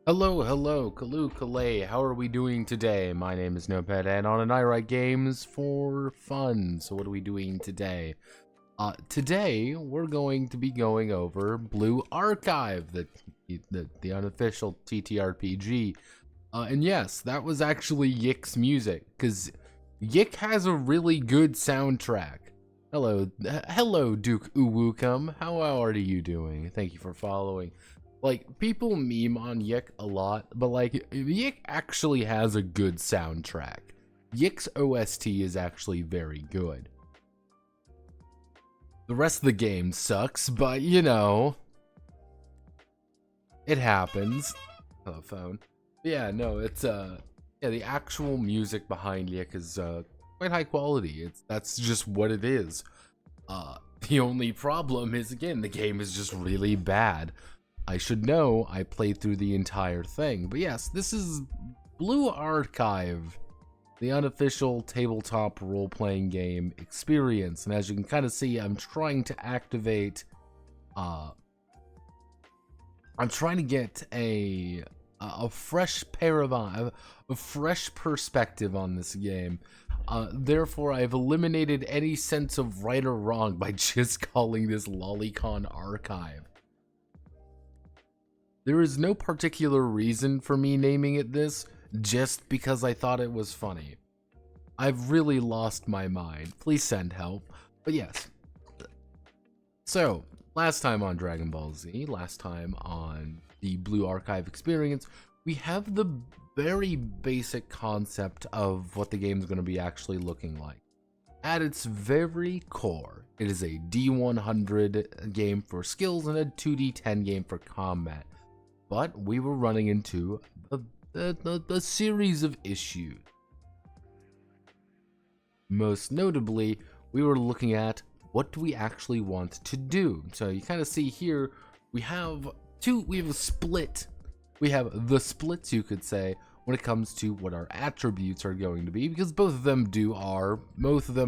Hello, Kalu Kalay. How are we doing today? My name is Noped, and on an I write games for fun. So what are we doing today? Today we're going to be going over Blue Archive, the unofficial TTRPG. And yes, that was actually Yik's music, because Yik has a really good soundtrack. Hello, Duke Uwukum. How are you doing? Thank you for following. Like, people meme on Yik a lot, but like, Yik actually has a good soundtrack. Yik's OST is actually very good. The rest of the game sucks, but you know, it happens. Oh, phone. Yeah, no, it's the actual music behind Yik is quite high quality. That's just what it is. The only problem is, again, the game is just really bad. I should know, I played through the entire thing. But yes, this is Blue Archive, the unofficial tabletop role-playing game experience. And as you can kind of see, I'm trying to activate, I'm trying to get a fresh paradigm, a fresh perspective on this game. Therefore, I've eliminated any sense of right or wrong by just calling this Lolicon Archive. There is no particular reason for me naming it this, just because I thought it was funny. I've really lost my mind. Please send help. But yes. So, last time on Dragon Ball Z, last time on the Blue Archive experience, we have the very basic concept of what the game is going to be actually looking like. At its very core, it is a D100 game for skills and a 2D10 game for combat. But we were running into a series of issues. Most notably, we were looking at what do we actually want to do. So you kind of see here, we have a split. We have the splits, you could say, when it comes to what our attributes are going to be, because both of them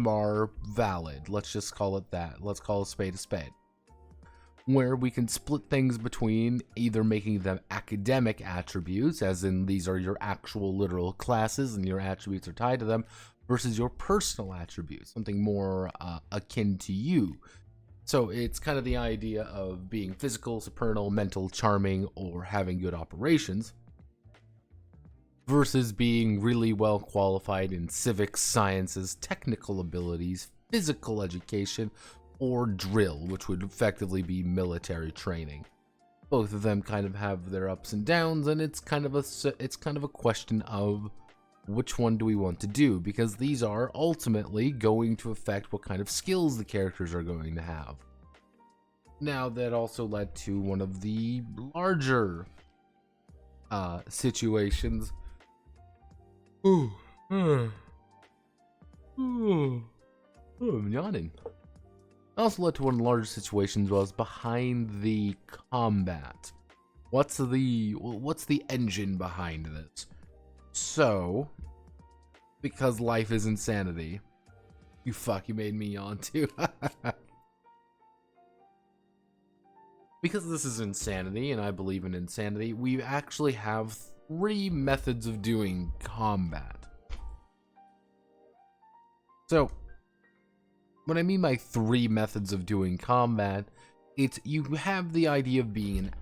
are valid. Let's just call it that. Let's call a spade, where we can split things between either making them academic attributes, as in these are your actual literal classes and your attributes are tied to them, versus your personal attributes, something more akin to you. So it's kind of the idea of being physical, supernal, mental, charming, or having good operations, versus being really well qualified in civics, sciences, technical abilities, physical education, or drill, which would effectively be military training. Both of them kind of have their ups and downs, and it's kind of a question of which one do we want to do, because these are ultimately going to affect what kind of skills the characters are going to have. Now, that also led to one of the larger situations. I'm yawning. Also led to one of the larger situations was behind the combat. What's the engine behind this? So, because life is insanity. You made me yawn too. Because this is insanity, and I believe in insanity, we actually have 3 methods of doing combat. So, what I mean by 3 methods of doing combat, it's you have the idea of being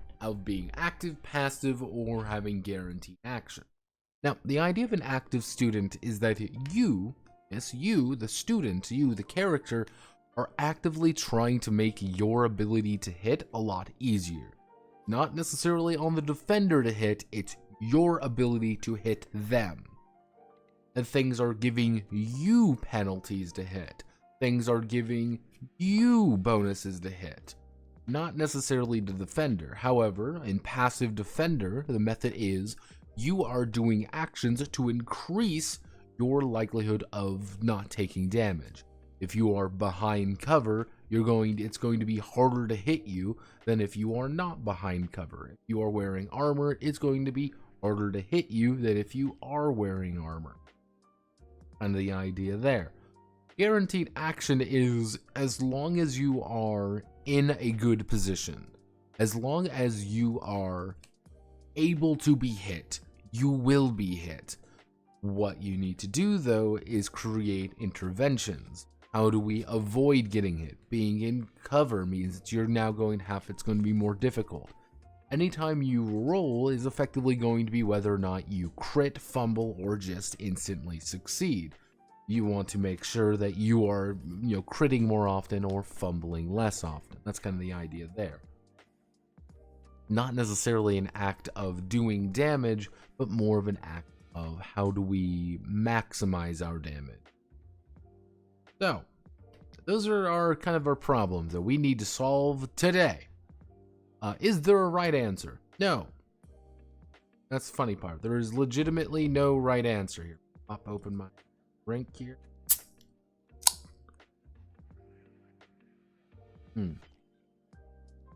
active, passive, or having guaranteed action. Now, the idea of an active student is that you, the student, you, the character, are actively trying to make your ability to hit a lot easier. Not necessarily on the defender to hit, it's your ability to hit them. And things are giving you penalties to hit. Things are giving you bonuses to hit, not necessarily the defender. However, in passive defender, the method is you are doing actions to increase your likelihood of not taking damage. If you are behind cover, it's going to be harder to hit you than if you are not behind cover. If you are wearing armor, it's going to be harder to hit you than if you are wearing armor. And the idea there. Guaranteed action is as long as you are in a good position, as long as you are able to be hit. You will be hit. What you need to do, though, is create interventions. How do we avoid getting hit? Being in cover means that you're now going to have, it's going to be more difficult. Anytime you roll is effectively going to be whether or not you crit, fumble, or just instantly succeed. You want to make sure that you are, critting more often or fumbling less often. That's kind of the idea there. Not necessarily an act of doing damage, but more of an act of how do we maximize our damage. So, those are our problems that we need to solve today. Is there a right answer? No. That's the funny part. There is legitimately no right answer here. Pop open my drink here.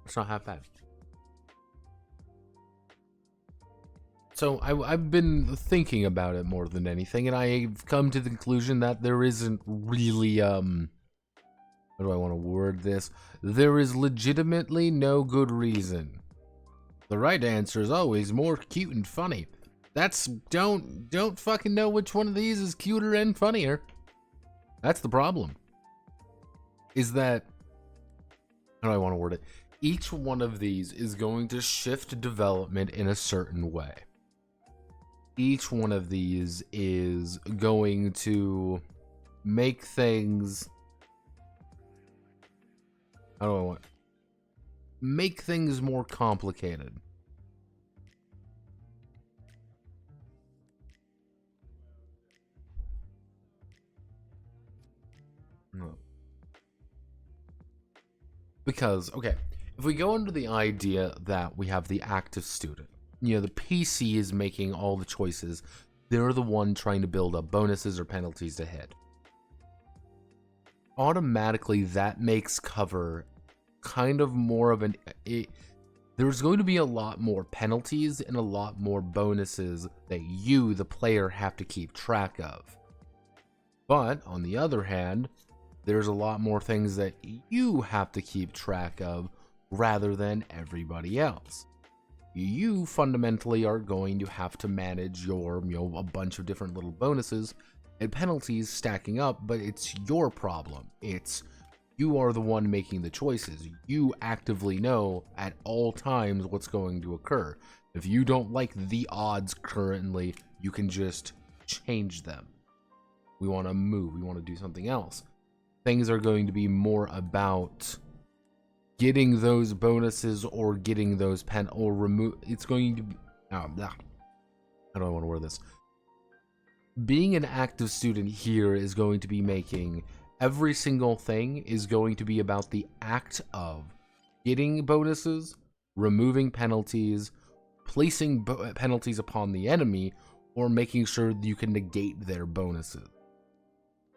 It's not half bad. So I've been thinking about it more than anything, and I've come to the conclusion that there isn't really, how do I want to word this? There is legitimately no good reason. The right answer is always more cute and funny. Don't fucking know which one of these is cuter and funnier. That's the problem. Is that, how do I want to word it? Each one of these is going to shift development in a certain way. Each one of these is going to make things, make things more complicated. Because, okay, if we go under the idea that we have the active student, the PC is making all the choices. They're the one trying to build up bonuses or penalties to hit. Automatically, that makes cover kind of more of an... there's going to be a lot more penalties and a lot more bonuses that you, the player, have to keep track of. But, on the other hand, there's a lot more things that you have to keep track of rather than everybody else. You fundamentally are going to have to manage your, a bunch of different little bonuses and penalties stacking up, but it's your problem. You are the one making the choices. You actively know at all times what's going to occur. If you don't like the odds currently, you can just change them. We want to move. We want to do something else. Things are going to be more about getting those bonuses or getting those or remove. It's going to be, how do I want to word this? Being an active student here is going to be making every single thing is going to be about the act of getting bonuses, removing penalties, placing penalties upon the enemy, or making sure that you can negate their bonuses.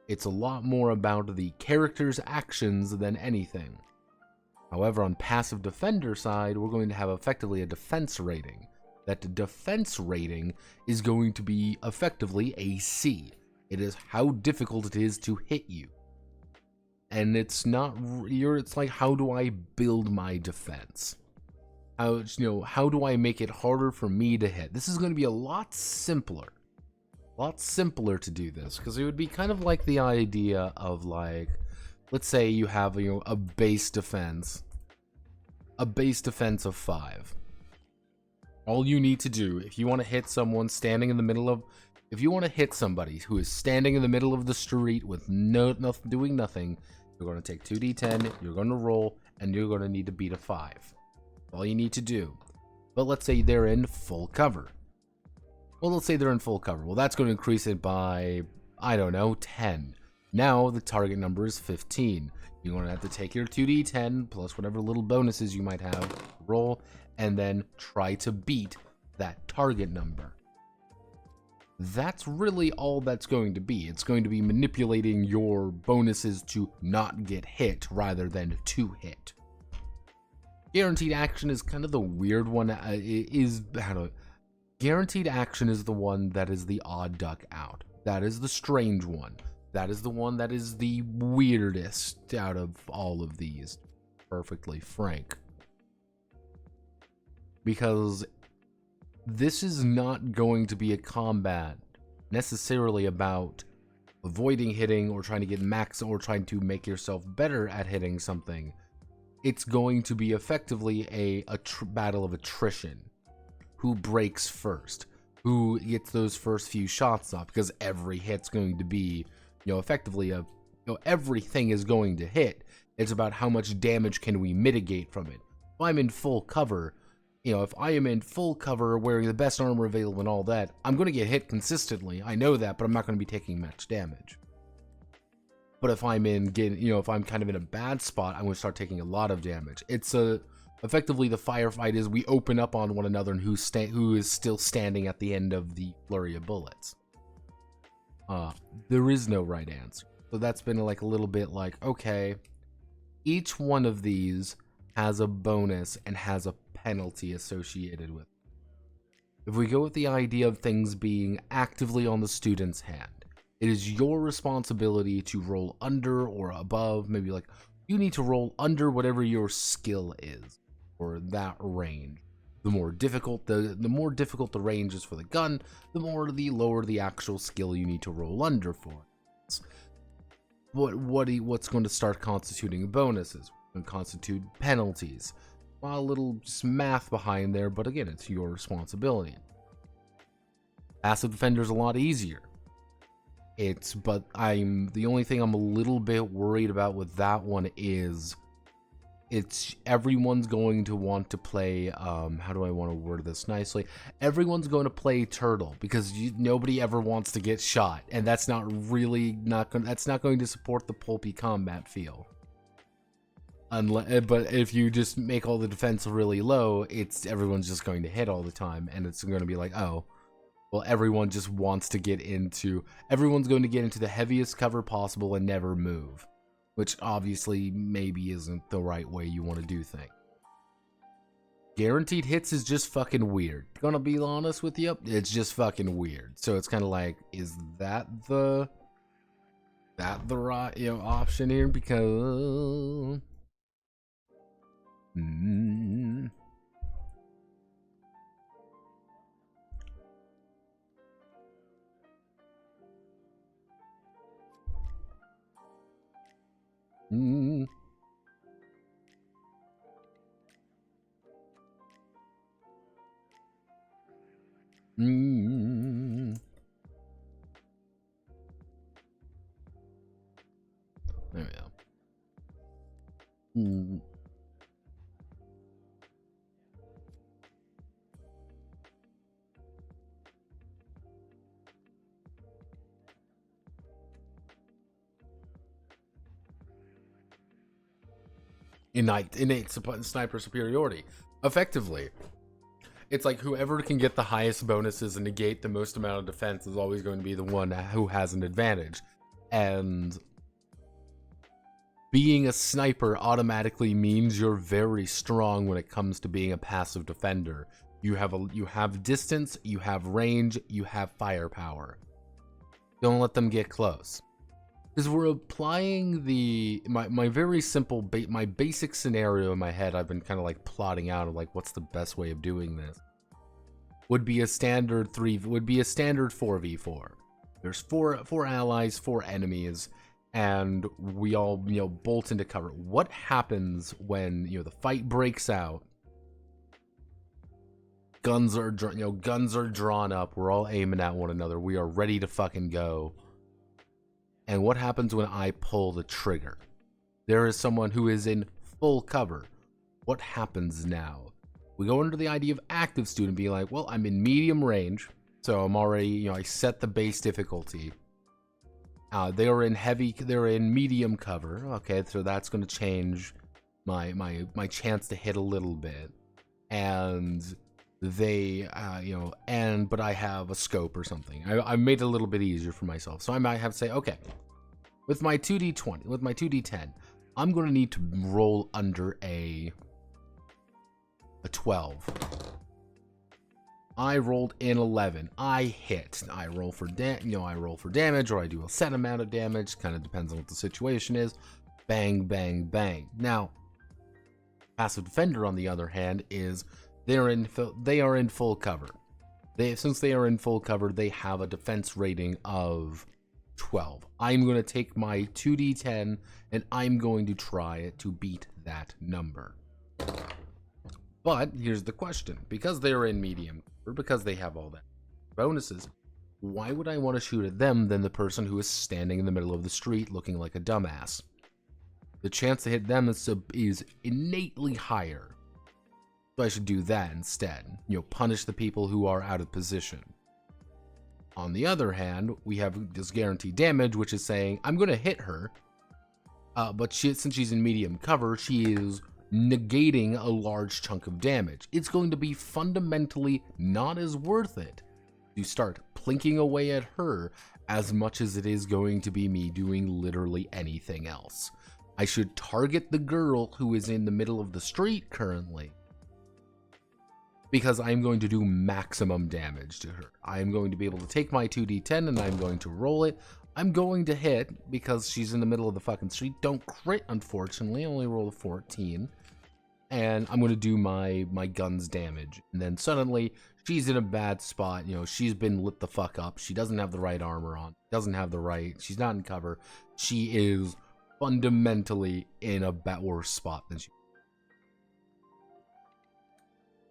It's a lot more about the character's actions than anything. However, on passive defender side, we're going to have effectively a defense rating. That defense rating is going to be effectively a C. It is how difficult it is to hit you. And it's not, it's like, how do I build my defense? How do I make it harder for me to hit? This is going to be a lot simpler. A lot simpler to do this, because it would be kind of like the idea of, like, let's say you have, a base defense. A base defense of 5. All you need to do, if you want to hit someone standing in the middle of... If you want to hit somebody who is standing in the middle of the street with doing nothing, you're going to take 2d10, you're going to roll, and you're going to need to beat a 5. All you need to do. But let's say they're in full cover. Well, let's say they're in full cover. Well, that's going to increase it by, I don't know, 10. Now the target number is 15. You're going to have to take your 2d10 plus whatever little bonuses you might have, roll, and then try to beat that target number. That's really all that's going to be. It's going to be manipulating your bonuses to not get hit rather than to hit. Guaranteed action is kind of the weird one. Guaranteed action is the one that is the odd duck out. That is the strange one. That is the one that is the weirdest out of all of these, perfectly frank. Because this is not going to be a combat necessarily about avoiding hitting or trying to get max or trying to make yourself better at hitting something. It's going to be effectively a battle of attrition. Who breaks first? Who gets those first few shots off? Because every hit's going to be, effectively everything is going to hit. It's about how much damage can we mitigate from it. If I'm in full cover, if I am in full cover wearing the best armor available and all that, I'm going to get hit consistently. I know that, but I'm not going to be taking much damage. But if I'm if I'm kind of in a bad spot, I'm going to start taking a lot of damage. It's effectively the firefight is we open up on one another and who is still standing at the end of the flurry of bullets. There is no right answer. So that's been like a little bit like, okay, each one of these has a bonus and has a penalty associated with it. If we go with the idea of things being actively on the student's hand, it is your responsibility to roll under or above, maybe like you need to roll under whatever your skill is or that range. The more difficult the range is for the gun, the lower the actual skill you need to roll under for. What's going to start constituting bonuses? Going to constitute penalties. A little just math behind there, but again, it's your responsibility. Passive defender's a lot easier. The only thing I'm a little bit worried about with that one is everyone's going to want to play, how do I want to word this nicely? Everyone's going to play turtle because nobody ever wants to get shot, and that's not going to support the pulpy combat feel. But if you just make all the defense really low, everyone's just going to hit all the time, and it's going to be like, oh, well, everyone's going to get into the heaviest cover possible and never move, which obviously maybe isn't the right way you want to do things. Guaranteed hits is just fucking weird. Gonna be honest with you, it's just fucking weird. So it's kind of like, is that the right option here? Because there we go. Innate sniper superiority. Effectively, it's like whoever can get the highest bonuses and negate the most amount of defense is always going to be the one who has an advantage. And being a sniper automatically means you're very strong when it comes to being a passive defender. You have distance, you have range, you have firepower. Don't let them get close. Because we're applying my very simple my basic scenario in my head. I've been kind of like plotting out of like what's the best way of doing this. Would be a standard 4v4. There's four allies, 4 enemies, and we all bolt into cover. What happens when the fight breaks out? Guns are drawn up. We're all aiming at one another. We are ready to fucking go. And what happens when I pull the trigger? There is someone who is in full cover. What happens now? We go into the idea of active student, being like, well, I'm in medium range, so I'm already, I set the base difficulty. They're in medium cover. Okay, so that's going to change my chance to hit a little bit. And they, but I have a scope or something. I made it a little bit easier for myself. So I might have to say, okay, with my 2d20, with my 2d10, I'm going to need to roll under a 12. I rolled an 11. I hit. I roll for damage, or I do a set amount of damage. Kind of depends on what the situation is. Bang, bang, bang. Now, passive defender, on the other hand, is they are in full cover. Since they are in full cover, they have a defense rating of 12. I'm going to take my 2d10 and I'm going to try to beat that number. But here's the question. Because they're in medium, or because they have all that bonuses, why would I want to shoot at them than the person who is standing in the middle of the street looking like a dumbass? The chance to hit them is innately higher. So I should do that instead. Punish the people who are out of position. On the other hand, we have this guaranteed damage, which is saying, I'm going to hit her, but since she's in medium cover, she is negating a large chunk of damage. It's going to be fundamentally not as worth it to start plinking away at her as much as it is going to be me doing literally anything else. I should target the girl who is in the middle of the street currently, because I'm going to do maximum damage to her. I'm going to be able to take my 2d10 and I'm going to roll it. I'm going to hit because she's in the middle of the fucking street. Don't crit, unfortunately. I only roll a 14. And I'm going to do my gun's damage. And then suddenly, she's in a bad spot. She's been lit the fuck up. She doesn't have the right armor on. She's not in cover. She is fundamentally in a worse spot than she.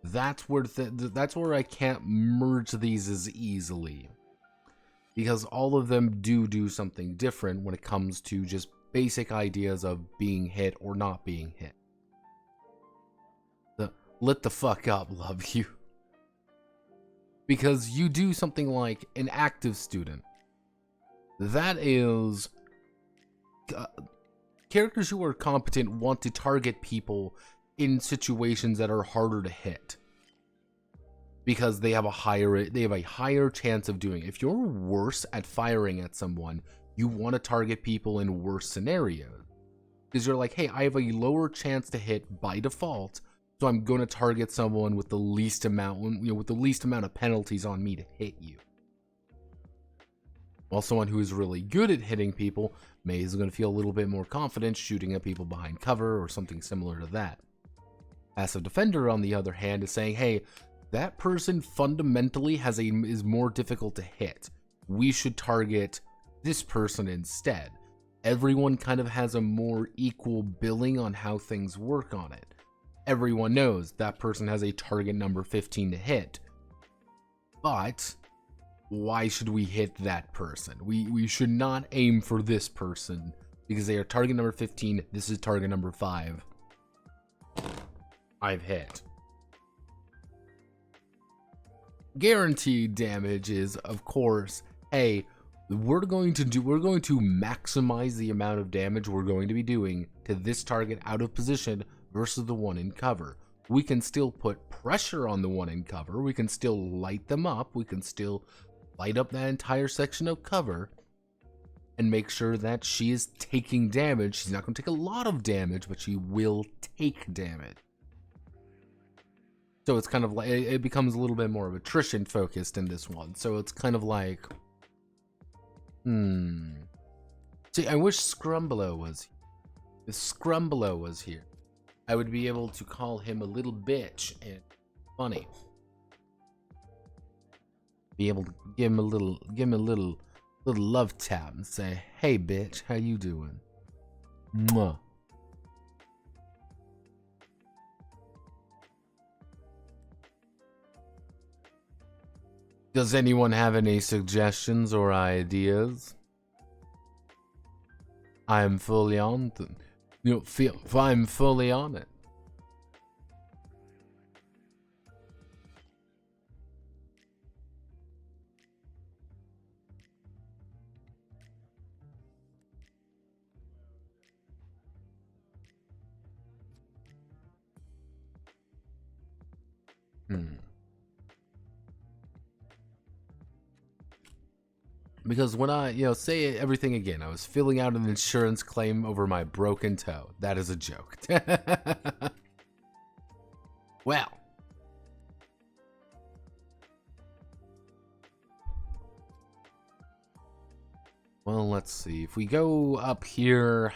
That's where I can't merge these as easily, because all of them do something different when it comes to just basic ideas of being hit or not being hit. Lit the fuck up, love you. Because you do something like an active student. That is, characters who are competent want to target people in situations that are harder to hit, because they have a higher chance of doing it. If you're worse at firing at someone, you want to target people in worse scenarios, because you're like, hey, I have a lower chance to hit by default, so I'm going to target someone with the least amount, with the least amount of penalties on me to hit you. While someone who is really good at hitting people is going to feel a little bit more confident shooting at people behind cover or something similar to that. Passive defender, on the other hand, is saying, hey, that person fundamentally is more difficult to hit. We should target this person instead. Everyone kind of has a more equal billing on how things work on it. Everyone knows that person has a target number 15 to hit. But why should we hit that person? We should not aim for this person because they are target number 15. This is target number 5. I've hit. Guaranteed damage is, of course, hey, we're going to maximize the amount of damage we're going to be doing to this target out of position versus the one in cover. We can still put pressure on the one in cover. We can still light them up. We can still light up that entire section of cover and make sure that she is taking damage. She's not going to take a lot of damage, but she will take damage. So it's kind of like, it becomes a little bit more of attrition focused in this one. So it's kind of like, See, I wish Scrumbelow was here. If Scrumbelow was here, I would be able to call him a little bitch and funny. Be able to give him a little love tap and say, "Hey, bitch, how you doing?" Mwah. Does anyone have any suggestions or ideas? I'm fully on. I'm fully on it. Because when I, say everything again, I was filling out an insurance claim over my broken toe. That is a joke. Well. Well, let's see. If we go up here.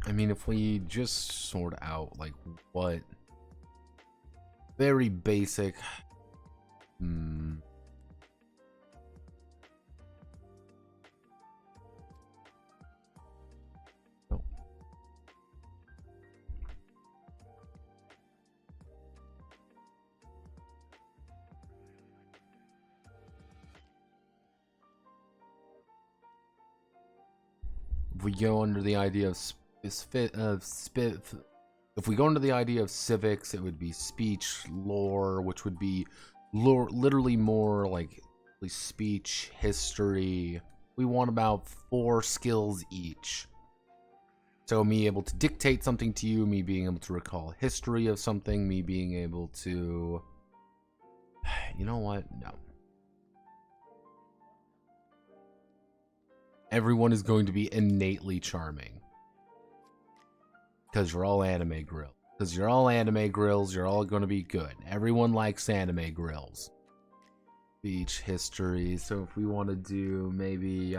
I mean, if we just sort out, like, what... Very basic... Oh. If we go under the idea of if we go into the idea of civics, it would be speech, lore, which would be lore, literally more like speech, history. We want about 4 skills each. So me able to dictate something to you, me being able to recall history of something, me being able to... You know what? No. Everyone is going to be innately charming. Because you're all anime grills. Because you're all anime grills, you're all going to be good. Everyone likes anime grills. Speech, history. So if we want to do maybe,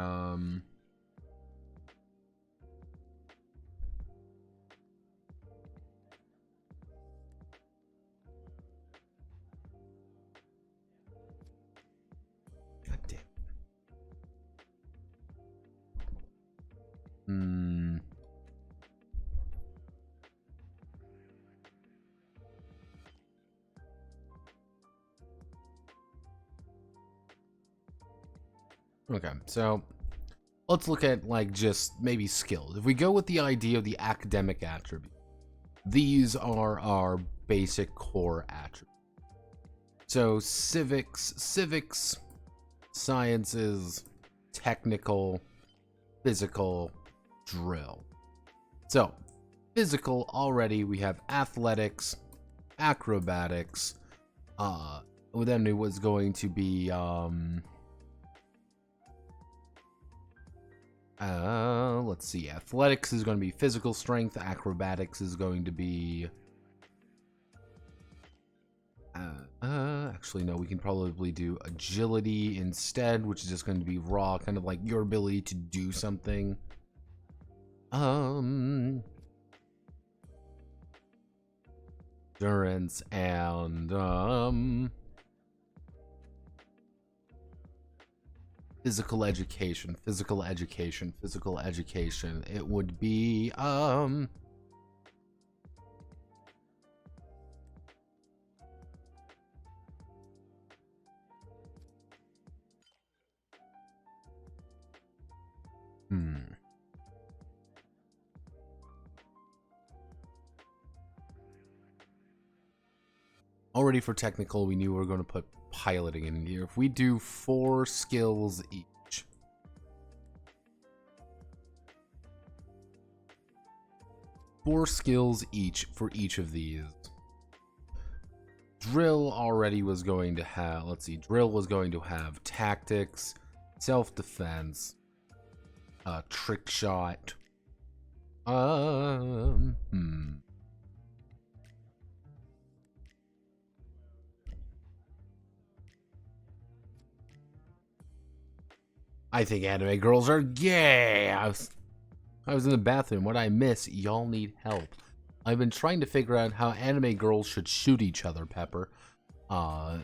okay, so let's look at like just maybe skills. If we go with the idea of the academic attribute, these are our basic core attributes. So civics, sciences, technical, physical, drill. So physical, already we have athletics, acrobatics, then it was going to be let's see, athletics is going to be physical strength, acrobatics is going to be actually no, we can probably do agility instead, which is just going to be raw, kind of like your ability to do something. Endurance and physical education. It would be already for technical, we knew we were going to put piloting in here. If we do 4 skills each, for each of these. Drill already was going to have, let's see, drill was going to have tactics, self-defense, trick shot. I think anime girls are gay. I was in the bathroom. What I miss? Y'all need help. I've been trying to figure out how anime girls should shoot each other, Pepper. How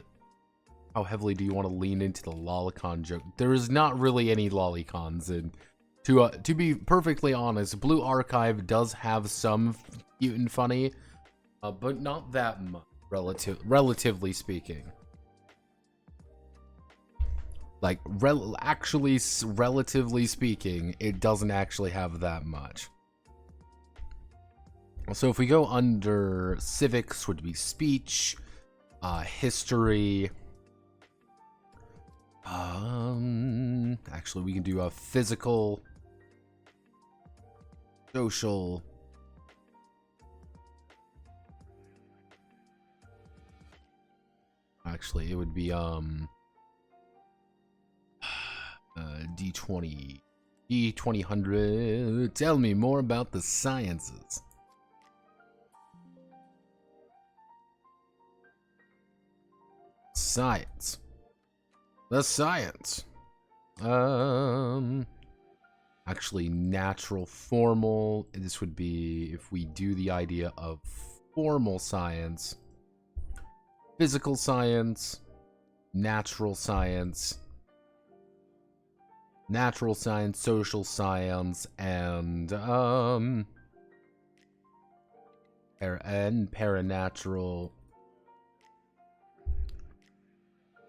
heavily do you want to lean into the Lolicon joke? There is not really any Lolicons, and to be perfectly honest, Blue Archive does have some cute and funny, but not that much, relatively speaking. Like, relatively speaking, it doesn't actually have that much. So if we go under civics, would be speech, history. Actually, we can do a physical, social. Actually, it would be D2000. Tell me more about the sciences. Science. The science. Actually, natural, formal. This would be if we do the idea of formal science, physical science, natural science, social science, and paranatural.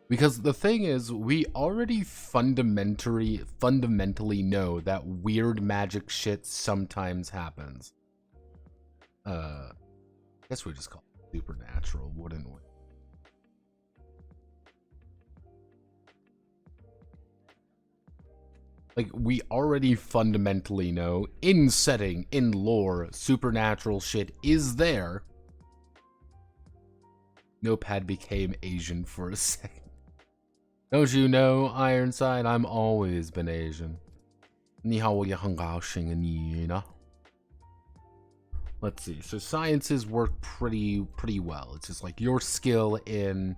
Because the thing is, we already fundamentally know that weird magic shit sometimes happens. I guess we just call it supernatural, wouldn't we? Like, we already fundamentally know, in setting, in lore, supernatural shit is there. Notepad became Asian for a second. Don't you know, Ironside? I'm always been Asian. 你好，我也很高兴你呢。Let's see. So sciences work pretty well. It's just like your skill in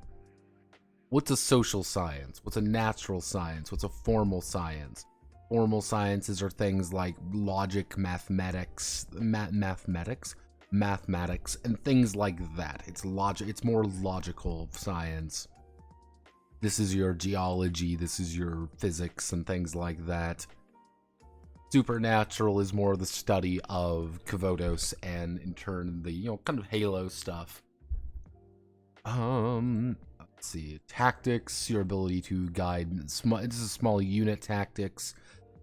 what's a social science, what's a natural science, what's a formal science. Formal sciences are things like logic, mathematics, and things like that. It's logic. It's more logical science. This is your geology, this is your physics, and things like that. Supernatural is more the study of Kavodos and, in turn, the, kind of Halo stuff. Let's see. Tactics, your ability to guide. This is small unit tactics.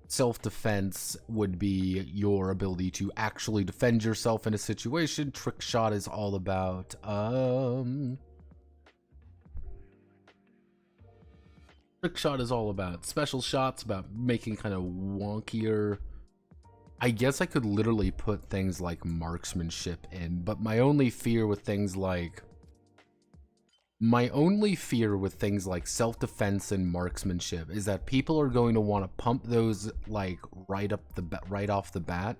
Self-defense would be your ability to actually defend yourself in a situation. Trick shot is all about, Trick shot is all about special shots, about making kind of wonkier. I guess I could literally put things like marksmanship in, but my only fear with things like self-defense and marksmanship is that people are going to want to pump those like right off the bat,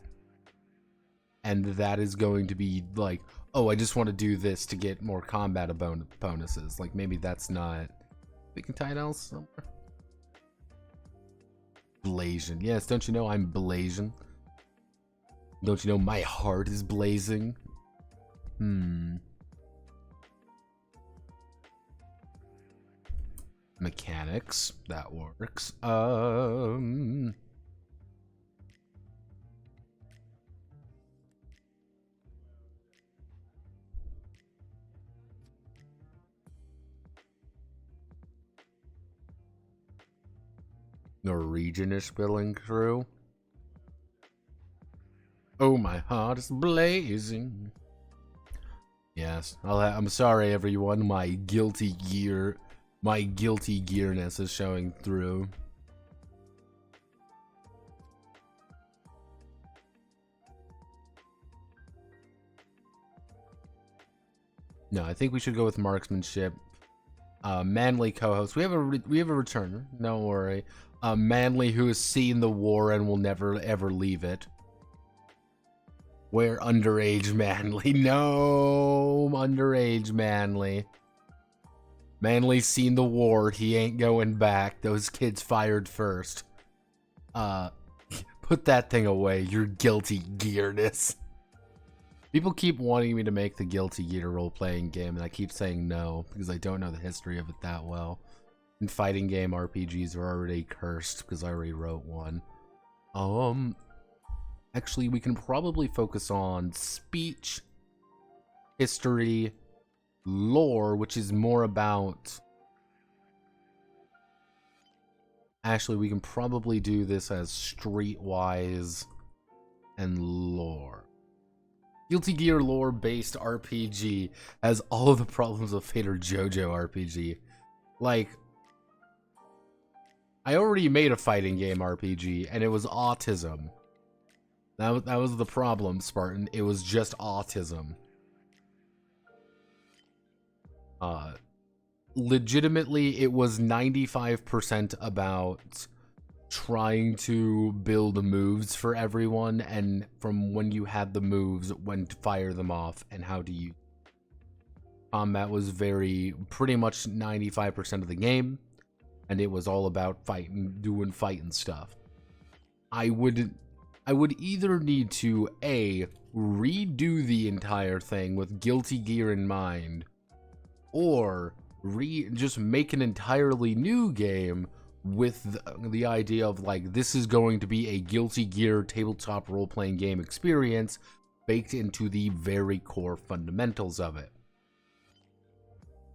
and that is going to be like, oh, I just want to do this to get more combat bonuses. Like, maybe that's not. We can tie it else somewhere. Blazing. Yes, don't you know I'm blazing? Don't you know my heart is blazing? Mechanics. That works. Norwegian is spilling through. Oh, my heart is blazing. Yes, I'm sorry, everyone. My guilty gearness is showing through. No, I think we should go with marksmanship. Manly co-host. We have a returner. Don't worry. Manly, who has seen the war and will never ever leave it. Where underage Manly? No, underage Manly. Manly's seen the war. He ain't going back. Those kids fired first. Put that thing away. Your guilty gearness. People keep wanting me to make the Guilty Gear role-playing game, and I keep saying no, because I don't know the history of it that well. And fighting game RPGs are already cursed, because I already wrote one. Actually, we can probably focus on speech, history, lore, which is more about... Actually, we can probably do this as streetwise and lore. Guilty Gear lore-based RPG has all of the problems of Fate or JoJo RPG. Like, I already made a fighting game RPG, and it was autism. That was the problem, Spartan. It was just autism. Legitimately, it was 95% about trying to build moves for everyone, and from when you had the moves, when to fire them off, and how to use. Combat was pretty much 95% of the game, and it was all about fighting stuff. I would either need to A, redo the entire thing with Guilty Gear in mind, or just make an entirely new game with the idea of like, this is going to be a Guilty Gear tabletop role-playing game experience baked into the very core fundamentals of it.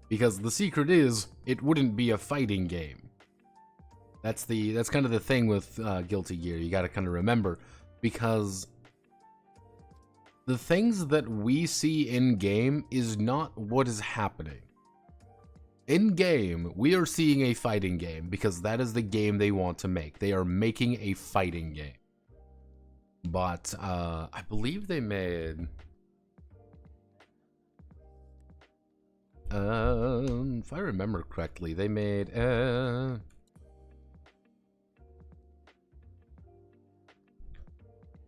Because the secret is, it wouldn't be a fighting game. That's kind of the thing with Guilty Gear. You got to kind of remember, because the things that we see in game is not what is happening. In game, we are seeing a fighting game because that is the game they want to make. They are making a fighting game. But I believe they made if I remember correctly, they made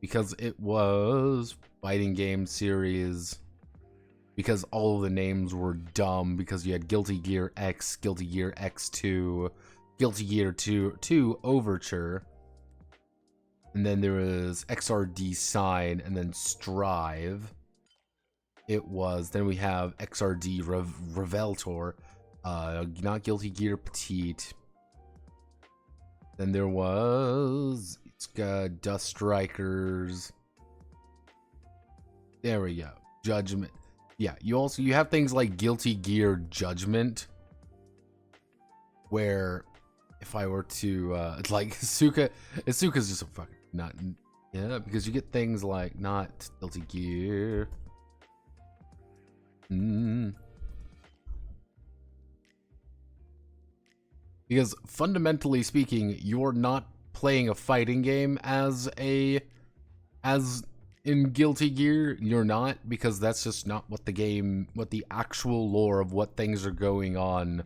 because it was fighting game series, because all of the names were dumb, because you had Guilty Gear X, Guilty Gear X2, Guilty Gear 2 Overture, and then there was XRD Sign, and then Strive. Then we have XRD Reveltor, not Guilty Gear Petite. Then there was Dust Strikers. There we go. Judgment. Yeah, you have things like Guilty Gear Judgment, where if I were to it's like Asuka's just a fucking not, yeah, because you get things like not Guilty Gear. Because fundamentally speaking, you're not playing a fighting game as in Guilty Gear. You're not, because that's just not what the actual lore of what things are going on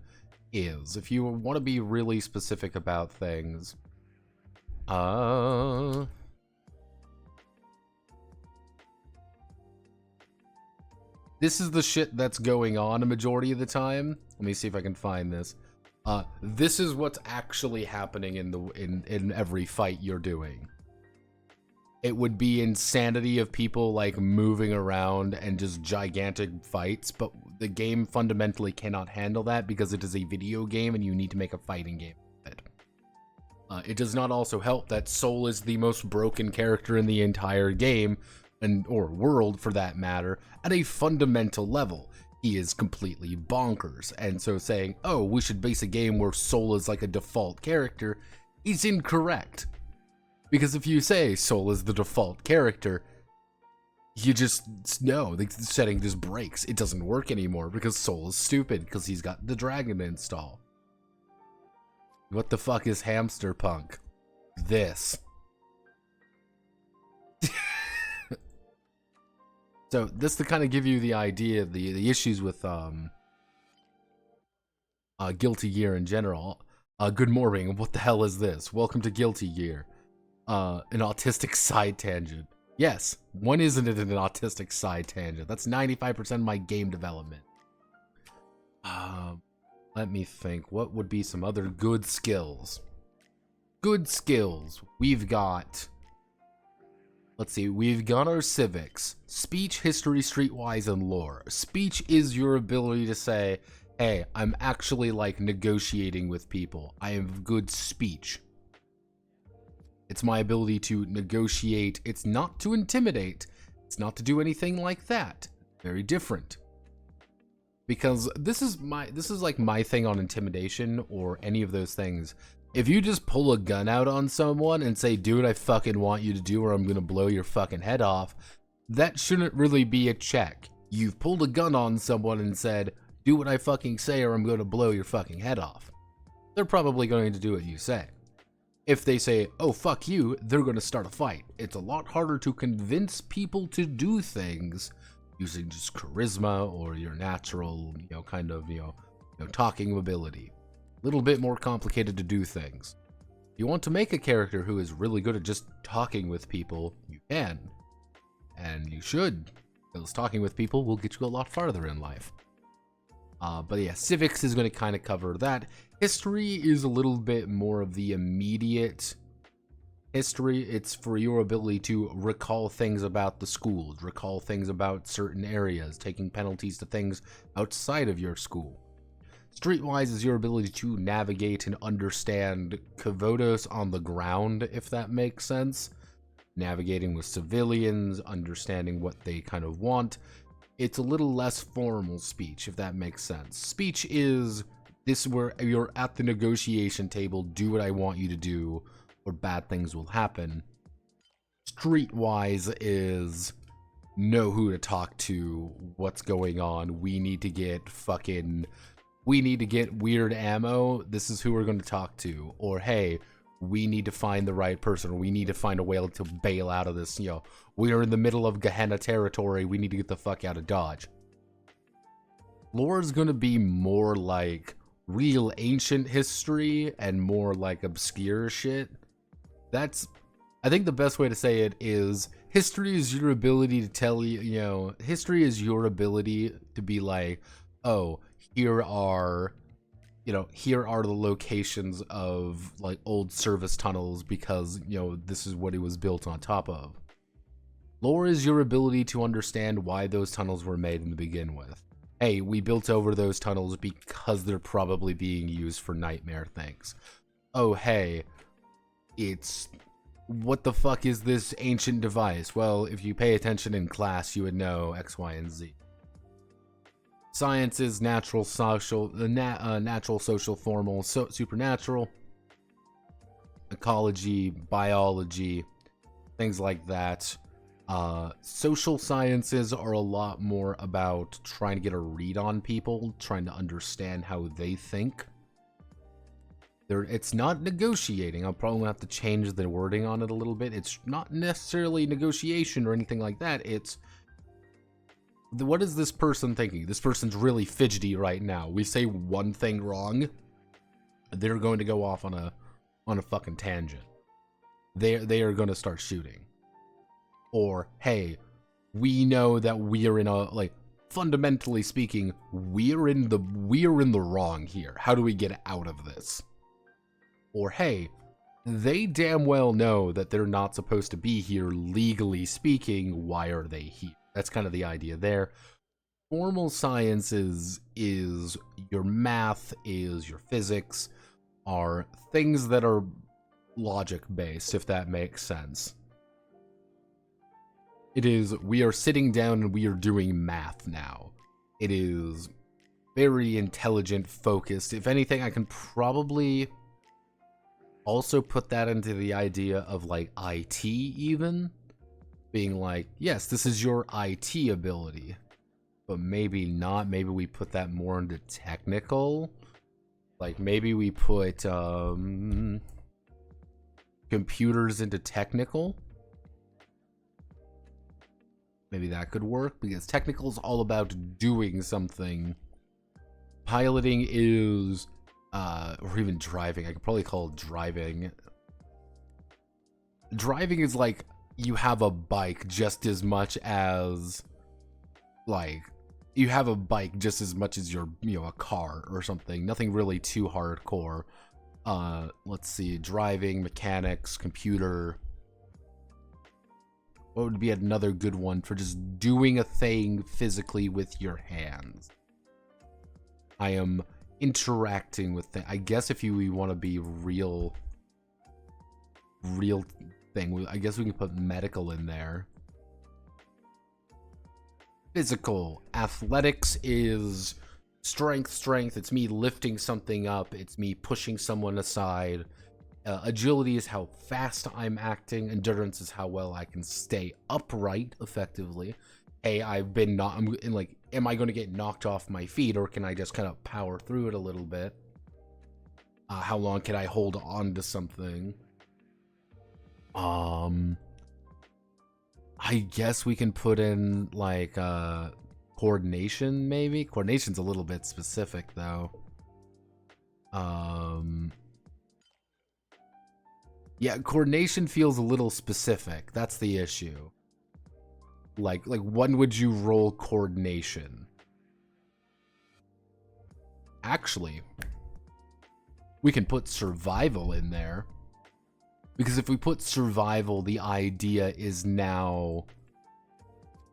is. If you want to be really specific about things, this is the shit that's going on a majority of the time. Let me see if I can find this. This is what's actually happening in every fight you're doing. It would be insanity of people like moving around and just gigantic fights, but the game fundamentally cannot handle that because it is a video game and you need to make a fighting game of it. It does not also help that Soul is the most broken character in the entire game, or world for that matter, at a fundamental level. He is completely bonkers, and so saying, oh, we should base a game where Soul is like a default character is incorrect. Because if you say Soul is the default character, you just know the setting just breaks. It doesn't work anymore because Soul is stupid because he's got the dragon install. What the fuck is Hamster Punk? This. So this to kind of give you the idea of the issues with Guilty Gear in general. Good morning. What the hell is this? Welcome to Guilty Gear. An autistic side tangent. Yes, when isn't it an autistic side tangent? That's 95% of my game development. Let me think. What would be some other good skills? Good skills. We've got... Let's see, we've got our civics, speech, history, streetwise, and lore. Speech is your ability to say, hey, I'm actually like negotiating with people. I have good speech. It's my ability to negotiate. It's not to intimidate. It's not to do anything like that. Very different. Because this is like my thing on intimidation or any of those things. If you just pull a gun out on someone and say, dude, I fucking want you to do or I'm gonna blow your fucking head off, that shouldn't really be a check. You've pulled a gun on someone and said, do what I fucking say or I'm gonna blow your fucking head off. They're probably going to do what you say. If they say, oh, fuck you, they're gonna start a fight. It's a lot harder to convince people to do things using just charisma or your natural, kind of, talking ability. Little bit more complicated to do things. If you want to make a character who is really good at just talking with people, you can. And you should, because talking with people will get you a lot farther in life. But yeah, civics is going to kind of cover that. History is a little bit more of the immediate History, it's for your ability to recall things about the schools, recall things about certain areas, taking penalties to things outside of your school. Streetwise is your ability to navigate and understand Kavodos on the ground, if that makes sense. Navigating with civilians, understanding what they kind of want. It's a little less formal speech, if that makes sense. Speech is this where you're at the negotiation table, do what I want you to do, or bad things will happen. Streetwise is know who to talk to, what's going on, we need to get weird ammo, this is who we're going to talk to. Or hey, we need to find the right person, or we need to find a way to bail out of this, you know, we are in the middle of Gehenna territory, we need to get the fuck out of Dodge. Lore is going to be more like real ancient history and more like obscure shit. I think the best way to say it is history is your ability to tell you, history is your ability to be like, oh, here are the locations of like old service tunnels because, this is what it was built on top of. Lore is your ability to understand why those tunnels were made to begin with. Hey, we built over those tunnels because they're probably being used for nightmare things. Oh, hey, it's... what the fuck is this ancient device? Well, if you pay attention in class, you would know X, Y, and Z. Sciences, natural, social, natural, social, formal, supernatural, ecology, biology, things like that. Social sciences are a lot more about trying to get a read on people, trying to understand how they think. It's not negotiating. I'll probably have to change the wording on it a little bit. It's not necessarily negotiation or anything like that. It's what is this person thinking? This person's really fidgety right now. We say one thing wrong, they're going to go off on a fucking tangent. They are going to start shooting. Or hey, we know that we are in a, like, fundamentally speaking, we're in the wrong here. How do we get out of this? Or hey, they damn well know that they're not supposed to be here legally speaking. Why are they here? That's kind of the idea there. Formal sciences is your math, is your physics, are things that are logic based, if that makes sense. It is, we are sitting down and we are doing math now. It is very intelligent, focused. If anything, I can probably also put that into the idea of like IT even. Being like, yes, this is your IT ability. But maybe not. Maybe we put that more into technical. Like maybe we put computers into technical. Maybe that could work, because technical is all about doing something. Piloting is, or even driving. I could probably call it driving. Driving is like, you have a bike just as much as, like, you have a bike just as much as your, a car or something. Nothing really too hardcore. Let's see, driving, mechanics, computer. What would be another good one for just doing a thing physically with your hands? I am interacting with things. I guess if we want to be real thing, I guess we can put medical in there. Physical. Athletics is strength. It's me lifting something up. It's me pushing someone aside. Agility is how fast I'm acting. Endurance is how well I can stay upright effectively. Hey, am I going to get knocked off my feet, or can I just kind of power through it a little bit? How long can I hold on to something? I guess we can put in like coordination, maybe. Coordination's a little bit specific though. Yeah, coordination feels a little specific. That's the issue. Like when would you roll coordination? Actually, we can put survival in there. Because if we put survival, the idea is now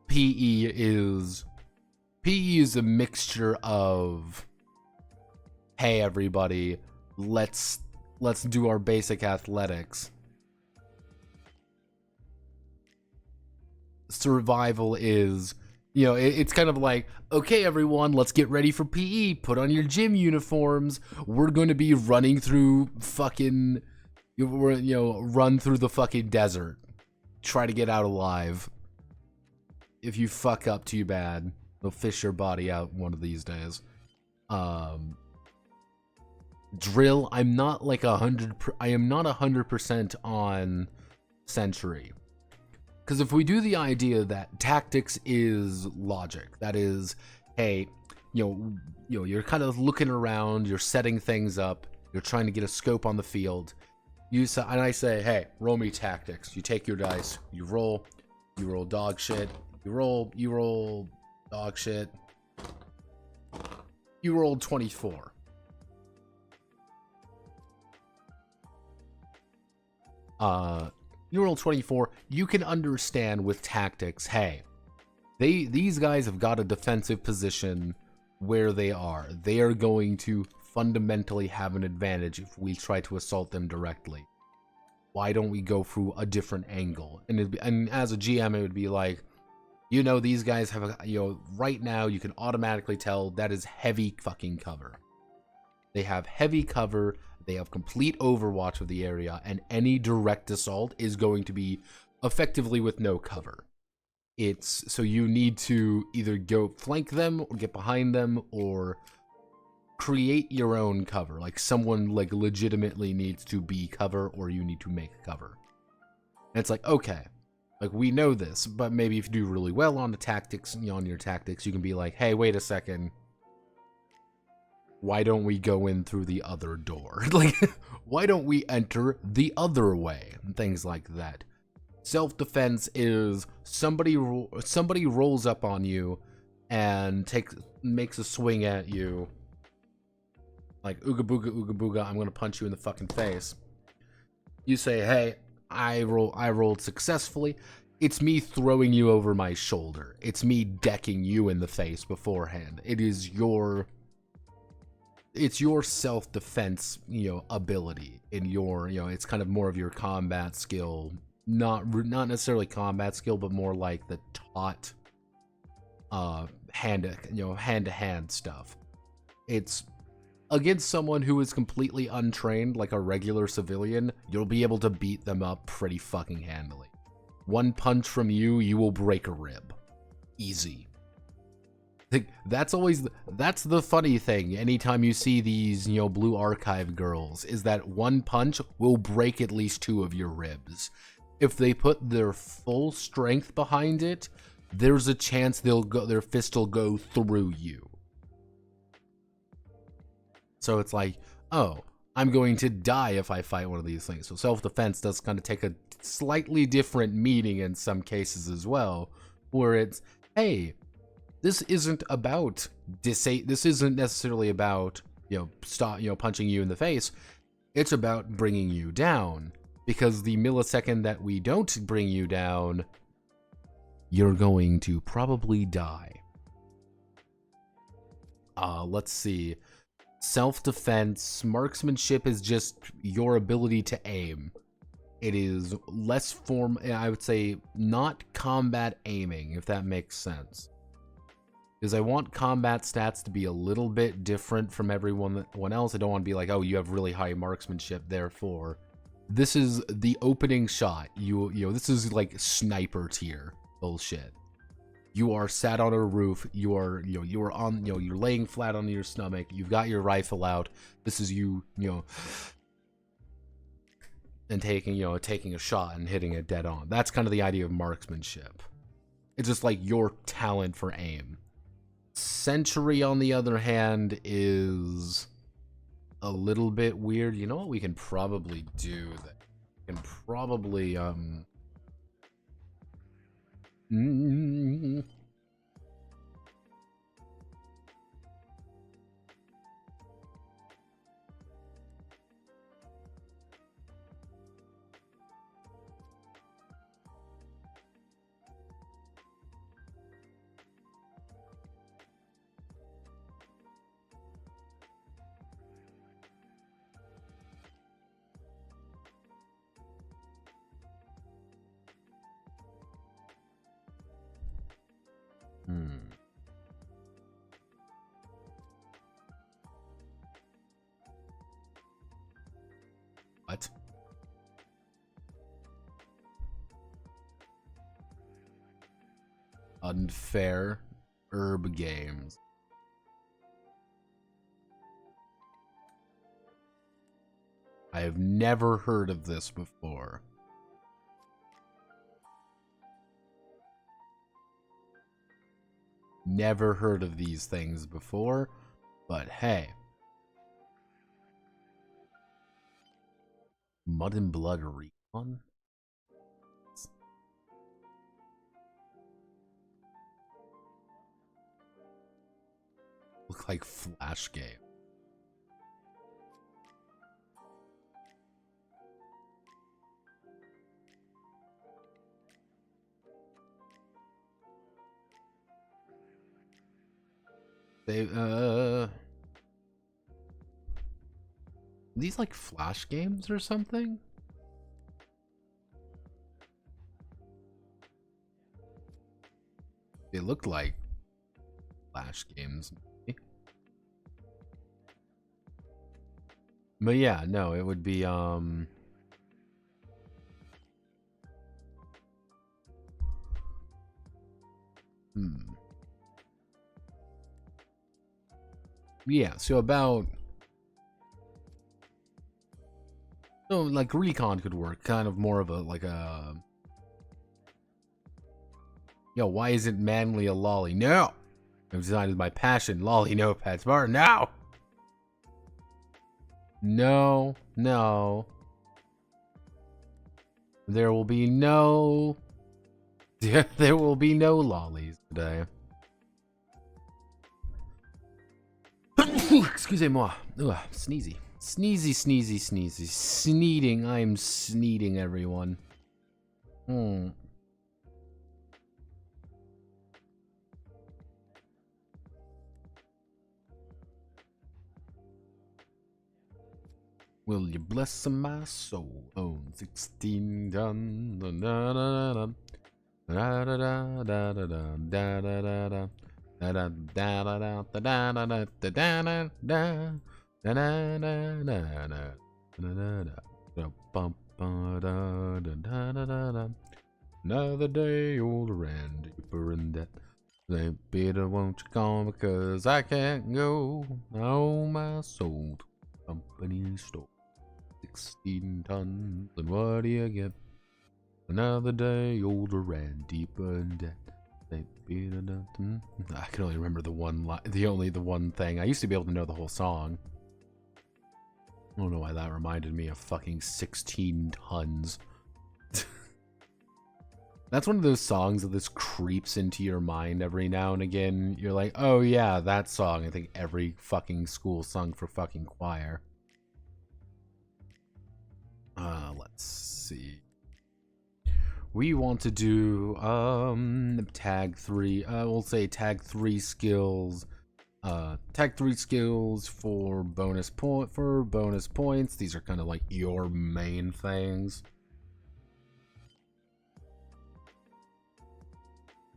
PE is a mixture of, hey everybody, let's do our basic athletics. Survival is, you know, it's kind of like, okay everyone, let's get ready for PE, put on your gym uniforms, we're going to be running through fucking, run through the fucking desert, try to get out alive. If you fuck up too bad, they'll fish your body out one of these days. Drill, I'm not like 100% on Century. Because if we do the idea that tactics is logic, that is, hey, you're kind of looking around, you're setting things up, you're trying to get a scope on the field. And I say, hey, roll me tactics. You take your dice, you roll dog shit, you roll dog shit. You rolled 24. You roll 24, you can understand with tactics, hey, these guys have got a defensive position where they are. They are going to fundamentally have an advantage if we try to assault them directly. Why don't we go through a different angle? And as a GM, it would be like, these guys have, right now you can automatically tell that is heavy fucking cover. They have heavy cover. They have complete overwatch of the area, and any direct assault is going to be effectively with no cover. So you need to either go flank them or get behind them or create your own cover. Like someone like legitimately needs to be cover, or you need to make cover. And it's like, okay, like we know this, but maybe if you do really well on the tactics, on your tactics, you can be like, hey, wait a second. Why don't we go in through the other door? Like, why don't we enter the other way? And things like that. Self-defense is somebody rolls up on you and makes a swing at you. Like, ooga booga, I'm gonna punch you in the fucking face. You say, hey, I rolled successfully. It's me throwing you over my shoulder. It's me decking you in the face beforehand. It's your self-defense, ability, and it's kind of more of your combat skill, not necessarily combat skill, but more like the taught, hand-to-hand stuff. It's against someone who is completely untrained, like a regular civilian, you'll be able to beat them up pretty fucking handily. One punch from you, you will break a rib. Easy. That's the funny thing. Anytime you see these, blue archive girls, is that one punch will break at least 2 of your ribs. If they put their full strength behind it, there's a chance their fist will go through you. So it's like, oh, I'm going to die if I fight one of these things. So self-defense does kind of take a slightly different meaning in some cases as well, where it's, hey, this isn't about this isn't necessarily about punching you in the face. It's about bringing you down, because the millisecond that we don't bring you down, you're going to probably die. Let's see. Self-defense, marksmanship is just your ability to aim. It is less I would say not combat aiming, if that makes sense. Because I want combat stats to be a little bit different from everyone else. I don't want to be like, oh, you have really high marksmanship, therefore this is the opening shot. This is like sniper tier bullshit. You are sat on a roof. You are you're laying flat on your stomach. You've got your rifle out. This is and taking a shot and hitting it dead on. That's kind of the idea of marksmanship. It's just like your talent for aim. Sentry, on the other hand, is a little bit weird. You know what we can probably do? That we can probably unfair. Herb games. I have never heard of this before. Never heard of these things before, but hey. Mud and Blood Recon? Look like Flash Game. These like Flash games or something? They looked like Flash games. But yeah, no, it would be yeah, so about like Recon could work, kind of more of a like a yo, why isn't manly a lolly? No! I'm designed with my passion, lolly no pets bar, no! No, no. There will be no there will be no lollies today. Excusez-moi. Ugh, sneezy. Sneezy, sneezy, sneezy. Sneeding. I am sneeding, everyone. Will you bless my soul? Own 16 done. Da da da da da da da da da da da da. Da da da da da da da da da da da. Da da da da da da da bum da da da da da. Another day older and deeper in debt. Say, Peter, won't you come because I can't go. I owe my soul to the company store. 16 tons, and what do you get? Another day older and deeper in debt. I can only remember the one thing. I used to be able to know the whole song. I don't know why that reminded me of fucking 16 tons. That's one of those songs that this creeps into your mind every now and again. You're like, oh yeah, that song. I think every fucking school sung for fucking choir. Let's see. We want to do tag 3. We'll say tag 3 skills. Tag 3 skills for bonus points. These are kind of like your main things.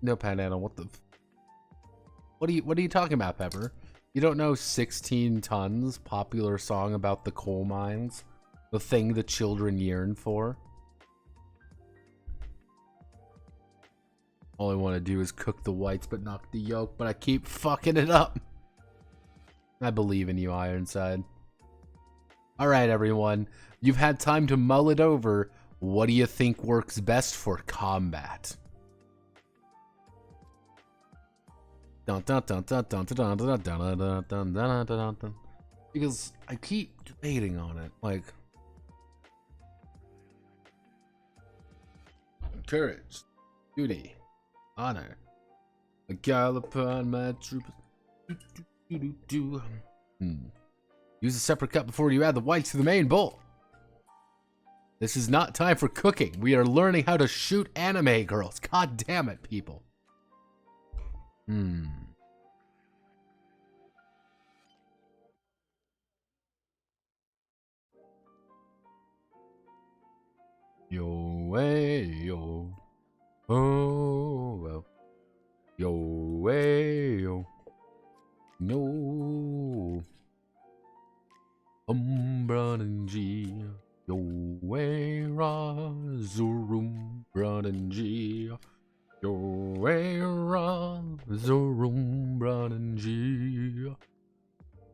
No, Panana, what are you talking about, Pepper? You don't know 16 Tons, popular song about the coal mines? The thing the children yearn for? All I want to do is cook the whites but not the yolk, but I keep fucking it up. I believe in you, Ironside. Alright, everyone. You've had time to mull it over. What do you think works best for combat? Because I keep debating on it. Like, courage, duty, honor, a gallop upon my troopers. Use a separate cup before you add the whites to the main bowl. This is not time for cooking. We are learning how to shoot anime girls. God damn it, people. Yo way yo. Oh well. Yo way yo. No. Branji. Yo way ra zurum branji. Yo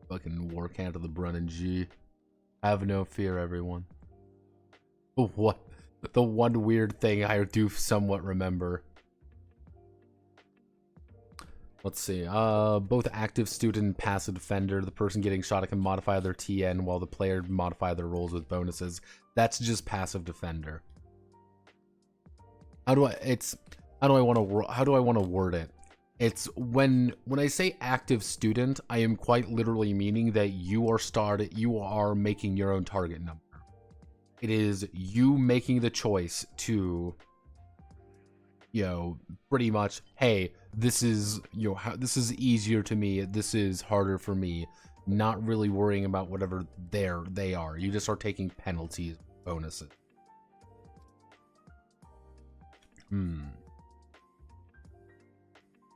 Fucking war count of the Brunnen G. Have no fear, everyone. What? The one weird thing I do somewhat remember. Let's see. Both active student and passive defender. The person getting shot can modify their TN while the player modify their rolls with bonuses. That's just passive defender. How do I want to word it? It's when I say active student, I am quite literally meaning that you are making your own target number. It is you making the choice to, pretty much, hey, this is, this is easier to me, this is harder for me, not really worrying about whatever they are. You just are taking penalties, bonuses.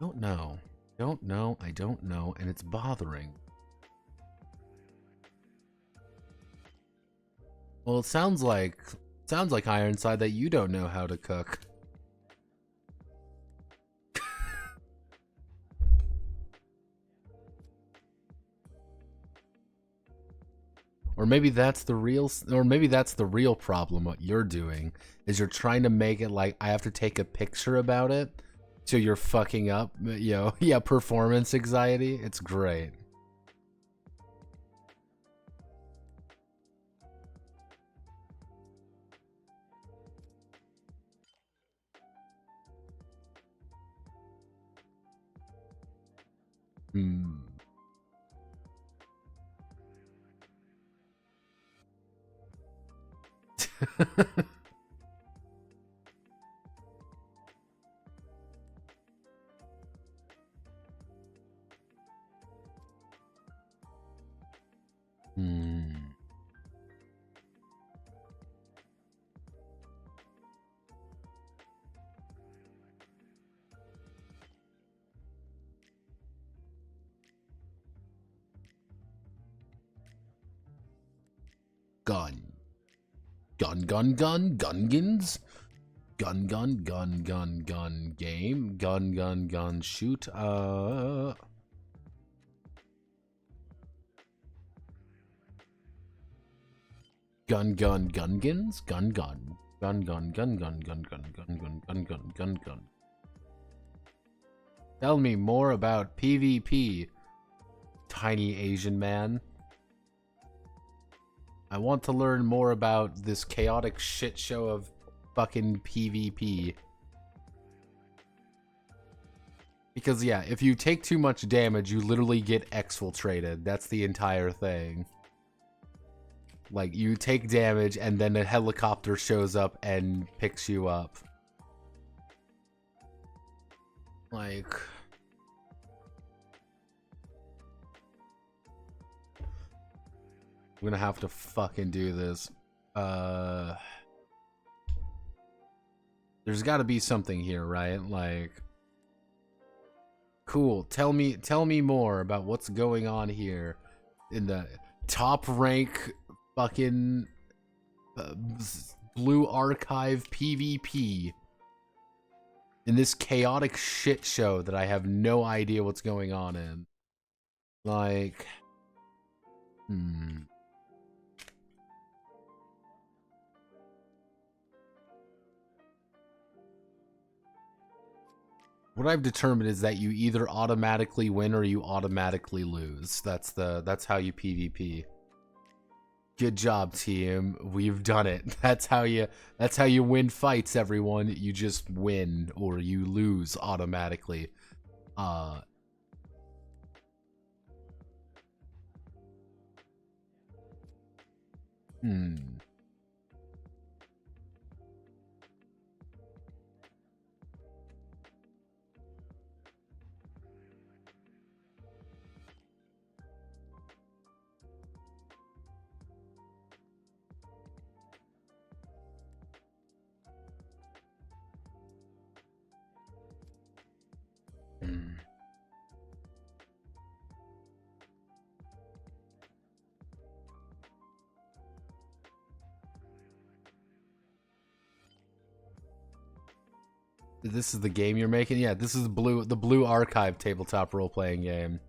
Don't know, I don't know, and it's bothering. Well, it sounds like Ironside that you don't know how to cook. Or maybe that's the real problem. What you're doing is you're trying to make it like I have to take a picture about it, so you're fucking up, yeah, performance anxiety. It's great. Gungans, gun game, gun shoot. Gungans, gun. Tell me more about PvP, tiny Asian man. I want to learn more about this chaotic shit show of fucking PvP. Because yeah, if you take too much damage, you literally get exfiltrated. That's the entire thing. Like, you take damage and then a helicopter shows up and picks you up. Like... I'm gonna have to fucking do this. There's gotta be something here, right? Like... Cool. Tell me more about what's going on here in the top rank fucking Blue Archive PvP. In this chaotic shit show that I have no idea what's going on in. Like... What I've determined is that you either automatically win or you automatically lose. That's how you PvP. Good job, team. We've done it. That's how you win fights, everyone. You just win or you lose automatically. This is the game you're making? Yeah, this is the Blue Archive tabletop role-playing game.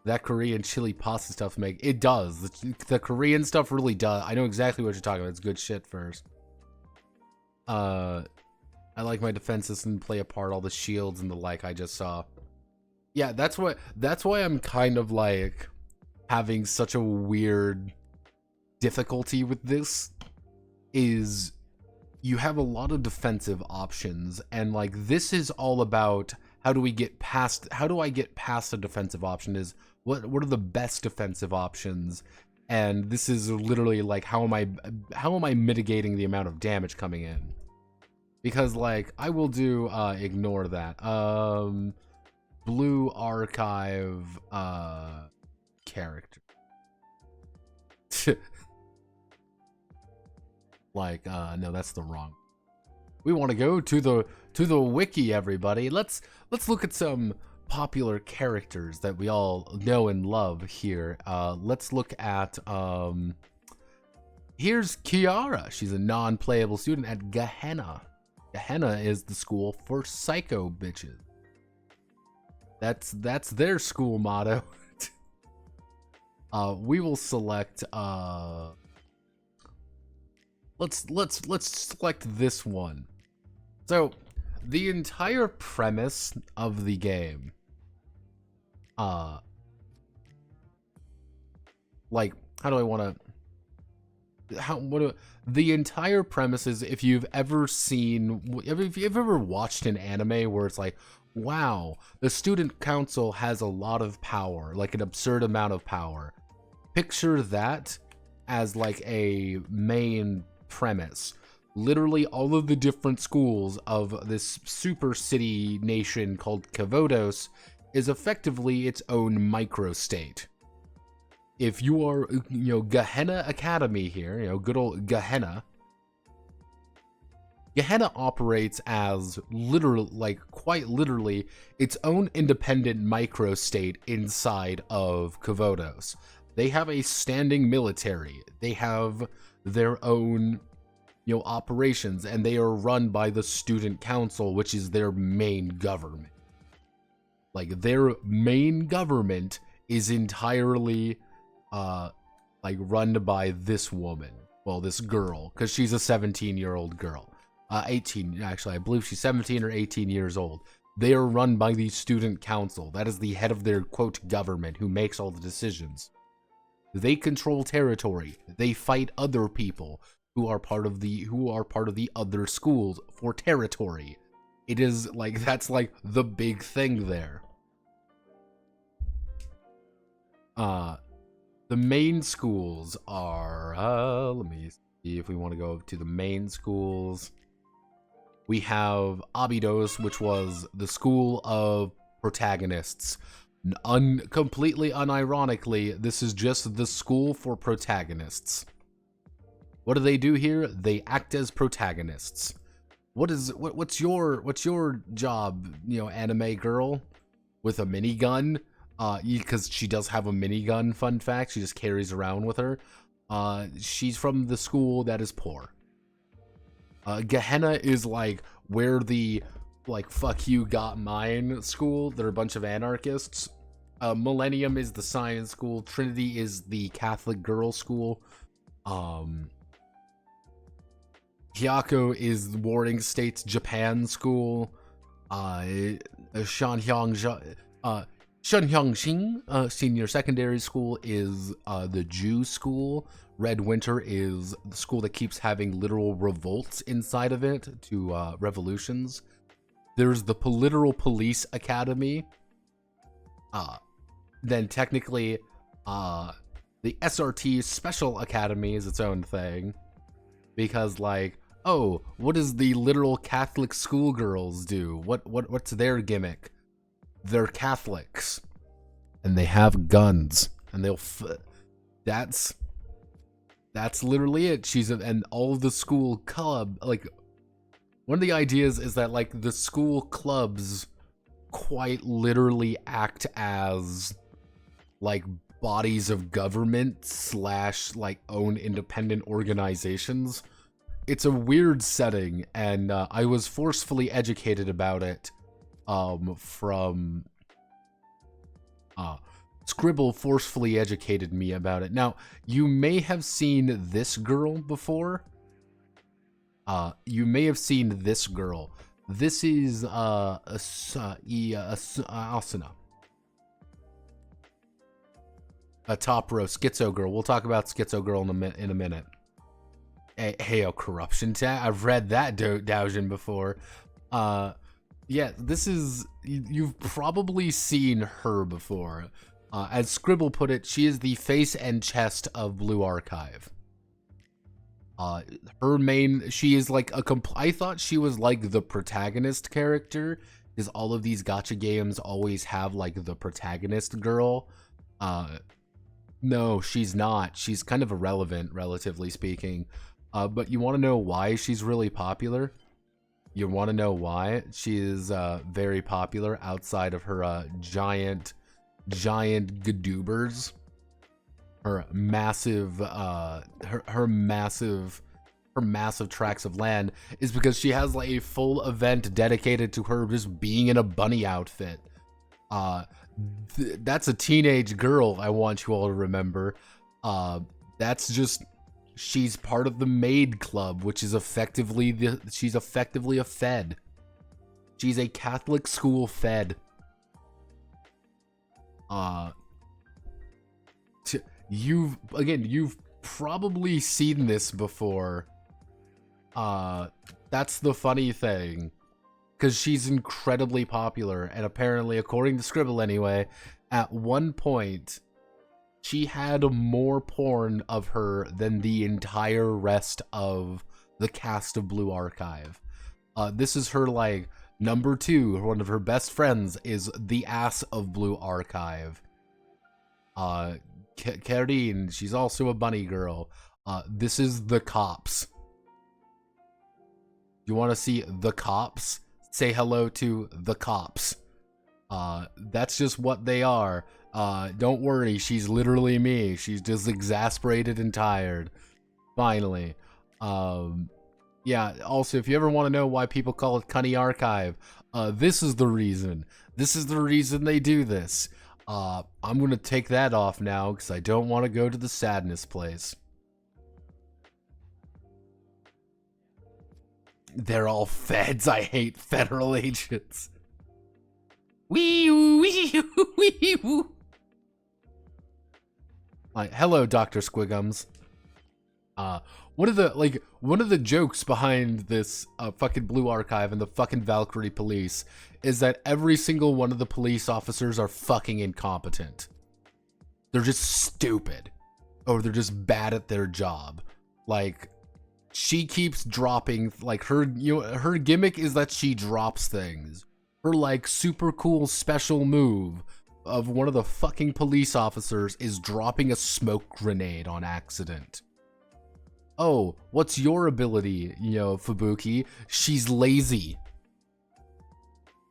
That Korean chili pasta stuff it does. The Korean stuff really does. I know exactly what you're talking about. It's good shit first. I like my defense system play a part, all the shields and the like I just saw. Yeah, that's why I'm kind of like having such a weird difficulty with this, is you have a lot of defensive options, and like this is all about how do I get past a defensive option, is what are the best defensive options, and this is literally like how am I mitigating the amount of damage coming in, because like I will do ignore that Blue Archive character like no, that's the wrong. We want to go to the wiki, everybody. Let's look at some popular characters that we all know and love here. Let's look at here's Kiara. She's a non-playable student at Gehenna. Gehenna is the school for psycho bitches. That's their school motto. We will select let's select this one. So the entire premise of the game, like the entire premise is, if you've ever watched an anime where it's like, wow, the student council has a lot of power, like an absurd amount of power. Picture that as like a main premise. Literally all of the different schools of this super city nation called Kavodos is effectively its own microstate. If you are, Gehenna Academy here, good old Gehenna. Gehenna operates as quite literally, its own independent microstate inside of Kavodos. They have a standing military. They have their own, operations, and they are run by the student council, which is their main government. Like, their main government is entirely, run by this woman. Well, this girl, because she's a 17-year-old girl. 18, actually, I believe she's 17 or 18 years old. They are run by the student council. That is the head of their, quote, government, who makes all the decisions. They control territory. They fight other people who are part of the other schools for territory. It is like, that's like the big thing there. The main schools are, let me see if we want to go to the main schools. We have Abydos, which was the school of protagonists. Completely unironically, this is just the school for protagonists. What do they do here? They act as protagonists. What's your job, anime girl with a minigun? Because she does have a minigun, fun fact. She just carries around with her. She's from the school that is poor. Gehenna is like where the fuck you got mine school. They're a bunch of anarchists. Millennium is the science school. Trinity is the Catholic girls school. Hyako is Warring States Japan school. Shunhyangxing Senior Secondary School is the Jew school. Red Winter is the school that keeps having literal revolts inside of it to revolutions. There's the Political Police Academy. Then technically, the SRT Special Academy is its own thing. Because oh, what does the literal Catholic schoolgirls do? What's their gimmick? They're Catholics. And they have guns. And they'll that's literally it. And all of the school club, one of the ideas is that the school clubs quite literally act as bodies of government / own independent organizations, it's a weird setting, and I was forcefully educated about it from Scribble forcefully educated me about it. Now, you may have seen this girl before. You may have seen this girl. This is Asuna. A top row Schizo girl. We'll talk about Schizo girl in a minute. Hey, corruption tag. I've read that doujin before. Yeah, this is, you've probably seen her before. As Scribble put it, she is the face and chest of Blue Archive. She is like I thought she was like the protagonist character, because all of these gacha games always have like the protagonist girl. No, she's not. She's kind of irrelevant, relatively speaking. But you want to know why she's really popular? You want to know why she is very popular outside of her giant gadoobers? Her massive her massive tracts of land is because she has like a full event dedicated to her just being in a bunny outfit. That's a teenage girl, I want you all to remember. That's just, she's part of the maid club, which is effectively she's effectively a fed. She's a Catholic school fed. You've probably seen this before. That's the funny thing, because she's incredibly popular, and apparently, according to Scribble anyway, at one point, she had more porn of her than the entire rest of the cast of Blue Archive. This is her, like, number 2, one of her best friends is the ass of Blue Archive. Karine, she's also a bunny girl. This is the cops. You want to see the cops? Say hello to the cops. That's just what they are. Don't worry, she's literally me. She's just exasperated and tired. Finally. Yeah, also, if you ever want to know why people call it Cunny Archive, this is the reason. This is the reason they do this. I'm gonna take that off now, because I don't want to go to the sadness place. They're all feds. I hate federal agents. Wee-oo, wee-oo, wee-oo. Like, hello, Dr. Squigums. One of the jokes behind this fucking Blue Archive and the fucking Valkyrie police is that every single one of the police officers are fucking incompetent. They're just stupid. Or they're just bad at their job. Like, she keeps dropping, like, her gimmick is that she drops things. Her, like, super cool special move of one of the fucking police officers is dropping a smoke grenade on accident. Oh, what's your ability, Fubuki? She's lazy.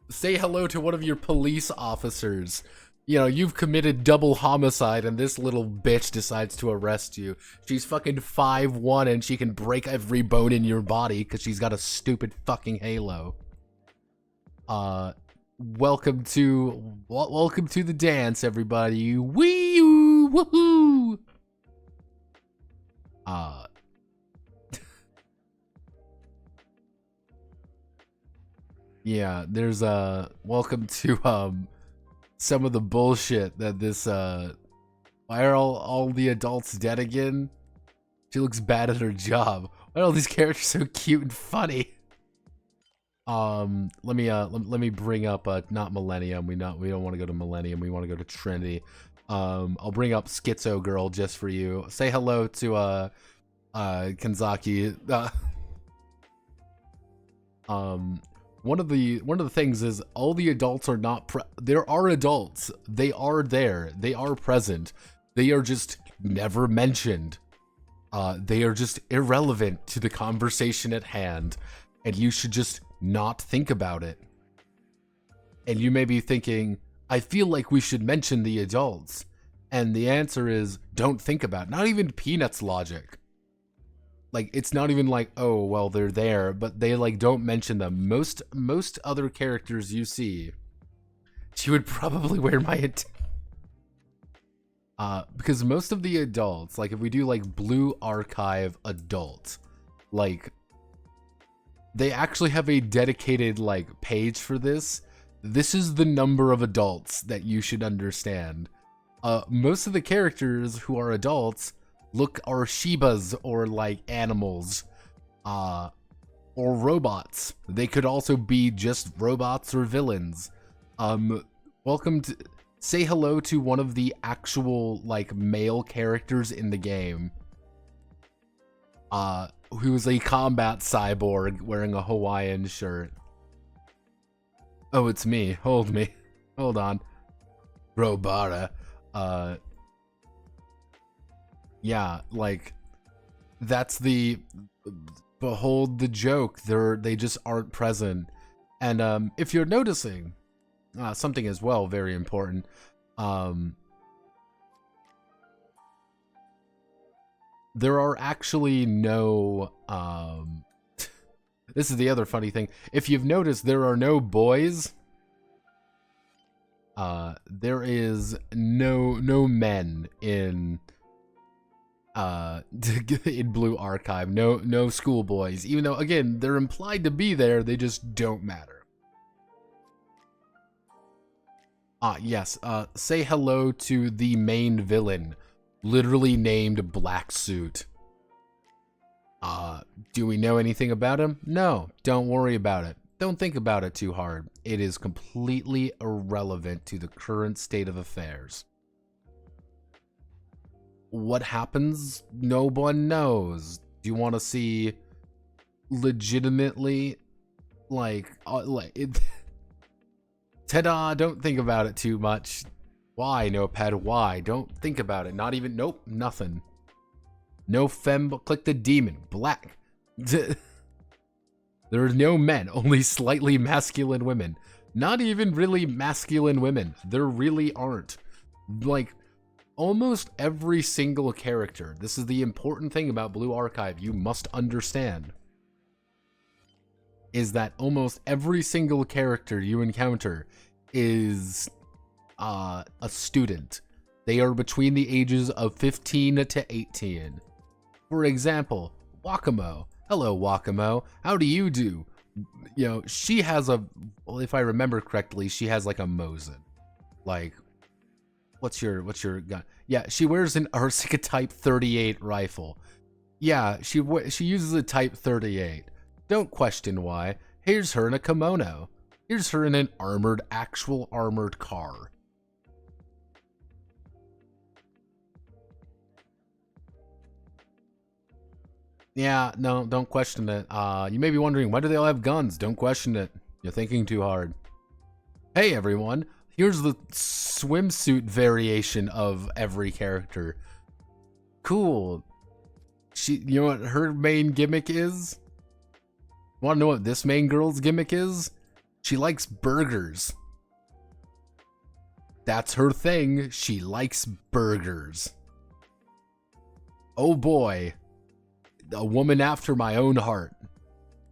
Say hello to one of your police officers. You've committed double homicide and this little bitch decides to arrest you. She's fucking 5'1" and she can break every bone in your body because she's got a stupid fucking halo. Welcome to the dance, everybody. Wee-oo, woohoo! Yeah, there's welcome to some of the bullshit that this why are all the adults dead again? She looks bad at her job. Why are all these characters so cute and funny? Let me bring up not Millennium. We don't want to go to Millennium. We want to go to Trinity. I'll bring up Schizo Girl just for you. Say hello to Kanzaki. One of the things is all the adults are not there are adults. They are there. They are present. They are just never mentioned. They are just irrelevant to the conversation at hand, and you should just not think about it. And you may be thinking, I feel like we should mention the adults. And the answer is, don't think about it. Not even Peanuts logic. Like, it's not even like, oh, well, they're there, but they, like, don't mention them. Most other characters you see, she would probably wear my... because most of the adults, like, if we do, like, Blue Archive adult, like, they actually have a dedicated, like, page for this. This is the number of adults that you should understand. Most of the characters who are adults are Shibas or like animals, or robots. They could also be just robots or villains. Say hello to one of the actual like male characters in the game. Who is a combat cyborg wearing a Hawaiian shirt. Oh, it's me. Hold on. Robara. Yeah, like, that's the, behold the joke. They just aren't present. And if you're noticing something as well very important, there are actually no this is the other funny thing. If you've noticed, there are no boys. There is no men in in Blue Archive. No schoolboys. Even though, again, they're implied to be there, they just don't matter. Yes. Say hello to the main villain, literally named Black Suit. Do we know anything about him? No, don't worry about it. Don't think about it too hard. It is completely irrelevant to the current state of affairs. What happens? No one knows. Do you want to see legitimately, ta-da, don't think about it too much. Why, Notepad? Why? Don't think about it. Not even, nope, nothing. No fem, click the demon. Black. There are no men, only slightly masculine women. Not even really masculine women. There really aren't. Like, almost every single character, this is the important thing about Blue Archive you must understand, is that almost every single character you encounter is a student. They are between the ages of 15 to 18. For example, Wakamo. Hello, Wakamo. How do you do? You know, she has well, if I remember correctly, she has like a Mosin. Like, what's your gun? Yeah, she wears an Arsica Type 38 rifle. Yeah, she uses a Type 38. Don't question why. Here's her in a kimono. Here's her in an actual armored car. Yeah, no, don't question it. You may be wondering, why do they all have guns? Don't question it. You're thinking too hard. Hey everyone, here's the swimsuit variation of every character. Cool. You know what her main gimmick is? Want to know what this main girl's gimmick is? She likes burgers. That's her thing. She likes burgers. Oh boy. A woman after my own heart.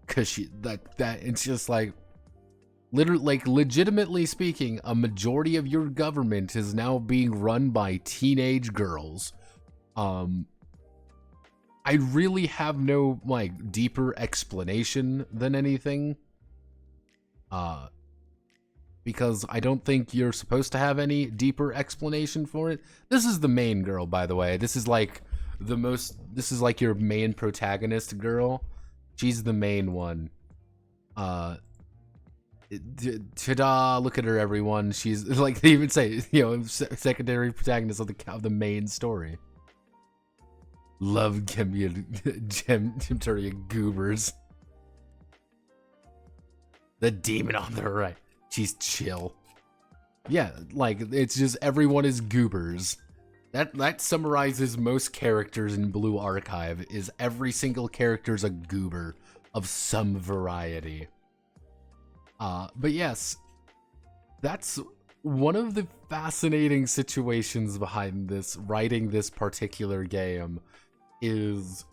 Cause it's just like, literally, like, legitimately speaking, a majority of your government is now being run by teenage girls. I really have no, like, deeper explanation than anything. Because I don't think you're supposed to have any deeper explanation for it. This is the main girl, by the way. This is like this is like your main protagonist girl. She's the main one. Ta-da, look at her, everyone. She's like, they even say, you know, secondary protagonist of the main story. Love Gemturia goobers. The demon on the right. She's chill. Yeah, like, it's just everyone is goobers. That summarizes most characters in Blue Archive, is every single character is a goober of some variety. But yes, that's one of the fascinating situations behind writing this particular game, is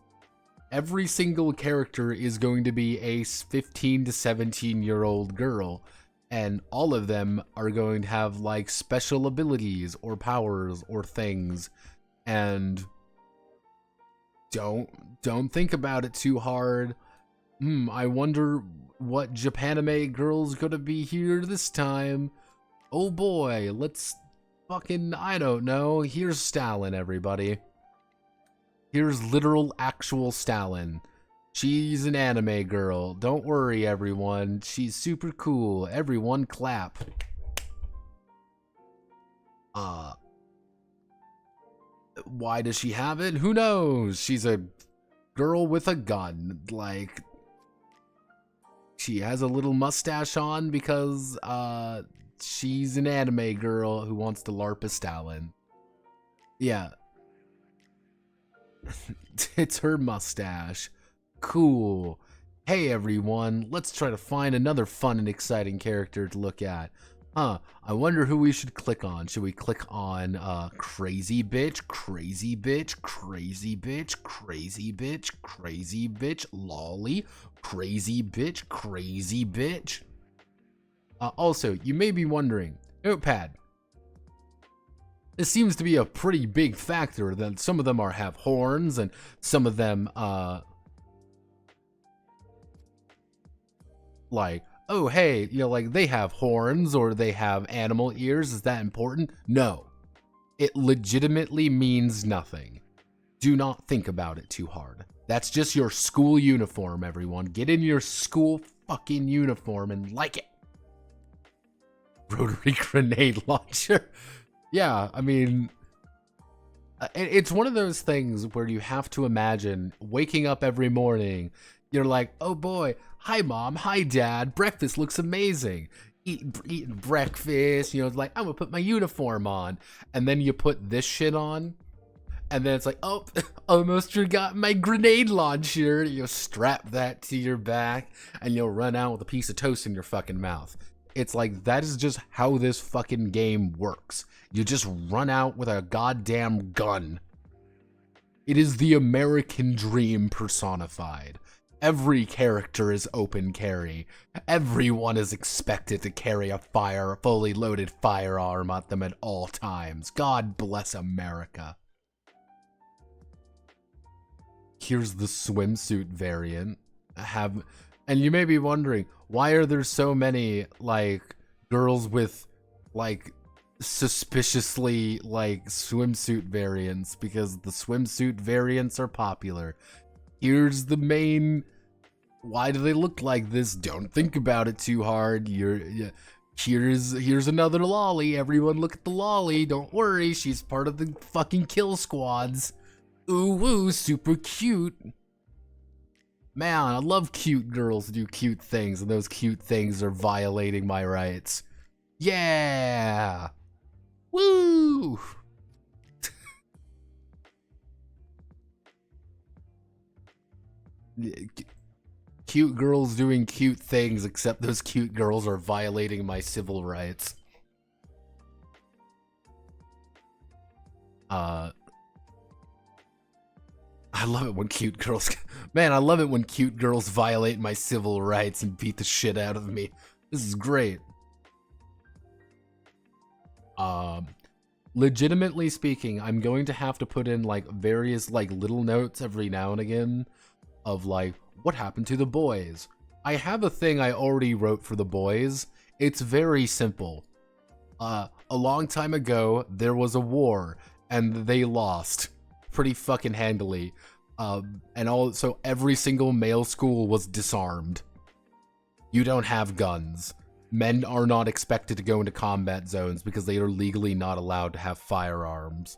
every single character is going to be a 15 to 17-year-old girl, and all of them are going to have like special abilities or powers or things. And don't think about it too hard. I wonder what Japanime girl's gonna be here this time. Oh boy, let's fucking, I don't know. Here's Stalin, everybody. Here's literal actual Stalin. She's an anime girl. Don't worry, everyone. She's super cool. Everyone clap. Why does she have it? Who knows? She's a girl with a gun. Like, she has a little mustache on because, she's an anime girl who wants to LARP a Stalin. Yeah. It's her mustache. Cool. Hey everyone, let's try to find another fun and exciting character to look at. I wonder who we should click on. Should we click on crazy bitch, crazy bitch, crazy bitch, crazy bitch, crazy bitch, lolly, crazy bitch, crazy bitch? Also, you may be wondering, Notepad, this seems to be a pretty big factor that some of them have horns and some of them like, oh hey, you know, like they have horns or they have animal ears. Is that important? No. It legitimately means nothing. Do not think about it too hard. That's just your school uniform, everyone. Get in your school fucking uniform and like it. Rotary grenade launcher. Yeah, I mean, it's one of those things where you have to imagine waking up every morning. You're like, oh boy, hi mom, hi dad, breakfast looks amazing. Eating breakfast, you know, it's like, I'm gonna put my uniform on. And then you put this shit on. And then it's like, oh, almost forgot my grenade launcher. You'll strap that to your back and you'll run out with a piece of toast in your fucking mouth. It's like, that is just how this fucking game works. You just run out with a goddamn gun. It is the American dream personified. Every character is open carry. Everyone is expected to carry a fully loaded firearm at them at all times. God bless America. Here's the swimsuit variant. And you may be wondering, why are there so many, like, girls with, like, suspiciously, like, swimsuit variants? Because the swimsuit variants are popular. Here's the main, why do they look like this? Don't think about it too hard. Here's another lolly. Everyone look at the lolly. Don't worry, she's part of the fucking kill squads. Ooh woo, super cute. Man, I love cute girls who do cute things, and those cute things are violating my rights. Yeah! Woo! Cute girls doing cute things, except those cute girls are violating my civil rights. I love it when cute girls... Man, I love it when cute girls violate my civil rights and beat the shit out of me. This is great. Legitimately speaking, I'm going to have to put in, like, various, like, little notes every now and again of, like, what happened to the boys? I have a thing I already wrote for the boys. It's very simple. A long time ago, there was a war, and they lost. Pretty fucking handily. And also every single male school was disarmed. You don't have guns. Men are not expected to go into combat zones because they are legally not allowed to have firearms.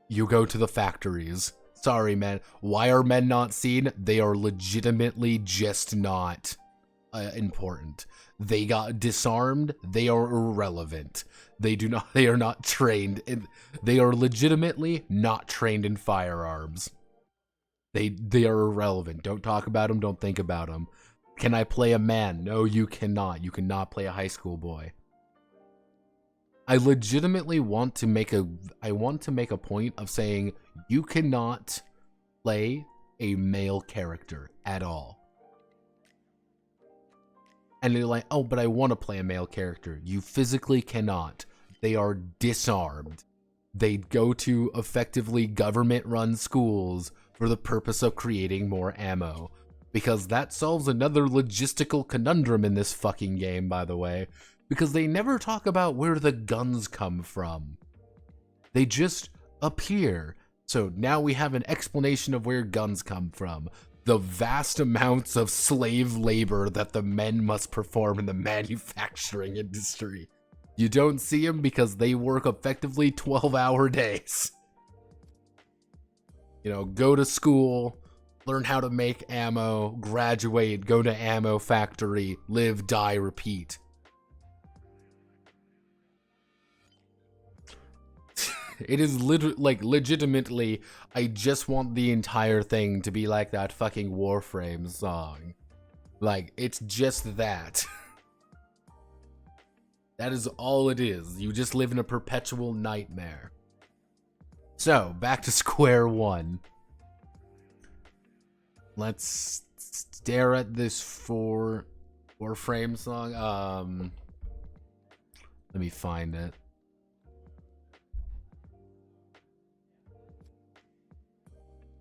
You go to the factories. Sorry, men. Why are men not seen? They are legitimately just not important. They got disarmed. They are irrelevant. They are not trained in, they are legitimately not trained in firearms. They are irrelevant. Don't talk about them. Don't think about them. Can I play a man? No, you cannot. You cannot play a high school boy. I legitimately want to make a point of saying you cannot play a male character at all. And they're like, oh, but I want to play a male character. You physically cannot. They are disarmed. They go to effectively government-run schools for the purpose of creating more ammo. Because that solves another logistical conundrum in this fucking game, by the way. Because they never talk about where the guns come from. They just appear. So now we have an explanation of where guns come from. The vast amounts of slave labor that the men must perform in the manufacturing industry. You don't see them because they work effectively 12-hour days. You know, go to school, learn how to make ammo, graduate, go to ammo factory, live, die, repeat. It is literally, like, legitimately, I just want the entire thing to be like that fucking Warframe song. Like, it's just that. That is all it is. You just live in a perpetual nightmare. So, back to square one. Let's stare at this Warframe song. Let me find it.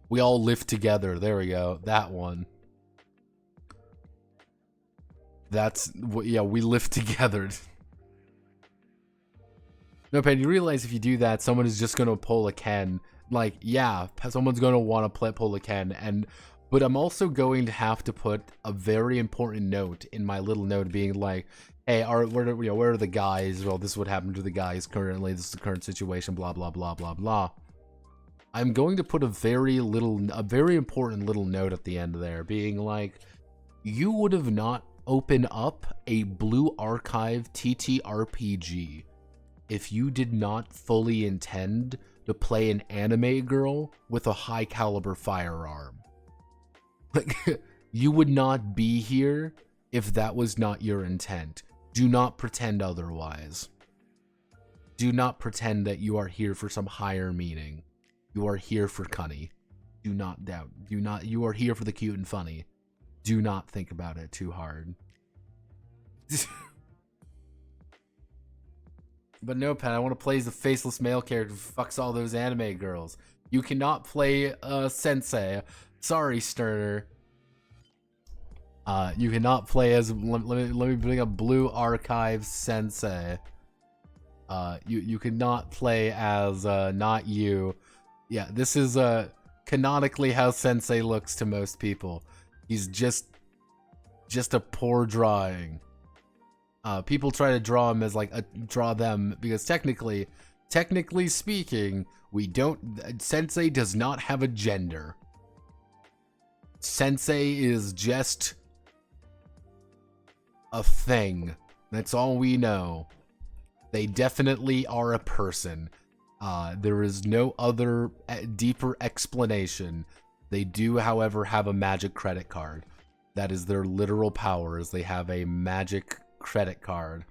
We all live together. There we go. That one. That's, yeah, we live together. No, Pen, you realize if you do that, someone is just going to pull a Ken. Like, yeah, someone's going to want to pull a Ken. But I'm also going to have to put a very important note in my little note being like, hey, where are the guys? Well, this is what happened to the guys currently. This is the current situation, blah, blah, blah, blah, blah. I'm going to put a very important little note at the end there, being like, you would have not opened up a Blue Archive TTRPG if you did not fully intend to play an anime girl with a high caliber firearm. Like, you would not be here if that was not your intent. Do not pretend otherwise. Do not pretend that you are here for some higher meaning. You are here for Cunny. Do not doubt. You are here for the cute and funny. Do not think about it too hard. But no, Pat, I want to play as the faceless male character who fucks all those anime girls. You cannot play Sensei. Sorry, Sterner. You cannot play as... Let me bring up Blue Archive Sensei. You cannot play as not you. Yeah, this is canonically how Sensei looks to most people. He's just a poor drawing. People try to draw him as like draw them because technically speaking, Sensei does not have a gender. Sensei is just a thing. That's all we know. They definitely are a person. There is no other deeper explanation. They do, however, have a magic credit card. That is their literal power, is they have a magic credit card.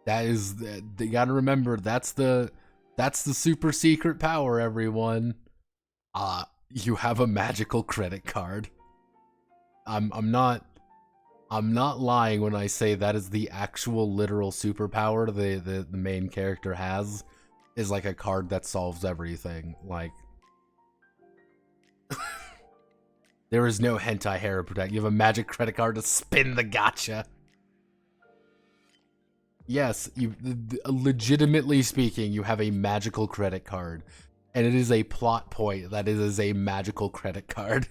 That is, you gotta remember, that's the super secret power, everyone. You have a magical credit card. I'm not lying when I say that is the actual literal superpower the main character has, is like a card that solves everything. Like, there is no hentai hair protect. You have a magic credit card to spin the gacha. Yes, legitimately speaking, you have a magical credit card. And it is a plot point that it is a magical credit card.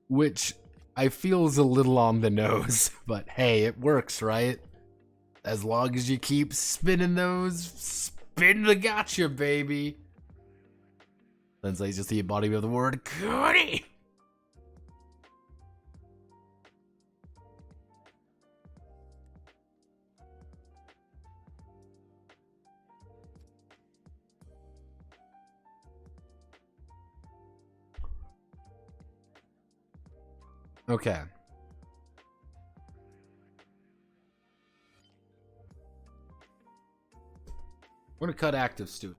Which I feel is a little on the nose, but hey, it works, right? As long as you keep spinning those, spin the gacha, baby. Translates just the embodiment of the word Cody. Okay. We're gonna cut active student.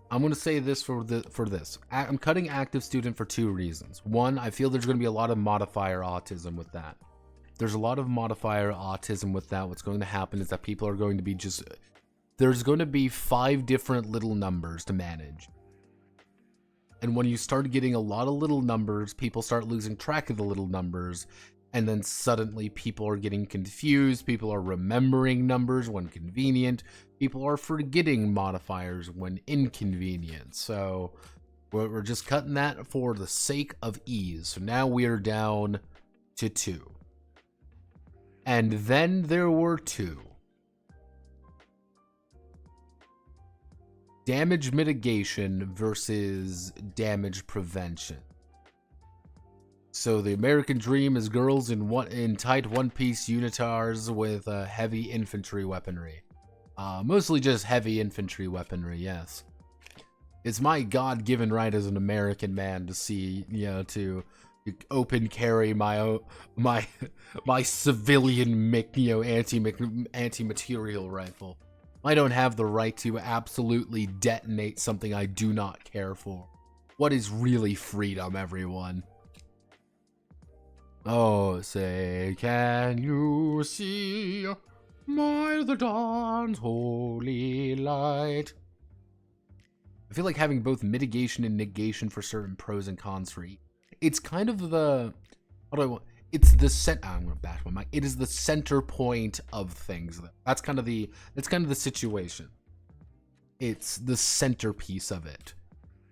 I'm gonna say this for this. I'm cutting active student for 2 reasons. One, I feel there's gonna be a lot of modifier autism with that. There's a lot of modifier autism with that. What's going to happen is that people are going to be there's going to be 5 different little numbers to manage. And when you start getting a lot of little numbers, people start losing track of the little numbers. And then suddenly people are getting confused. People are remembering numbers when convenient. People are forgetting modifiers when inconvenient. So we're just cutting that for the sake of ease. So now we are down to 2. And then there were 2. Damage mitigation versus damage prevention. So the American dream is girls in tight one-piece unitars with heavy infantry weaponry. Mostly just heavy infantry weaponry, yes. It's my God-given right as an American man to see, to open carry my civilian anti-material rifle. I don't have the right to absolutely detonate something I do not care for. What is really freedom, everyone? Oh, say, can you see the dawn's holy light? I feel like having both mitigation and negation for certain pros and cons for each. It's kind of the, it's the I'm gonna bash my mic. It is the center point of things. That's kind of the situation. It's the centerpiece of it.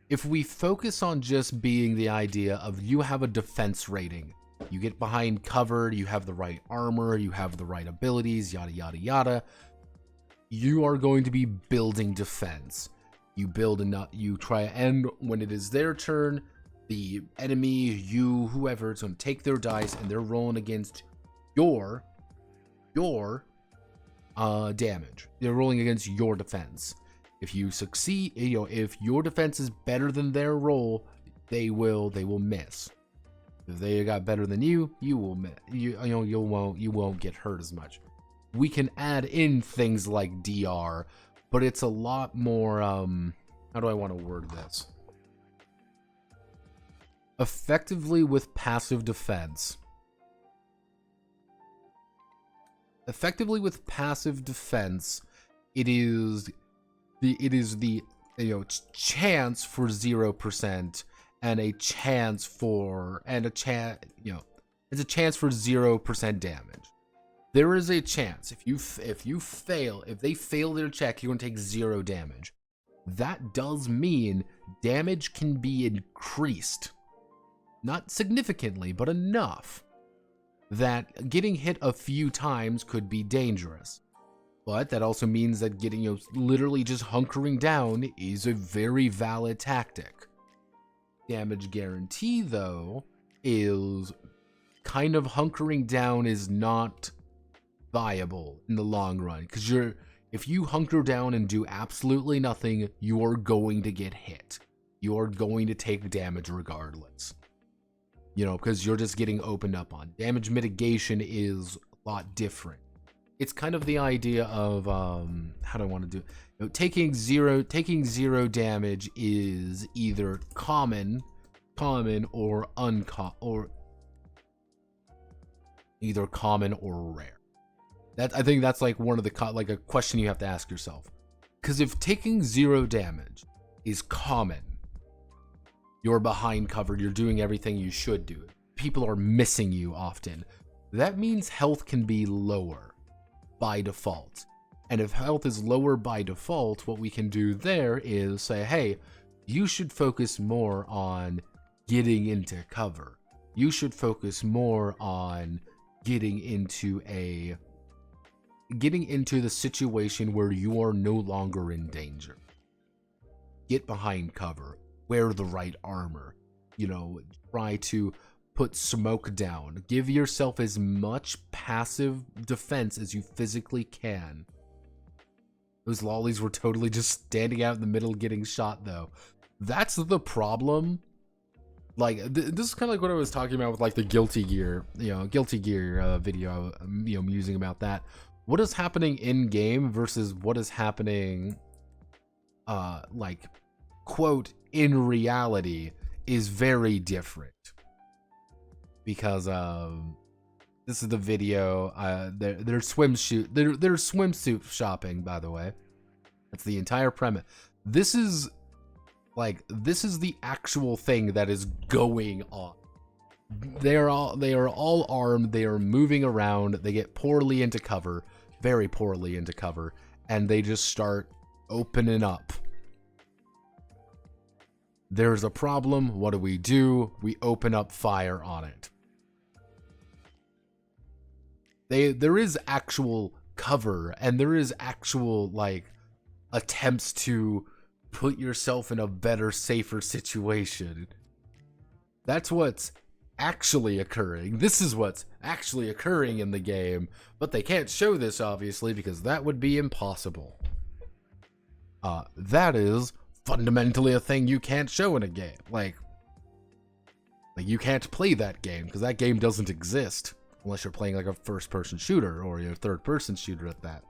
If we focus on just being the idea of you have a defense rating, you get behind cover, you have the right armor, you have the right abilities, yada yada yada, you are going to be building defense. You build enough, you try, and when it is their turn, the enemy, you, whoever, is going to take their dice and they're rolling against your damage. They're rolling against your defense. If you succeed, if your defense is better than their roll, they will miss. If they got better than you, you will miss. You won't get hurt as much. We can add in things like DR, but it's a lot more how do I want to word this? Effectively with passive defense. Effectively with passive defense, it is the chance for 0% and a chance for it's a chance for 0% damage. There is a chance if they fail their check, you're going to take 0 damage. That does mean damage can be increased. Not significantly, but enough that getting hit a few times could be dangerous. But that also means that getting, literally just hunkering down is a very valid tactic. Damage guarantee, though, is kind of hunkering down is not viable in the long run. Because if you hunker down and do absolutely nothing, you are going to get hit. You are going to take damage regardless. Because you're just getting opened up on. Damage mitigation is a lot different. It's kind of the idea of how do I want to do it? Taking zero damage is either common or uncommon, or either common or rare. I think that's like one of the like a question you have to ask yourself. Because if taking 0 damage is common, you're behind cover, you're doing everything you should do, people are missing you often, that means health can be lower by default. And if health is lower by default, what we can do there is say, hey, you should focus more on getting into cover. You should focus more on getting into the situation where you are no longer in danger. Get behind cover. Wear the right armor, try to put smoke down, give yourself as much passive defense as you physically can. Those lollies were totally just standing out in the middle getting shot, though. That's the problem Like this is kind of like what I was talking about with like the Guilty Gear, Guilty Gear video, musing about that. What is happening in game versus what is happening, like, quote, in reality is very different. Because this is the video. They're swimsuit shopping, by the way. That's the entire premise. This is the actual thing that is going on. They are all armed. They are moving around. They get poorly into cover, very poorly into cover, and they just start opening up. There's a problem. What do? We open up fire on it. There is actual cover, and there is actual, like, attempts to put yourself in a better, safer situation. That's what's actually occurring. This is what's actually occurring in the game, but they can't show this, obviously, because that would be impossible. That is fundamentally a thing you can't show in a game. Like you can't play that game, because that game doesn't exist. Unless you're playing like a first-person shooter, or you're a third-person shooter at that.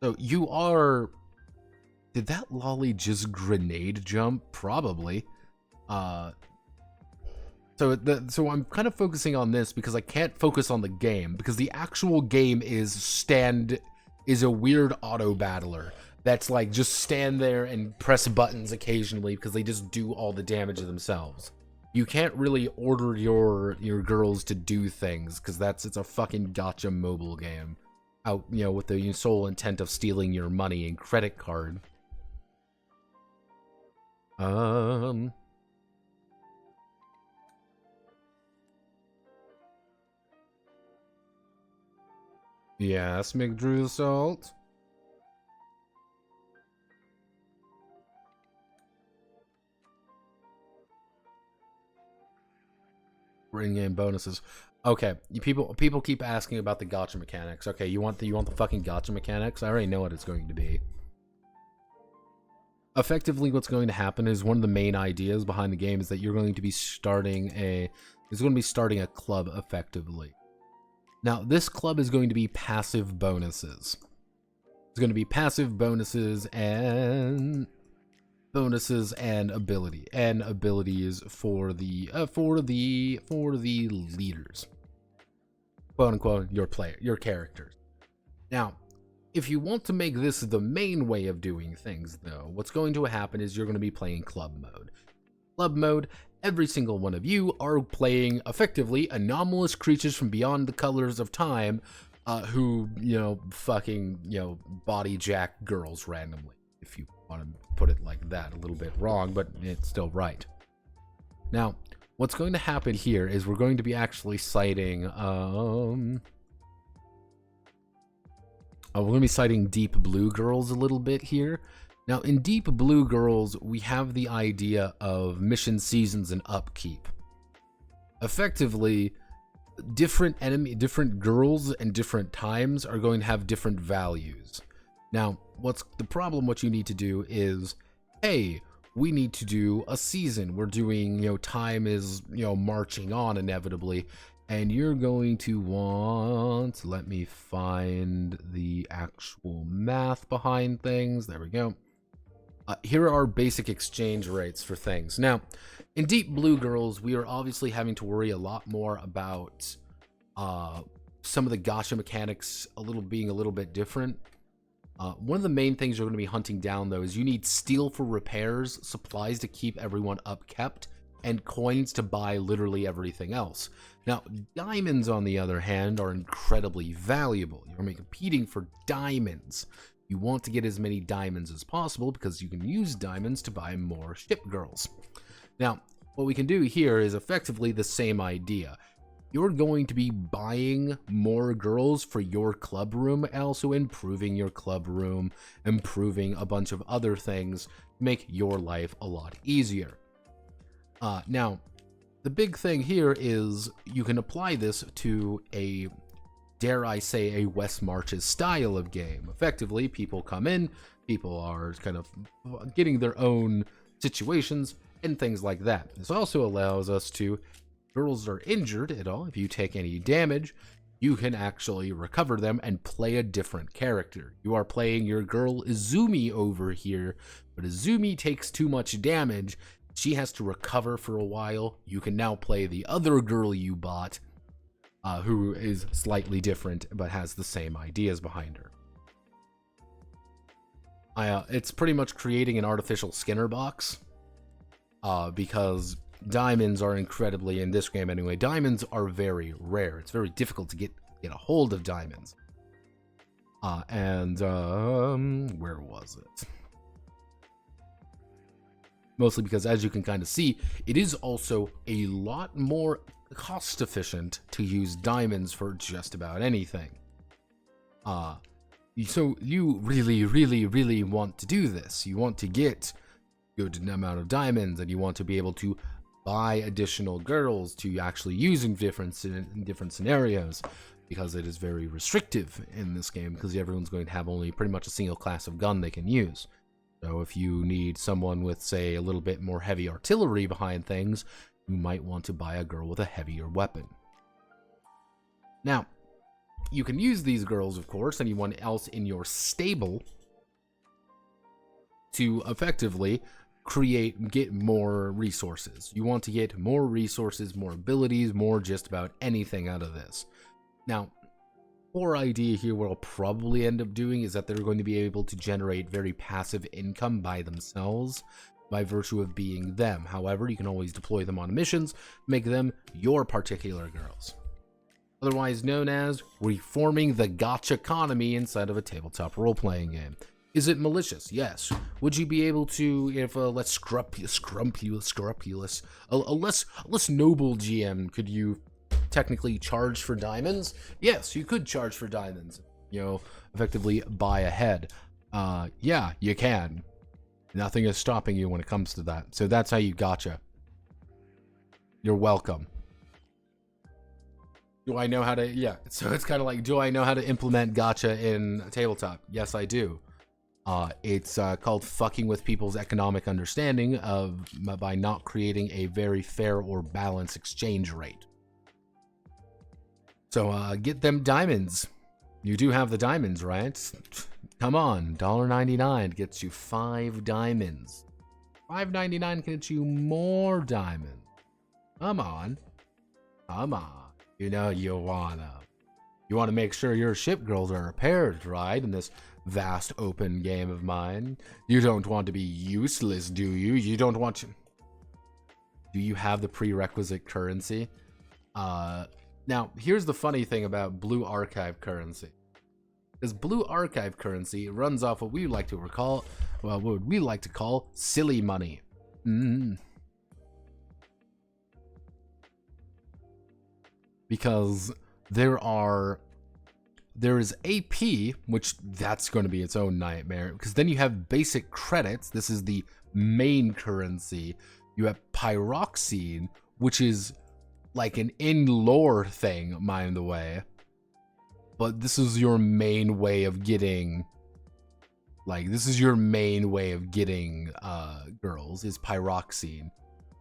So you are... Did that lolly just grenade jump? Probably. So I'm kind of focusing on this because I can't focus on the game, because the actual game is a weird auto battler that's like just stand there and press buttons occasionally because they just do all the damage themselves. You can't really order your girls to do things because it's a fucking gacha mobile game out, with the sole intent of stealing your money and credit card. Yes, McDrew Salt. Bring in bonuses. Okay, people keep asking about the gacha mechanics. Okay, you want the fucking gacha mechanics? I already know what it's going to be. Effectively, what's going to happen is one of the main ideas behind the game is that you're going to be starting a club effectively. Now, this club is going to be passive bonuses. It's going to be passive bonuses and abilities for the leaders, quote unquote, your characters. Now, if you want to make this the main way of doing things, though, what's going to happen is you're going to be playing club mode. Club mode, every single one of you are playing effectively anomalous creatures from beyond the colors of time, who body jack girls randomly, if you want to put it like that. A little bit wrong, but it's still right. Now, what's going to happen here is we're going to be actually citing we're going to be citing Deep Blue Girls a little bit here. Now, in Deep Blue Girls, we have the idea of mission seasons and upkeep. Effectively, different girls and different times are going to have different values. Now, what's the problem? What you need to do is, hey, we need to do a season. We're doing, time is, marching on inevitably. And you're going to want, let me find the actual math behind things. There we go. Here are our basic exchange rates for things. Now, in Deep Blue Girls, we are obviously having to worry a lot more about some of the gacha mechanics being a little bit different. One of the main things you're going to be hunting down, though, is you need steel for repairs, supplies to keep everyone upkept, and coins to buy literally everything else. Now, diamonds, on the other hand, are incredibly valuable. You're competing for diamonds. You want to get as many diamonds as possible because you can use diamonds to buy more ship girls. Now, what we can do here is effectively the same idea. You're going to be buying more girls for your club room, also improving your club room, improving a bunch of other things to make your life a lot easier. Now, the big thing here is you can apply this to a, dare I say, a West Marches style of game. Effectively, people come in, people are kind of getting their own situations, and things like that. This also allows us to, girls are injured at all, if you take any damage, you can actually recover them and play a different character. You are playing your girl Izumi over here, but Izumi takes too much damage. She has to recover for a while. You can now play the other girl you bought, who is slightly different, but has the same ideas behind her. It's pretty much creating an artificial Skinner box, because diamonds are incredibly, in this game anyway, diamonds are very rare. It's very difficult to get a hold of diamonds. Where was it? Mostly because, as you can kind of see, it is also a lot more cost efficient to use diamonds for just about anything. So you really want to do this. You want to get good amount of diamonds, and you want to be able to buy additional girls to actually use in different scenarios, because it is very restrictive in this game, because everyone's going to have only pretty much a single class of gun they can use. So if you need someone with, say, a little bit more heavy artillery behind things, you might want to buy a girl with a heavier weapon. Now, you can use these girls, of course, anyone else in your stable, to effectively get more resources. You want to get more resources, more abilities, more just about anything out of this. Now, core idea here, what I'll probably end up doing is that they're going to be able to generate very passive income by themselves, by virtue of being them. However, you can always deploy them on missions, make them your particular girls. Otherwise known as reforming the gacha economy inside of a tabletop role-playing game. Is it malicious? Yes. Would you be able to, if a less scrupulous, a less noble GM, could you technically charge for diamonds? Yes, you could charge for diamonds. You know, effectively buy ahead. Yeah, you can. Nothing is stopping you when it comes to that. So that's how you gacha. You're welcome. Do I know how to, yeah, so it's kind of like, do I know how to implement gacha in tabletop? Yes, I do. It's called fucking with people's economic understanding by not creating a very fair or balanced exchange rate. So get them diamonds. You do have the diamonds, right? Come on, $1.99 gets you 5 diamonds. $5.99 can get you more diamonds. Come on. Come on. You know you wanna make sure your ship girls are repaired, right? In this vast open game of mine. You don't want to be useless, do you? You don't want to... Do you have the prerequisite currency? Now, here's the funny thing about Blue Archive currency. Because Blue Archive currency runs off what we like to recall, well, what we like to call silly money. Because there is AP, which that's going to be its own nightmare, because then you have basic credits. This is the main currency. You have pyroxene, which is like an in-lore thing, mind the way. But this is your main way of getting, girls, is pyroxene.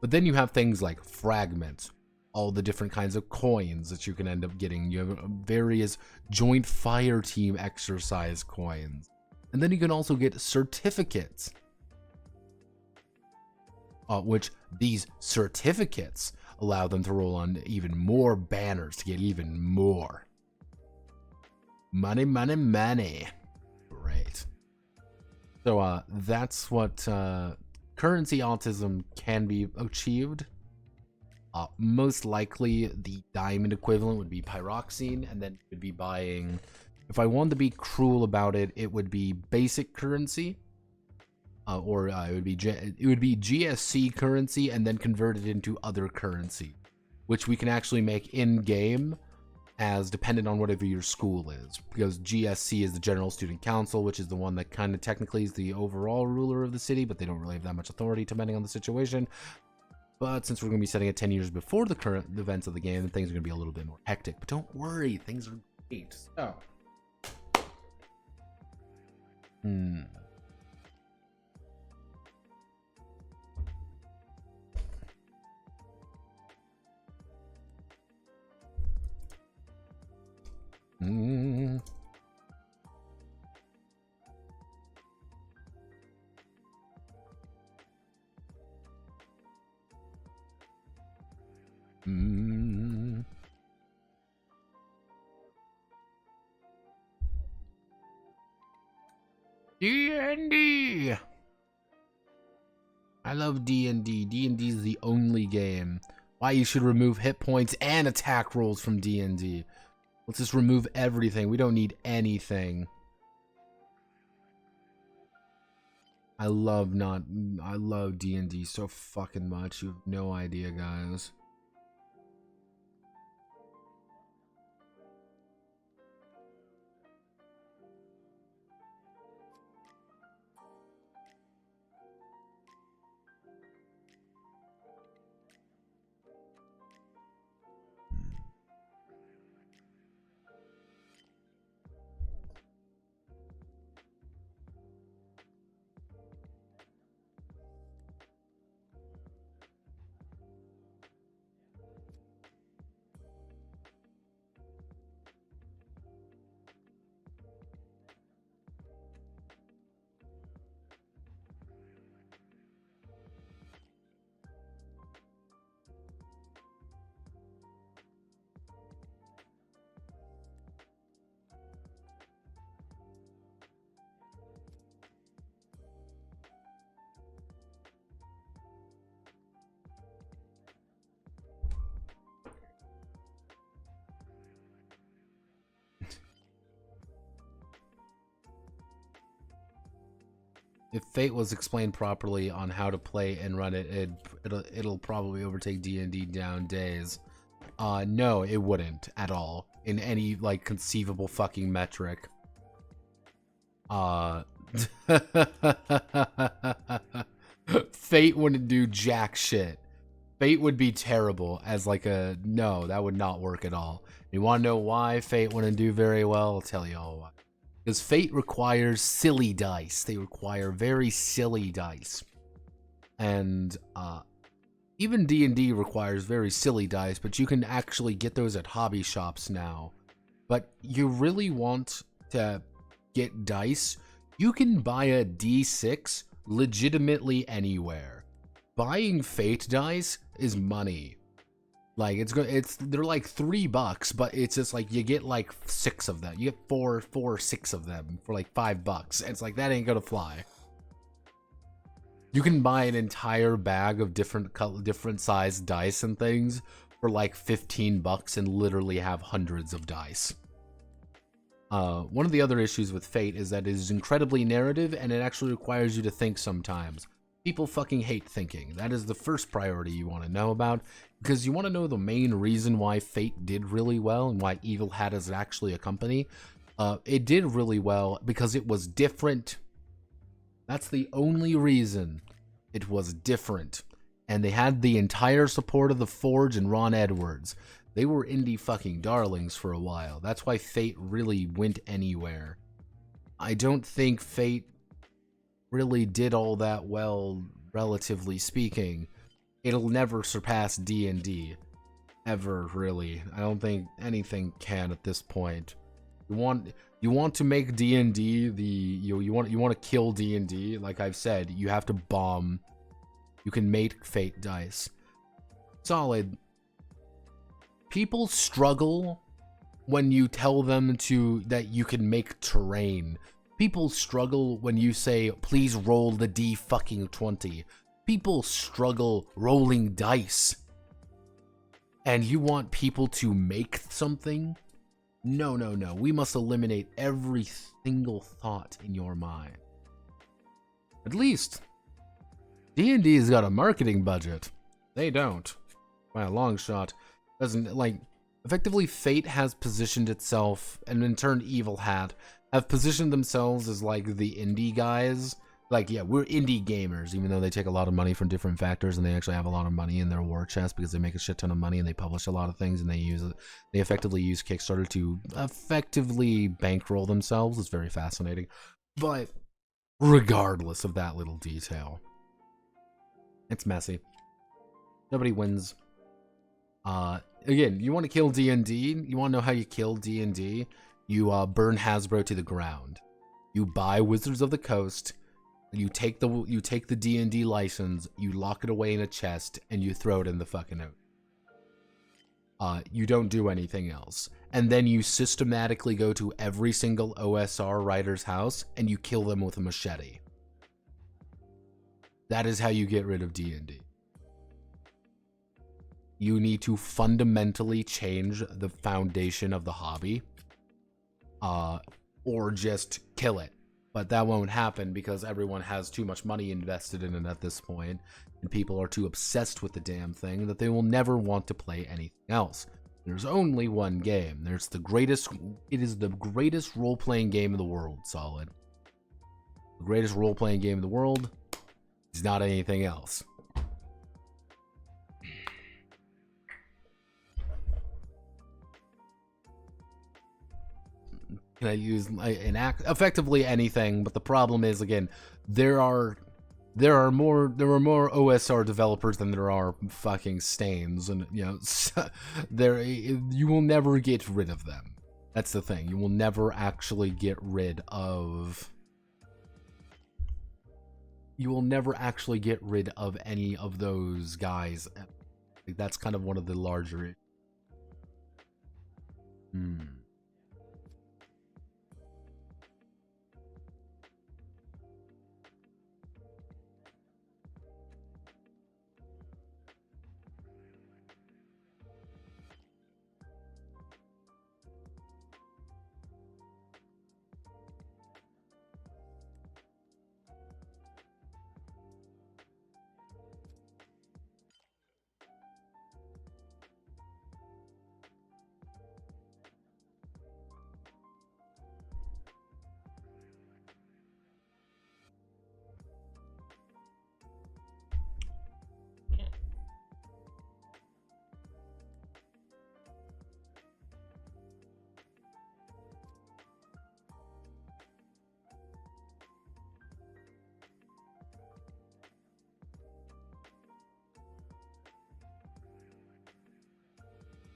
But then you have things like fragments, all the different kinds of coins that you can end up getting. You have various joint fire team exercise coins. And then you can also get certificates. Which these certificates allow them to roll on even more banners to get even more. Money, money, money. Great. So that's what currency autism can be achieved. Most likely the diamond equivalent would be pyroxene, and then you would be buying, if I wanted to be cruel about it, it would be basic currency, or it would be GSC currency and then converted into other currency, which we can actually make in game as dependent on whatever your school is, because GSC is the General Student Council, which is the one that kind of technically is the overall ruler of the city, but they don't really have that much authority depending on the situation. But since we're going to be setting it 10 years before the current events of the game, things are going to be a little bit more hectic. But don't worry, things are great. So. Mm. Mm. D&D. I love D&D. D&D is the only game. Why you should remove hit points and attack rolls from D&D. Let's just remove everything. We don't need anything. I love D&D so fucking much. You have no idea, guys. If Fate was explained properly on how to play and run it, it'll probably overtake D&D down days. No, it wouldn't at all in any like conceivable fucking metric. Fate wouldn't do jack shit. Fate would be terrible as like a no, that would not work at all. You want to know why Fate wouldn't do very well? I'll tell you all why. Because Fate requires silly dice. They require very silly dice. And even D&D requires very silly dice, but you can actually get those at hobby shops now. But you really want to get dice, you can buy a D6 legitimately anywhere. Buying Fate dice is money. Like they're like $3, but it's just like you get like 6 of them. You get four or 6 of them for like $5. And it's like that ain't gonna fly. You can buy an entire bag of different size dice and things for like $15 and literally have hundreds of dice. One of the other issues with Fate is that it is incredibly narrative and it actually requires you to think sometimes. People fucking hate thinking. That is the first priority you want to know about, because you want to know the main reason why Fate did really well and why Evil Hat is actually a company. It did really well because it was different. That's the only reason. It was different. And they had the entire support of the Forge and Ron Edwards. They were indie fucking darlings for a while. That's why Fate really went anywhere. I don't think Fate really did all that well, relatively speaking. It'll never surpass D&D. Ever, really. I don't think anything can at this point. You want to make D&D the you want to kill D&D, like I've said, you have to bomb. You can make Fate dice. Solid. People struggle when you tell them that you can make terrain. People struggle when you say, please roll the D-fucking-20. People struggle rolling dice. And you want people to make something? No, no, no. We must eliminate every single thought in your mind. At least, D&D's got a marketing budget. They don't. By a long shot. Doesn't, like, effectively Fate has positioned itself, and in turn Evil Hat, have positioned themselves as like the indie guys. Like, yeah, we're indie gamers, even though they take a lot of money from different factors and they actually have a lot of money in their war chest because they make a shit ton of money and they publish a lot of things and they effectively use Kickstarter to effectively bankroll themselves. It's very fascinating. But regardless of that little detail, it's messy. Nobody wins. Again, you want to kill D&D? You want to know how you kill D&D? You burn Hasbro to the ground. You buy Wizards of the Coast. You take the D&D license. You lock it away in a chest, and you throw it in the fucking ocean. You don't do anything else. And then you systematically go to every single OSR writer's house, and you kill them with a machete. That is how you get rid of D&D. You need to fundamentally change the foundation of the hobby, or just kill it. But that won't happen because everyone has too much money invested in it at this point, and people are too obsessed with the damn thing that they will never want to play anything else. There's only one game. It is the greatest role-playing game in the world, Solid. The greatest role-playing game in the world is not anything else. Can I use effectively anything? But the problem is, again, there are more OSR developers than there are fucking stains, and you will never get rid of them. That's the thing. You will never actually get rid of. You will never actually get rid of any of those guys. That's kind of one of the larger.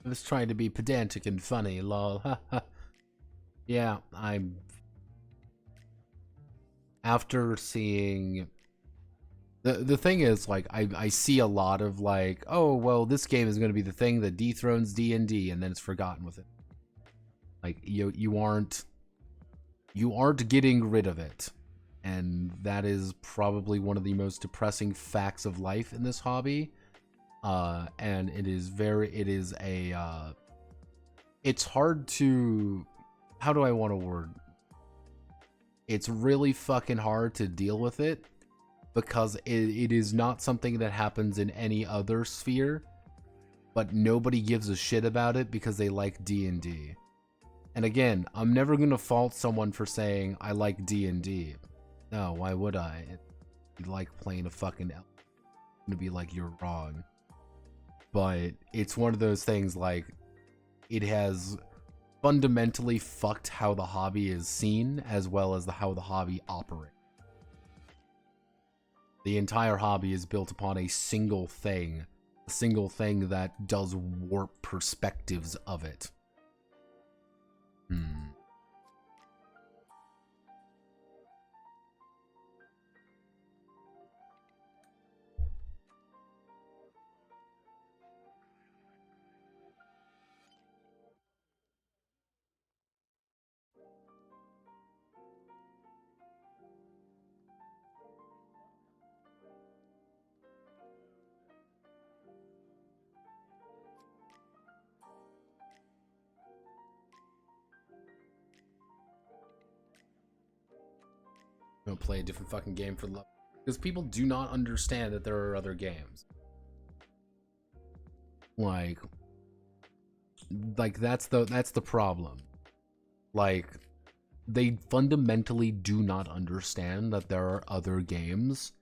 I was trying to be pedantic and funny, lol. Yeah, after seeing the thing is, like, I see a lot of like, oh well, this game is going to be the thing that dethrones D&D, and then it's forgotten with it. Like, you aren't getting rid of it, and that is probably one of the most depressing facts of life in this hobby. And it's hard to, how do I want to word? It's really fucking hard to deal with it because it is not something that happens in any other sphere, but nobody gives a shit about it because they like D&D. And again, I'm never going to fault someone for saying I like D&D. No, why would I? If you like playing a fucking elf, I'm going to be like, you're wrong. But it's one of those things, like, it has fundamentally fucked how the hobby is seen as well as how the hobby operates. The entire hobby is built upon a single thing that does warp perspectives of it. Don't play a different fucking game for love, because people do not understand that there are other games. Like that's the problem. Like, they fundamentally do not understand that there are other games,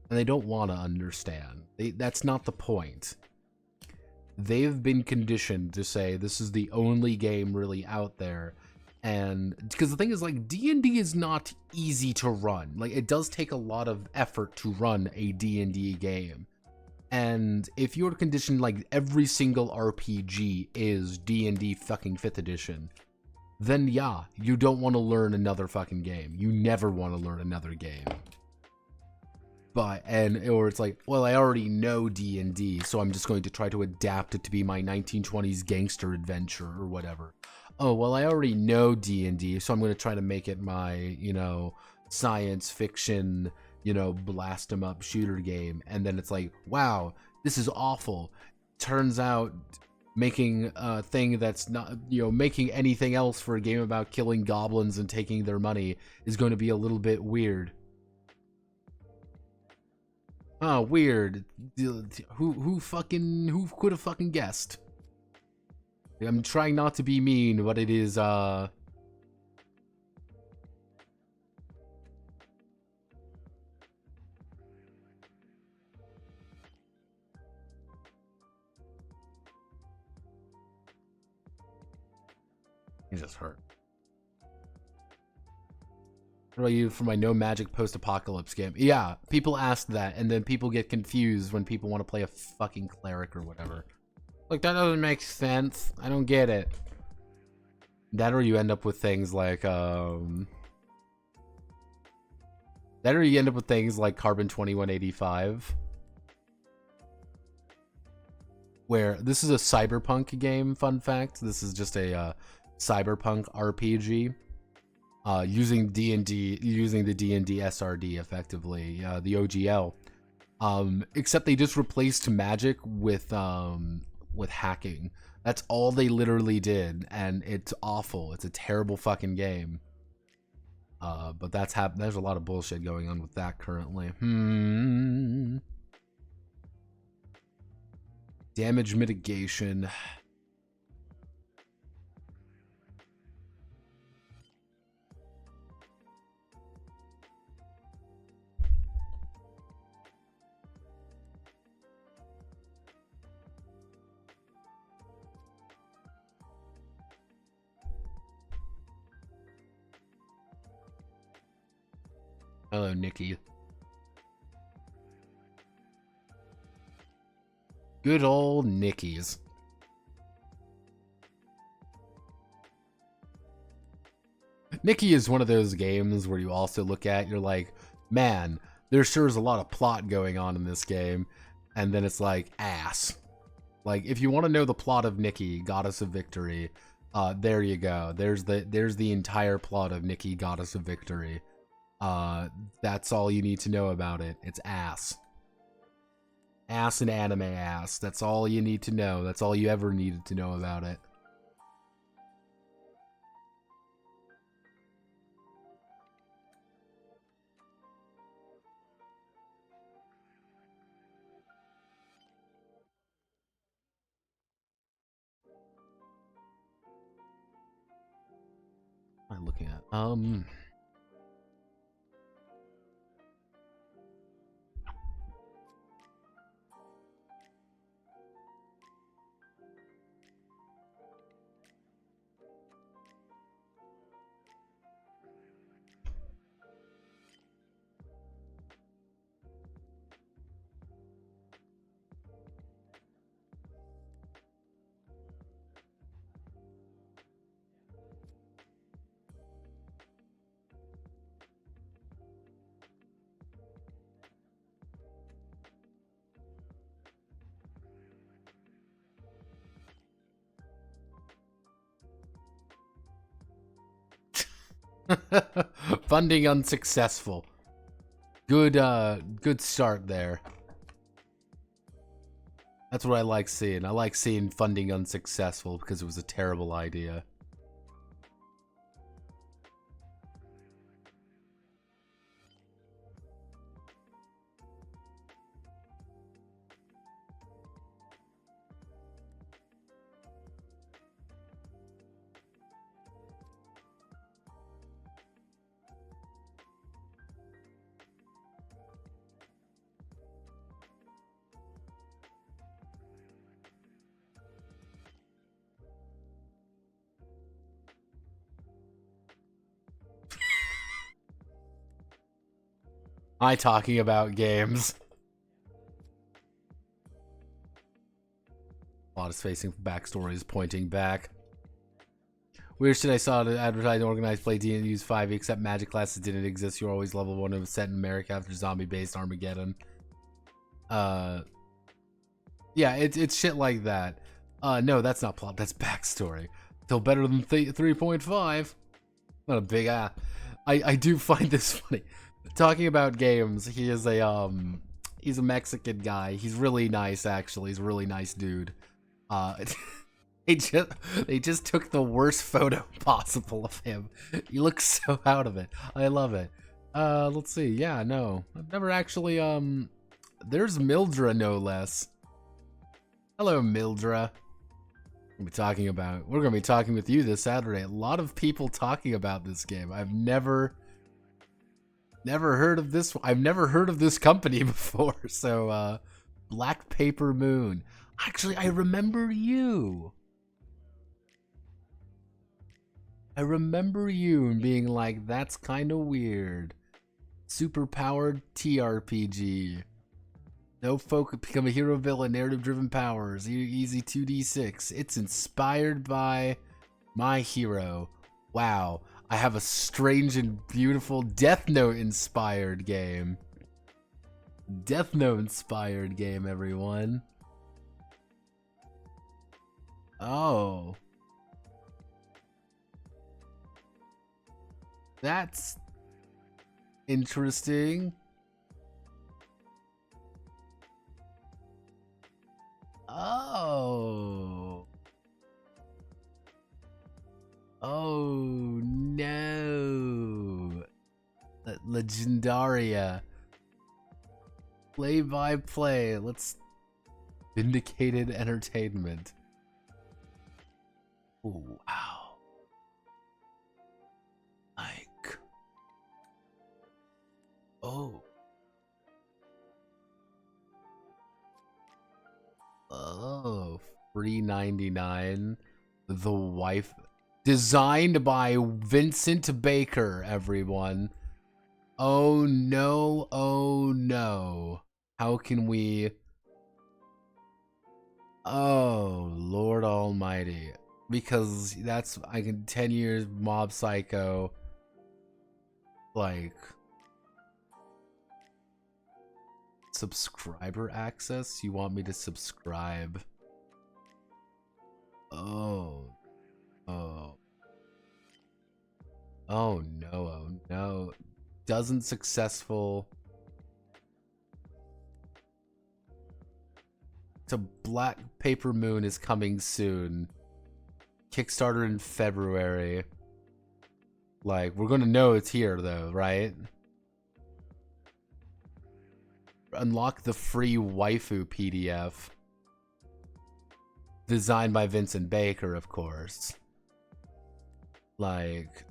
and they don't want to understand. That's not the point. They've been conditioned to say this is the only game really out there. And because the thing is, like, D&D is not easy to run. Like, it does take a lot of effort to run a D&D game. And if you're conditioned, like, every single RPG is D&D fucking 5th edition, then yeah, you don't want to learn another fucking game. You never want to learn another game. But, or it's like, well, I already know D&D, so I'm just going to try to adapt it to be my 1920s gangster adventure or whatever. Oh, well, I already know D&D, so I'm going to try to make it my, you know, science fiction, you know, blast 'em up shooter game. And then it's like, wow, this is awful. Turns out making a thing that's not, you know, making anything else for a game about killing goblins and taking their money is going to be a little bit weird. Oh, weird. Who could have fucking guessed? I'm trying not to be mean, but it is, he just hurt. What about you for my no magic post-apocalypse game? Yeah, people ask that, and then people get confused when people want to play a fucking cleric or whatever. Like, that doesn't make sense. I don't get it. That or you end up with things like, That or you end up with things like Carbon 2185. Where, this is a cyberpunk game, fun fact. This is just a, cyberpunk RPG. Using D&D, using the D&D SRD effectively, the OGL. Except they just replaced magic with hacking. That's all they literally did, and it's awful. It's a terrible fucking game. But there's a lot of bullshit going on with that currently. Damage mitigation. Hello, Nikki. Good old Nickies. Nikki is one of those games where you also look at, you're like, man, there sure is a lot of plot going on in this game. And then it's like, ass. Like, if you want to know the plot of Nikki, Goddess of Victory, there you go. There's the entire plot of Nikki, Goddess of Victory. That's all you need to know about it. It's ass. Ass and anime ass. That's all you need to know. That's all you ever needed to know about it. What am I looking at? Funding unsuccessful. Good start there. That's what I like seeing. I like seeing funding unsuccessful because it was a terrible idea. I talking about games. A lot is facing backstories pointing back. Weird shit I saw to advertise organized play D and use 5 except magic classes didn't exist. You're always level 1 and was set in America after zombie-based Armageddon. Yeah, it's shit like that. No, that's not plot, that's backstory. Still better than 3.5. Not a big I do find this funny. Talking about games, he's a Mexican guy. He's really nice, actually. He's a really nice dude. They just took the worst photo possible of him. He looks so out of it. I love it. Let's see. Yeah, no. I've never actually, there's Mildra, no less. Hello, Mildra. We're gonna be talking with you this Saturday. A lot of people talking about this game. I've never heard of this. I've never heard of this company before. So, Black Paper Moon. Actually, I remember you. I remember you and being like, that's kind of weird. Super powered TRPG. No focus, become a hero villain, narrative driven powers, easy 2d6. It's inspired by my hero. Wow, I have a strange and beautiful Death Note inspired game. Death Note inspired game, everyone. Oh. That's interesting. Oh. Oh no. Legendaria. Play by play. Let's Vindicated Entertainment. Oh, wow. Like. Oh. Oh, free 99. The wife. Designed by Vincent Baker, everyone. Oh no, oh no. How can we... Oh, Lord Almighty. Because that's, 10 years Mob Psycho. Like... Subscriber access? You want me to subscribe? Oh. Oh. Oh no, oh no. Doesn't successful. So Black Paper Moon is coming soon. Kickstarter in February. Like, we're gonna know it's here though, right? Unlock the free waifu PDF. Designed by Vincent Baker, of course. Like...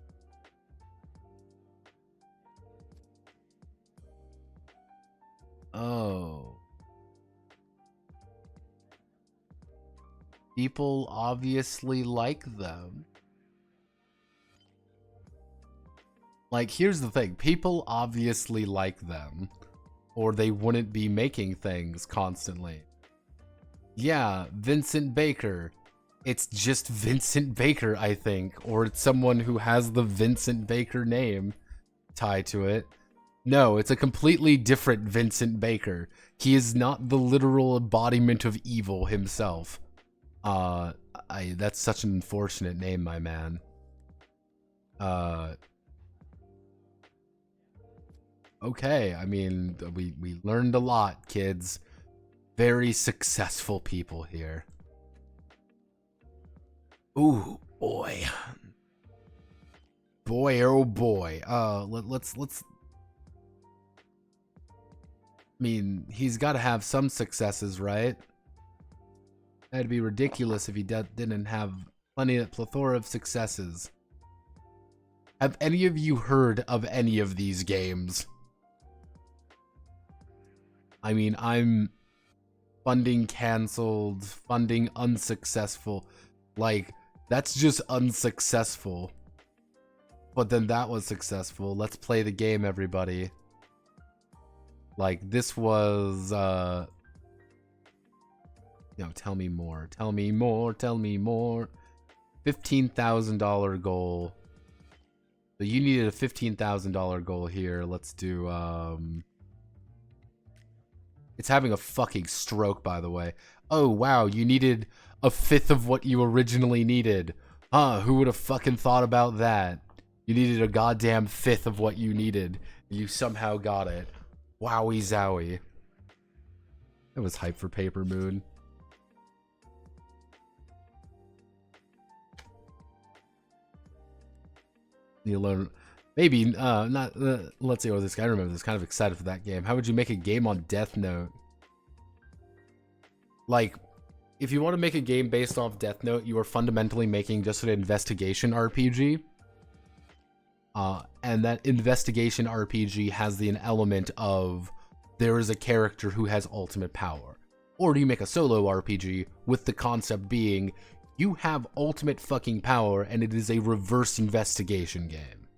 Oh. People obviously like them. Like, here's the thing. People obviously like them. Or they wouldn't be making things constantly. Yeah, Vincent Baker. It's just Vincent Baker, I think. Or it's someone who has the Vincent Baker name tied to it. No, it's a completely different Vincent Baker. He is not the literal embodiment of evil himself. That's such an unfortunate name, my man. Okay, I mean, we learned a lot, kids. Very successful people here. Ooh, boy. Boy, oh boy. Let's I mean, he's got to have some successes, right? That'd be ridiculous if he didn't have plenty of plethora of successes. Have any of you heard of any of these games? I mean, I'm funding canceled, funding unsuccessful. Like, that's just unsuccessful. But then that was successful. Let's play the game, everybody. Like, this was, tell me more, tell me more, tell me more. $15,000 goal. So you needed a $15,000 goal here. Let's do, it's having a fucking stroke, by the way. Oh, wow, you needed a fifth of what you originally needed. Huh, who would have fucking thought about that? You needed a goddamn fifth of what you needed. You somehow got it. Wowie zowie. That was hype for Paper Moon. You learn, maybe not. Let's see what this guy. I remember this. Kind of excited for that game. How would you make a game on Death Note? Like, if you want to make a game based off Death Note, you are fundamentally making just an investigation RPG. And that investigation RPG has an element of there is a character who has ultimate power. Or do you make a solo RPG with the concept being you have ultimate fucking power and it is a reverse investigation game?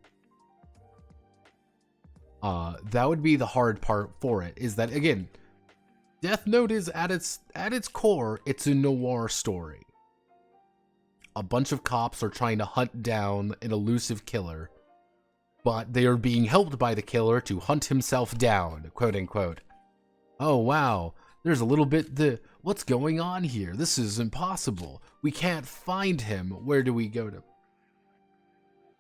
That would be the hard part for it, is that, again, Death Note is at its core, it's a noir story. A bunch of cops are trying to hunt down an elusive killer, but they are being helped by the killer to hunt himself down, quote unquote. Oh wow, there's a little bit what's going on here? This is impossible. We can't find him. Where do we go to?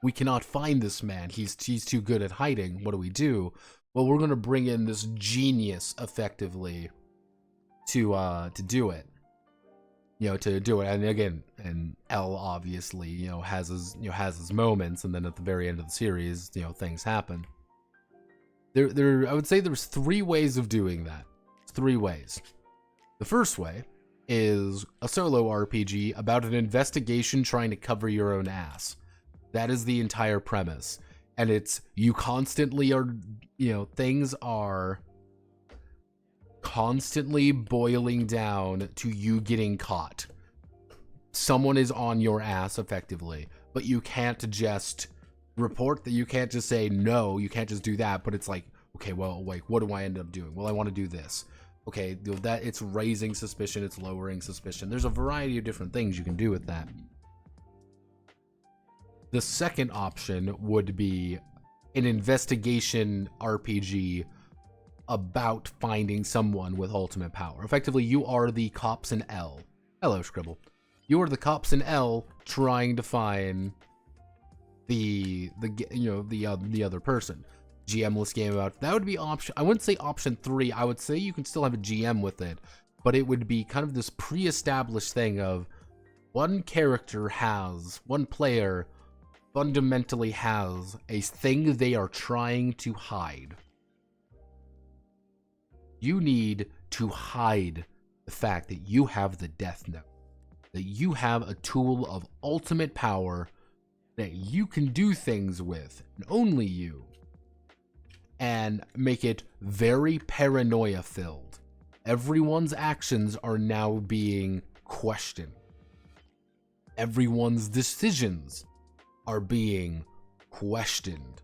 We cannot find this man. He's too good at hiding. What do we do? Well, we're gonna bring in this genius effectively to do it. To do it. And again, and L obviously, has his moments, and then at the very end of the series, things happen. I would say there's 3 ways of doing that. 3 ways. The first way is a solo RPG about an investigation trying to cover your own ass. That is the entire premise. And it's, you constantly are, things are constantly boiling down to you getting caught. Someone is on your ass effectively, but you can't just report that. You can't just say no, you can't just do that. But it's like, okay, well, wait, what do I end up doing? Well, I want to do this. Okay, that it's raising suspicion, it's lowering suspicion. There's a variety of different things you can do with that. The second option would be an investigation RPG about finding someone with ultimate power. Effectively, you are the cops in L. Hello, Scribble. You are the cops in L trying to find the other person. GM-less game about that would be option. I wouldn't say option 3. I would say you can still have a GM with it, but it would be kind of this pre-established thing of one player fundamentally has a thing they are trying to hide. You need to hide the fact that you have the Death Note, that you have a tool of ultimate power that you can do things with, and only you, and make it very paranoia filled. Everyone's actions are now being questioned. Everyone's decisions are being questioned.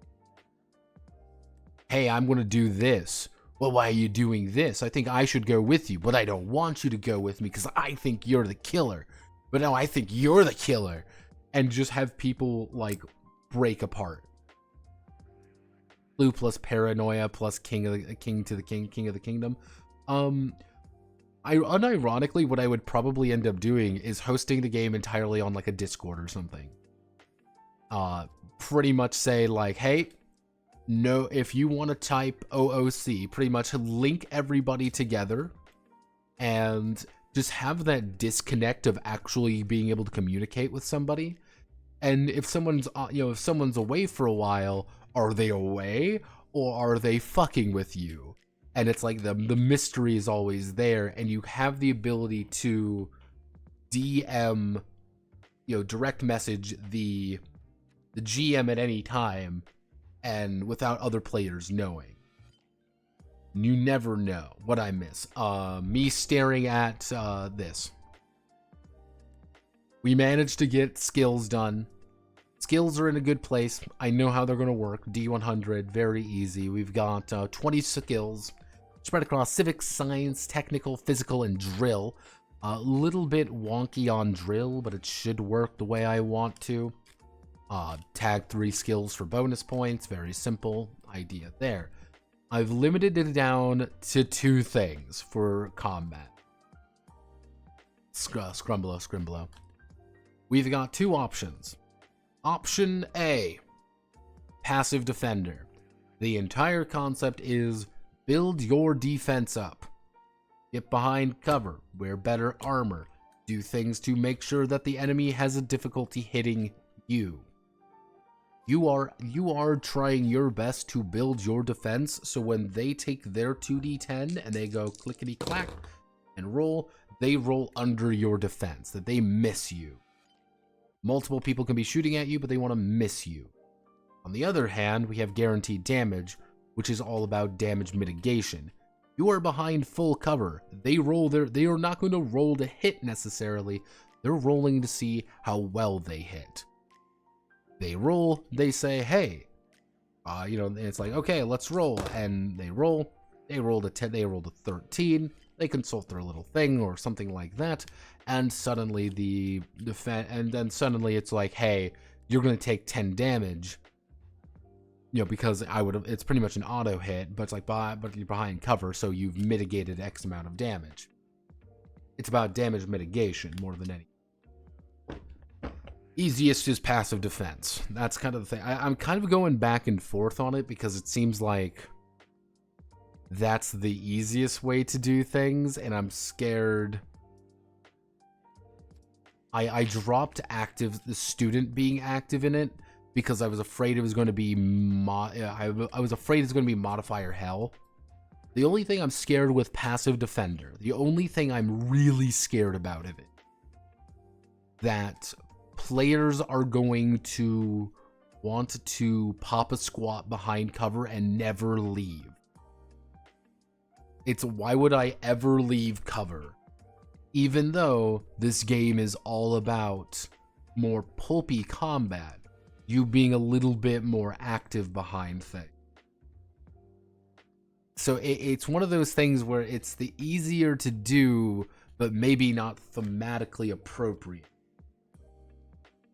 Hey, I'm going to do this. Well, why are you doing this? I think I should go with you, but I don't want you to go with me because I think you're the killer. But no, I think you're the killer. And just have people, like, break apart. Blue plus paranoia plus king of the kingdom. Unironically, what I would probably end up doing is hosting the game entirely on, like, a Discord or something. Pretty much say, like, hey, no, if you want to type OOC, pretty much link everybody together and just have that disconnect of actually being able to communicate with somebody. And if someone's away for a while, are they away or are they fucking with you? And it's like the mystery is always there, and you have the ability to DM, direct message the GM at any time, and without other players knowing. You never know what I miss. Me staring at this. We managed to get skills done. Skills are in a good place. I know how they're going to work. D100, very easy. We've got 20 skills spread across civics, science, technical, physical, and drill. A little bit wonky on drill, but it should work the way I want to. Tag 3 skills for bonus points, very simple idea there. I've limited it down to 2 things for combat. Scrumblo. We've got 2 options. Option A, passive defender. The entire concept is build your defense up. Get behind cover, wear better armor, do things to make sure that the enemy has a difficulty hitting you. You are trying your best to build your defense, so when they take their 2d10 and they go clickety-clack and roll, they roll under your defense, that they miss you. Multiple people can be shooting at you, but they want to miss you. On the other hand, we have guaranteed damage, which is all about damage mitigation. You are behind full cover. They are not going to roll to hit necessarily. They're rolling to see how well they hit. They roll, they say, hey, it's like, okay, let's roll. And they rolled a 10, they rolled a 13. They consult their little thing or something like that. And suddenly suddenly it's like, hey, you're going to take 10 damage. Because it's pretty much an auto hit, but it's like, but you're behind cover, so you've mitigated X amount of damage. It's about damage mitigation more than anything. Easiest is passive defense. That's kind of the thing. I'm kind of going back and forth on it because it seems like that's the easiest way to do things, and I'm scared. I dropped the student being active in it because I was afraid it was going to be I was afraid it's going to be modifier hell. The only thing I'm scared with passive defender, the only thing I'm really scared about of it, that players are going to want to pop a squat behind cover and never leave. It's why would I ever leave cover? Even though this game is all about more pulpy combat, you being a little bit more active behind things. So it's one of those things where it's the easier to do, but maybe not thematically appropriate.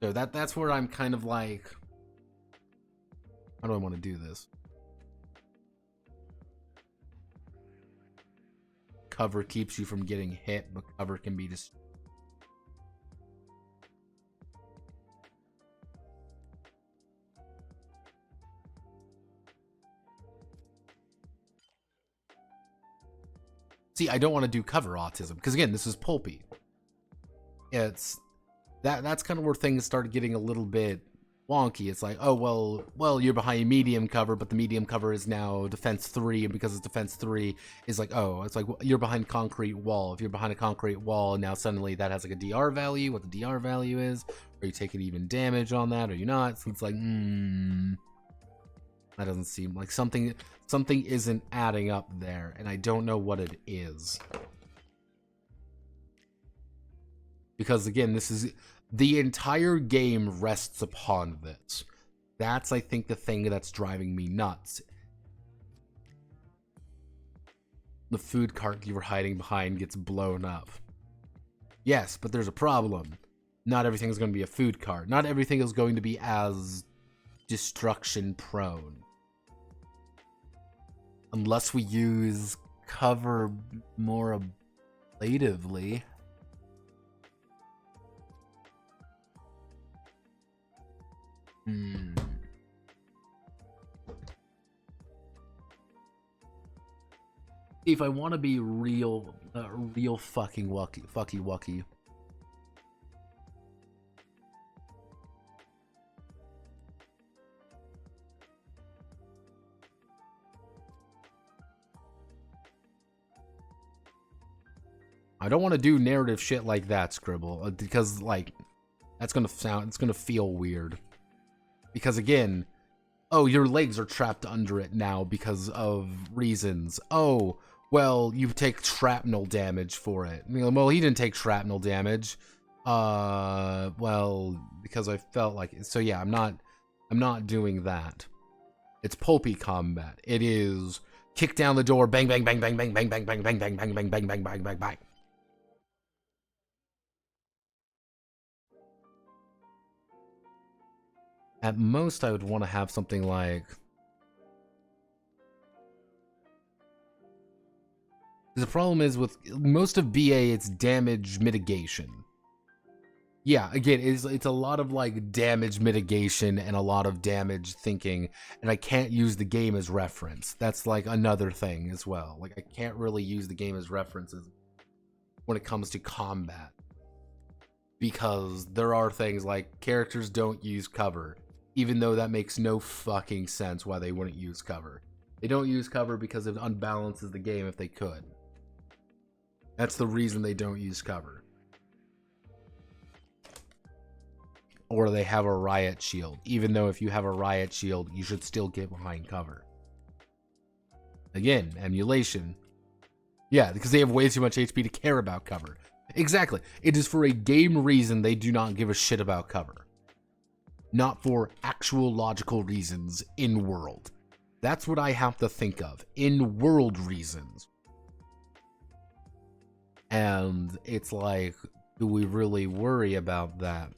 So that's where I'm kind of like, how do I want to do this? Cover keeps you from getting hit, but cover can be just. See, I don't want to do cover autism because again, this is pulpy. It's that's kind of where things started getting a little bit wonky. It's like, oh well, you're behind medium cover, but the medium cover is now defense 3, and because it's defense 3, is like, oh, it's like you're behind concrete wall. If you're behind a concrete wall, and now suddenly that has like a DR value. What the DR value is? Are you taking even damage on that? Or are you not? So it's like, that doesn't seem like something isn't adding up there, and I don't know what it is. Because again, this is the entire game rests upon this. That's, I think, the thing that's driving me nuts. The food cart you were hiding behind gets blown up. Yes, but there's a problem. Not everything is going to be a food cart. Not everything is going to be as destruction prone. Unless we use cover more ablatively. If I want to be real fucking fucky wucky. I don't want to do narrative shit like that, Scribble, because like it's gonna feel weird. Because again, oh, your legs are trapped under it now because of reasons. Oh, well, you take shrapnel damage for it. Well, he didn't take shrapnel damage. Well, because I felt like it. So yeah, I'm not doing that. It's pulpy combat. It is kick down the door, bang, bang, bang, bang, bang, bang, bang, bang, bang, bang, bang, bang, bang, bang, bang, bang, bang. At most, I would want to have something like... The problem is with most of BA, it's damage mitigation. Yeah, again, it's a lot of like damage mitigation and a lot of damage thinking, and I can't use the game as reference. That's like another thing as well. Like I can't really use the game as references when it comes to combat. Because there are things like characters don't use cover, even though that makes no fucking sense why they wouldn't use cover. They don't use cover because it unbalances the game if they could. That's the reason they don't use cover. Or they have a riot shield, even though if you have a riot shield, you should still get behind cover. Again, emulation. Yeah, because they have way too much HP to care about cover. Exactly. It is for a game reason they do not give a shit about cover. Not for actual logical reasons in world. That's what I have to think of. In world reasons. And it's like, do we really worry about that?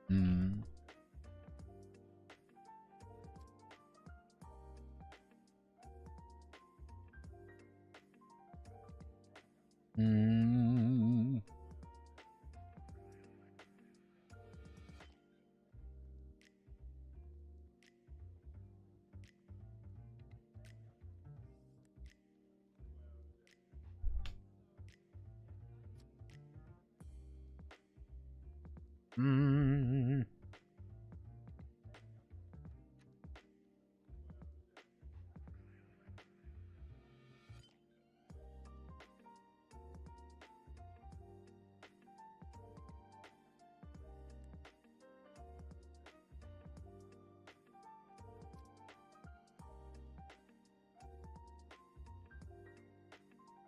Hmm. Hmm. Hmm.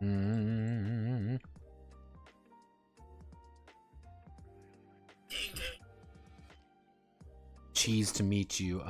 Hmm. Cheese to meet you.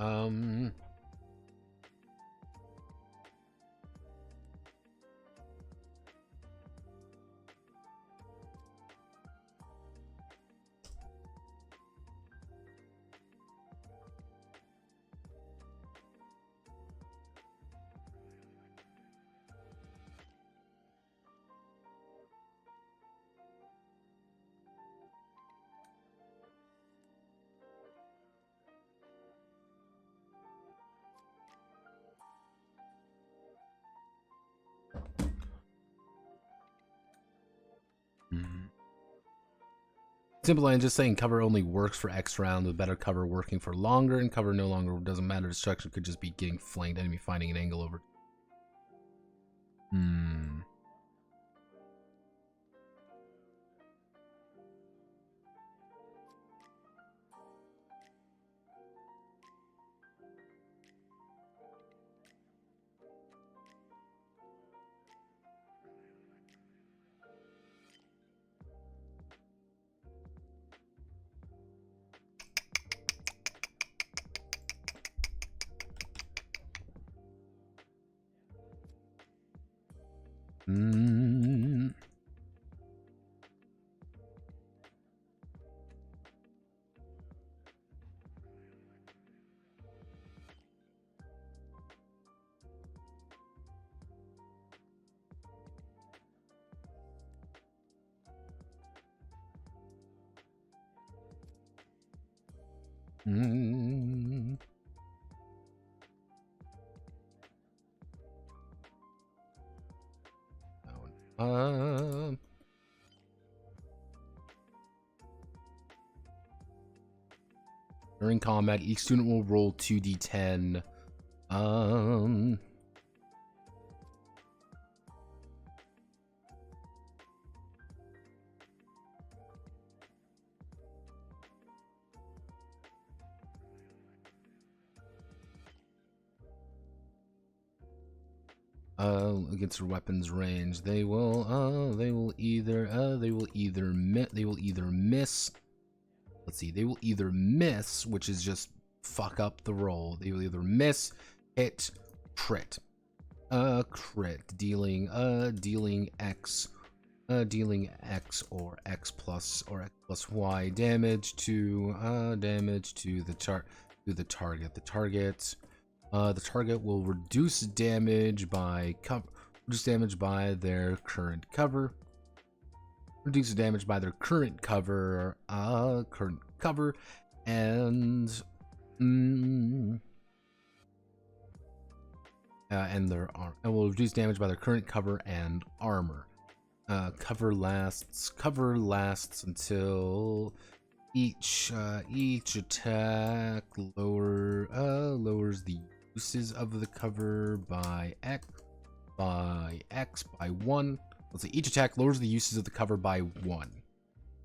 Simple and just saying cover only works for X round with better cover working for longer, and cover no longer doesn't matter. Destruction could just be getting flanked, enemy finding an angle over. Hmm. Hmm. Mm. During combat, each student will roll 2d10. Against their weapons range, they will either miss. Let's see, they will either miss, which is just fuck up the roll. They will either miss, hit, crit. Crit, dealing X or X plus Y damage to the target. The target will reduce damage by their current cover. Reduce damage by their current cover. And their arm. And will reduce damage by their current cover and armor. Cover lasts until each attack lowers the uses of the cover by 1. Let's see, each attack lowers the uses of the cover by 1.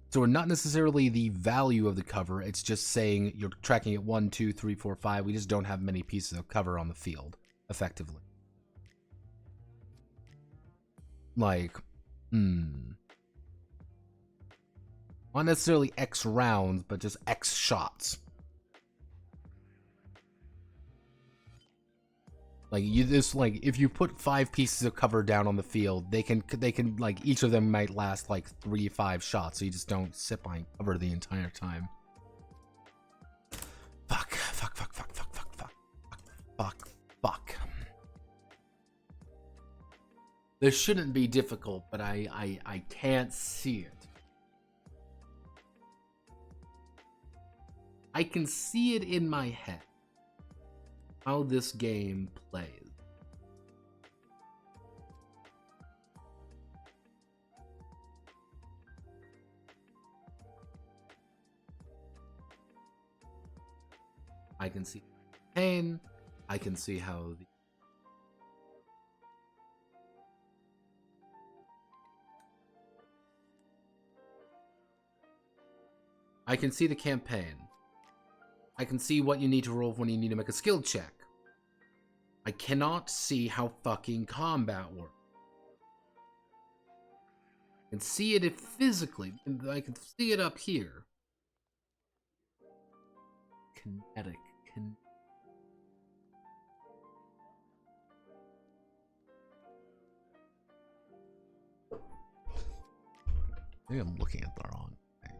So not necessarily the value of the cover, it's just saying you're tracking it 1, 2, 3, 4, 5. We just don't have many pieces of cover on the field, effectively. Like, not necessarily X rounds, but just X shots. Like if you put 5 pieces of cover down on the field, they can like each of them might last like 3 to 5 shots, so you just don't sit behind cover the entire time. Fuck. This shouldn't be difficult, but I can't see it. I can see it in my head. How this game plays. I can see pain. I can see how the I can see the campaign. I can see what you need to roll when you need to make a skill check. I cannot see how fucking combat works. I can see it physically. I can see it up here. Kinetic. Maybe I'm looking at the wrong thing.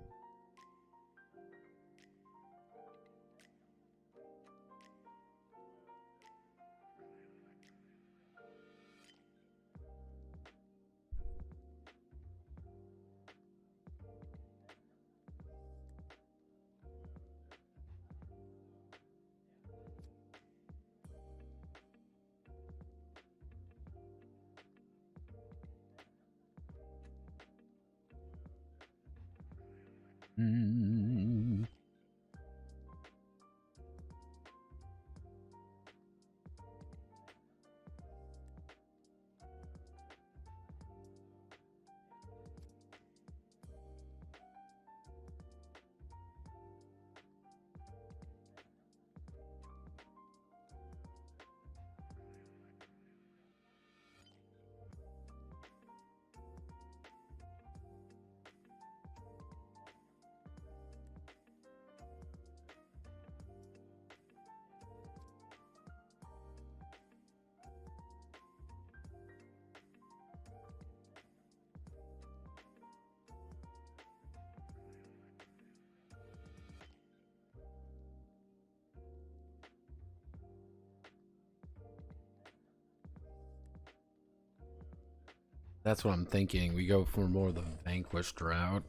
That's what I'm thinking. We go for more of the vanquished route.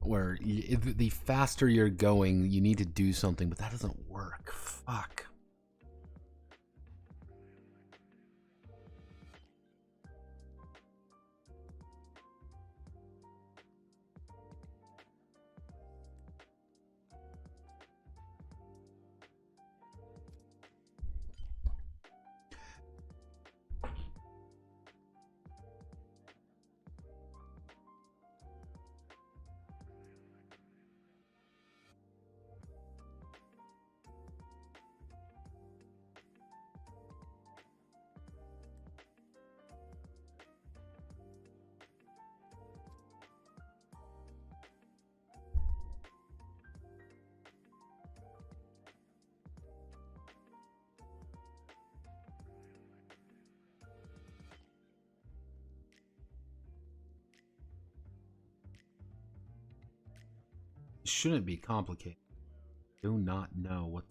where the faster you're going, you need to do something, but that doesn't work. Fuck. It shouldn't be complicated. Do not know what.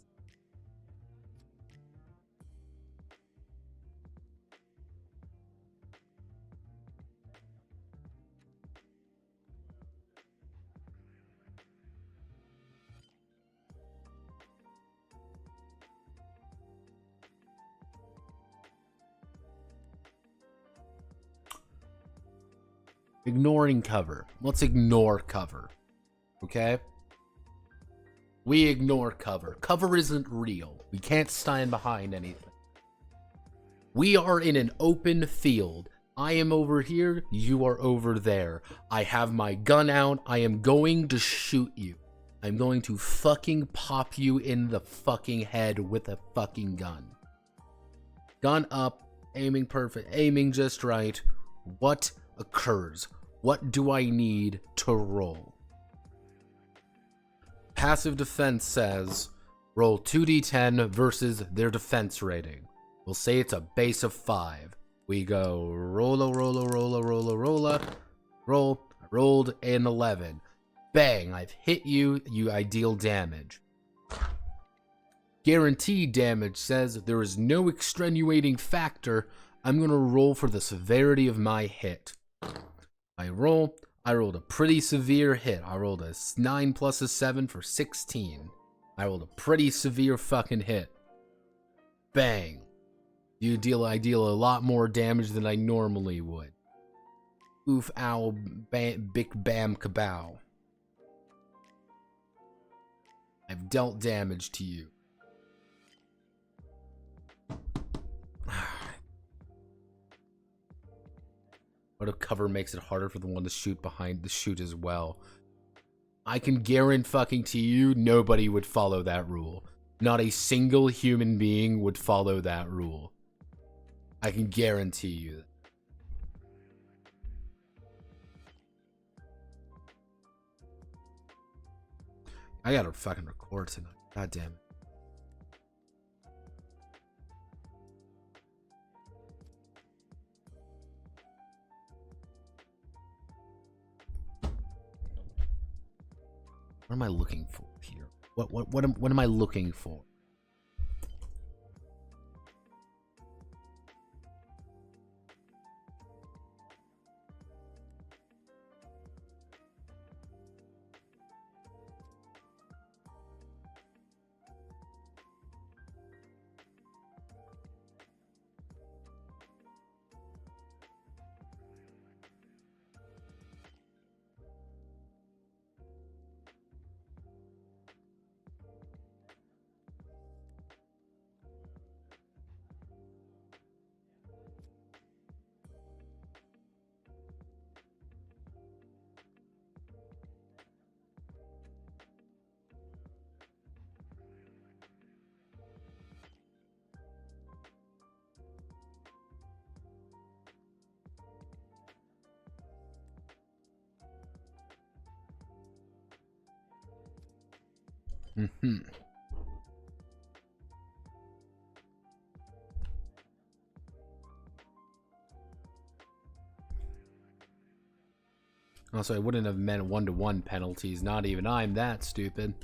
Ignoring cover. Let's ignore cover. Okay? We ignore cover. Cover isn't real. We can't stand behind anything. We are in an open field. I am over here. You are over there. I have my gun out. I am going to shoot you. I'm going to fucking pop you in the fucking head with a fucking gun. Gun up. Aiming perfect. Aiming just right. What occurs? What do I need to roll? Passive defense says roll 2d10 versus their defense rating. We'll say it's a base of 5. We go rolla, rolla, rolla, rolla, rolla, roll. I rolled an 11. Bang! I've hit you. I deal damage. Guaranteed damage says there is no extenuating factor. I'm gonna roll for the severity of my hit. I rolled a pretty severe hit. I rolled a 9 plus a 7 for 16. I rolled a pretty severe fucking hit. Bang. I deal a lot more damage than I normally would. Oof, ow, big bam, kabow. I've dealt damage to you. What if cover makes it harder for the one to shoot behind the shoot as well? I can guarantee fucking to you, nobody would follow that rule. Not a single human being would follow that rule. I can guarantee you that. I gotta fucking record tonight. God damn it. What am I looking for here? What am I looking for? Mm-hmm. Also, I wouldn't have meant 1-to-1 penalties. Not even I'm that stupid.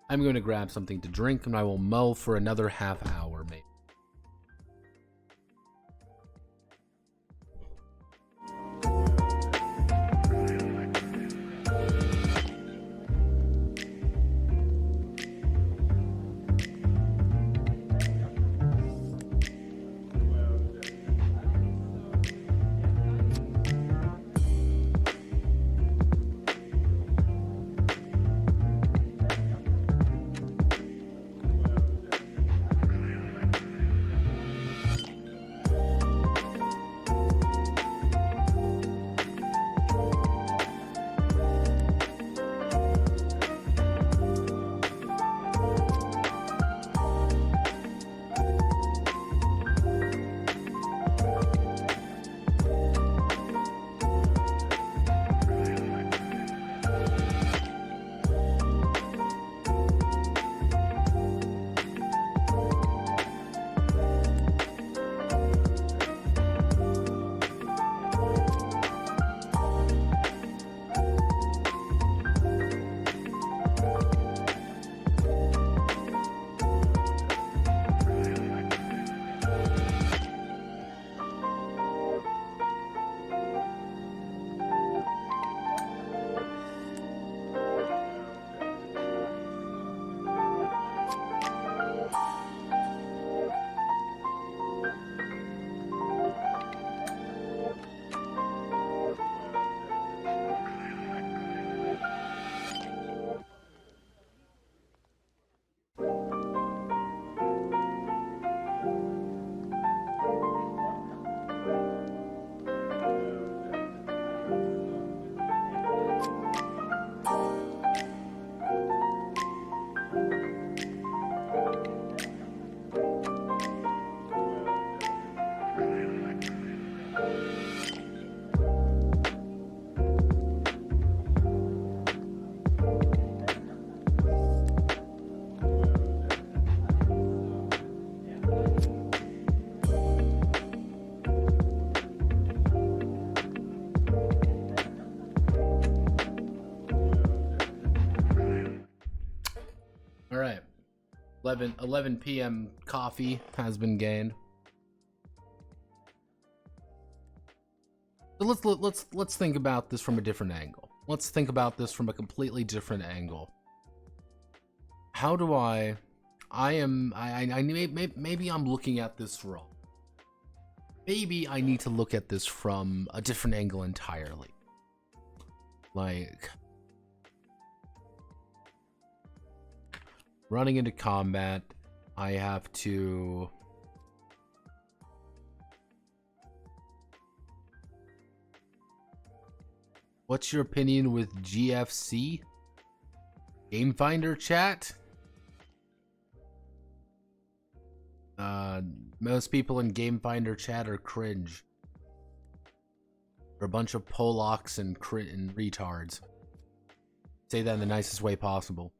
I'm going to grab something to drink and I will mull for another half hour, maybe. 11 p.m. coffee has been gained. So let's think about this from a different angle. Let's think about this from a completely different angle. How do maybe I'm looking at this wrong. Maybe I need to look at this from a different angle entirely. Like, running into combat, I have to... What's your opinion with GFC? Game Finder chat? Most people in Game Finder chat are cringe. They're a bunch of Polacks and retards. Say that in the nicest way possible.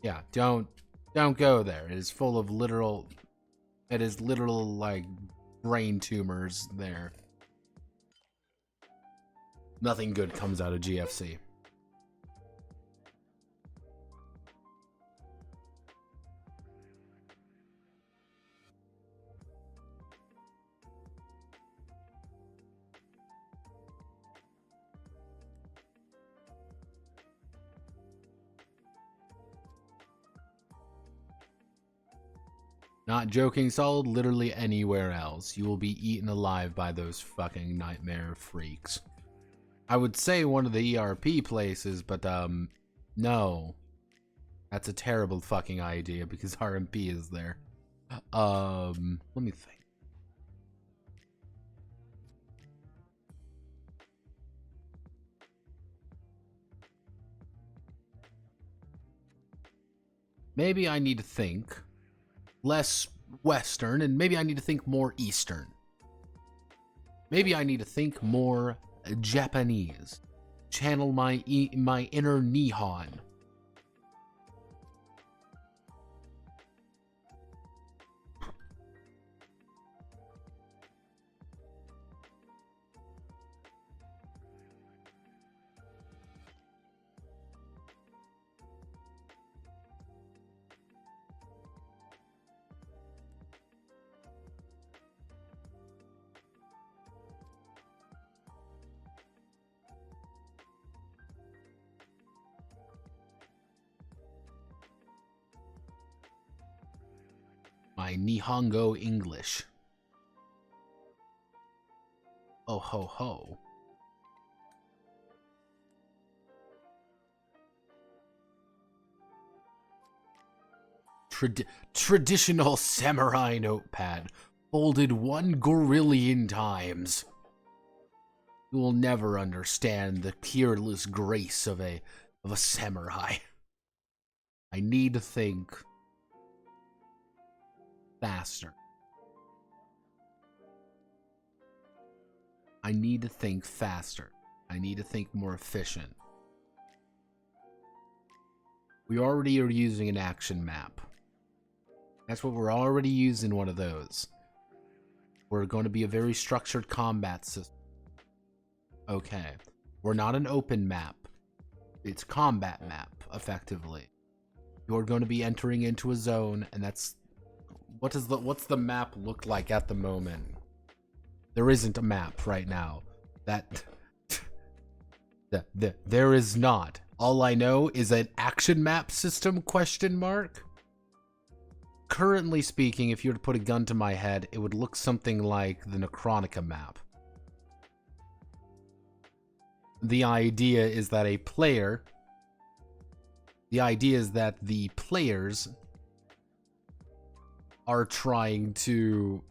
Yeah, don't go there. It is full of literal like brain tumors there. Nothing good comes out of GFC. Not joking, Solid. Literally anywhere else. You will be eaten alive by those fucking nightmare freaks. I would say one of the ERP places, but, no. That's a terrible fucking idea because RMP is there. Let me think. Maybe I need to think less Western, and maybe I need to think more Eastern. Maybe I need to think more Japanese. Channel my inner Nihon. My Nihongo English. Oh ho ho. Traditional samurai notepad, folded 1 gorillion times. You will never understand the peerless grace of a samurai. I need to think faster. I need to think faster. I need to think more efficient. We already are using an action map. That's what we're already using, one of those. We're going to be a very structured combat system. Okay. We're not an open map. It's combat map, effectively. You're going to be entering into a zone, and that's... What's the map look like at the moment? There isn't a map right now. There is not. All I know is an action map system, ? Currently speaking, if you were to put a gun to my head, it would look something like the Necronica map. The idea is that the players are trying to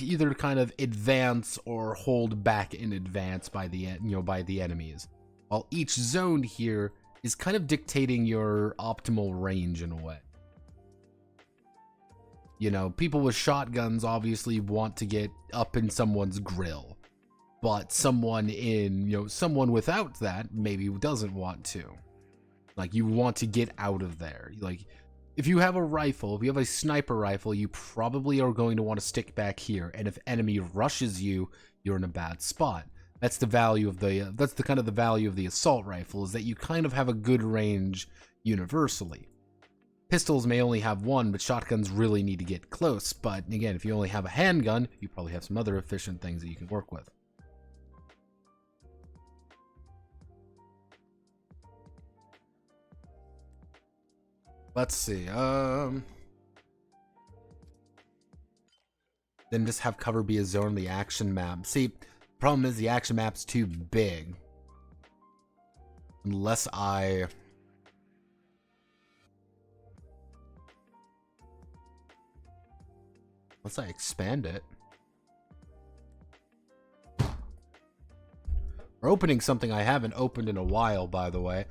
either kind of advance or hold back in advance by the enemies, while each zone here is kind of dictating your optimal range in a way. You know, people with shotguns obviously want to get up in someone's grill, but someone without that maybe doesn't want to. Like, you want to get out of there. Like, if you have a rifle, if you have a sniper rifle, you probably are going to want to stick back here. And if enemy rushes you, you're in a bad spot. That's the value of the that's the kind of the value of the assault rifle, is that you kind of have a good range universally. Pistols may only have one, but shotguns really need to get close. But again, if you only have a handgun, you probably have some other efficient things that you can work with. Let's see, then just have cover be a zone on the action map. See, problem is the action map's too big. Unless I expand it. We're opening something I haven't opened in a while, by the way.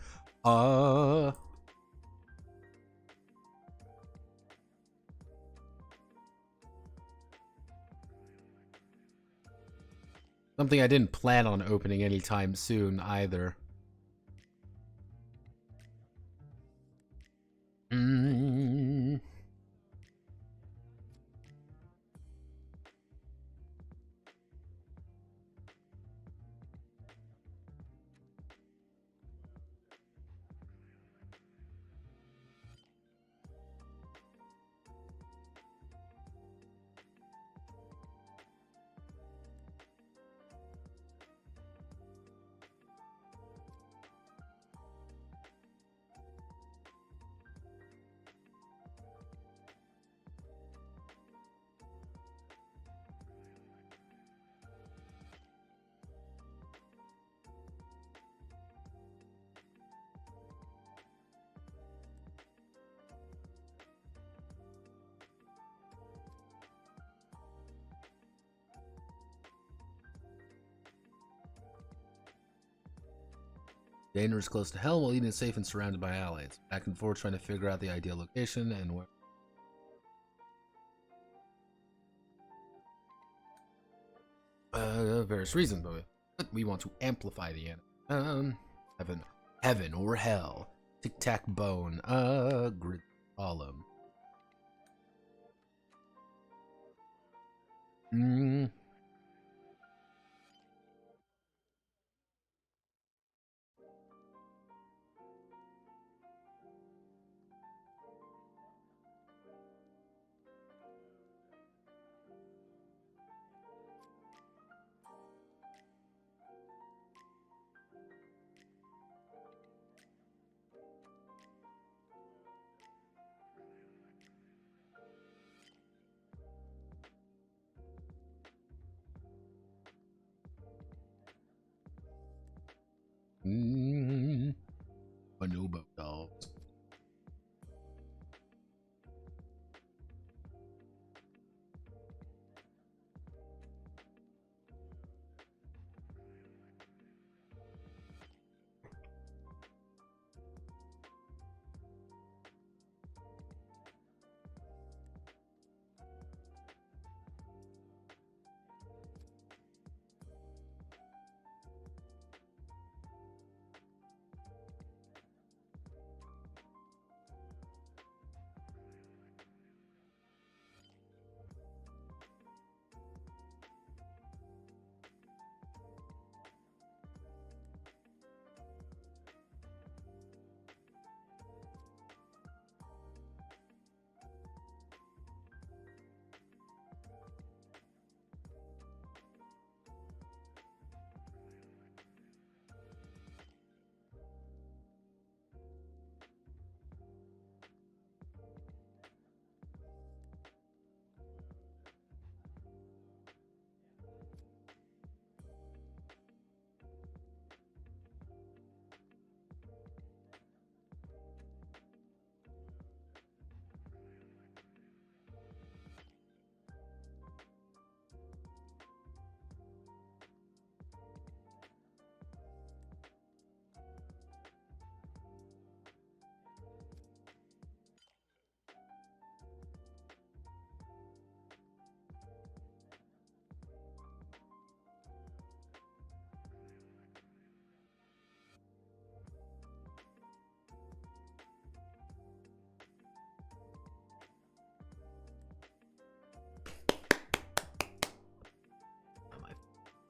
Something I didn't plan on opening anytime soon, either. Dangerous close to hell while eating safe and surrounded by allies. Back and forth trying to figure out the ideal location and where. Various reasons, but we want to amplify the enemy. Heaven or hell. Tic tac bone. Grid column. Bonobo dolls.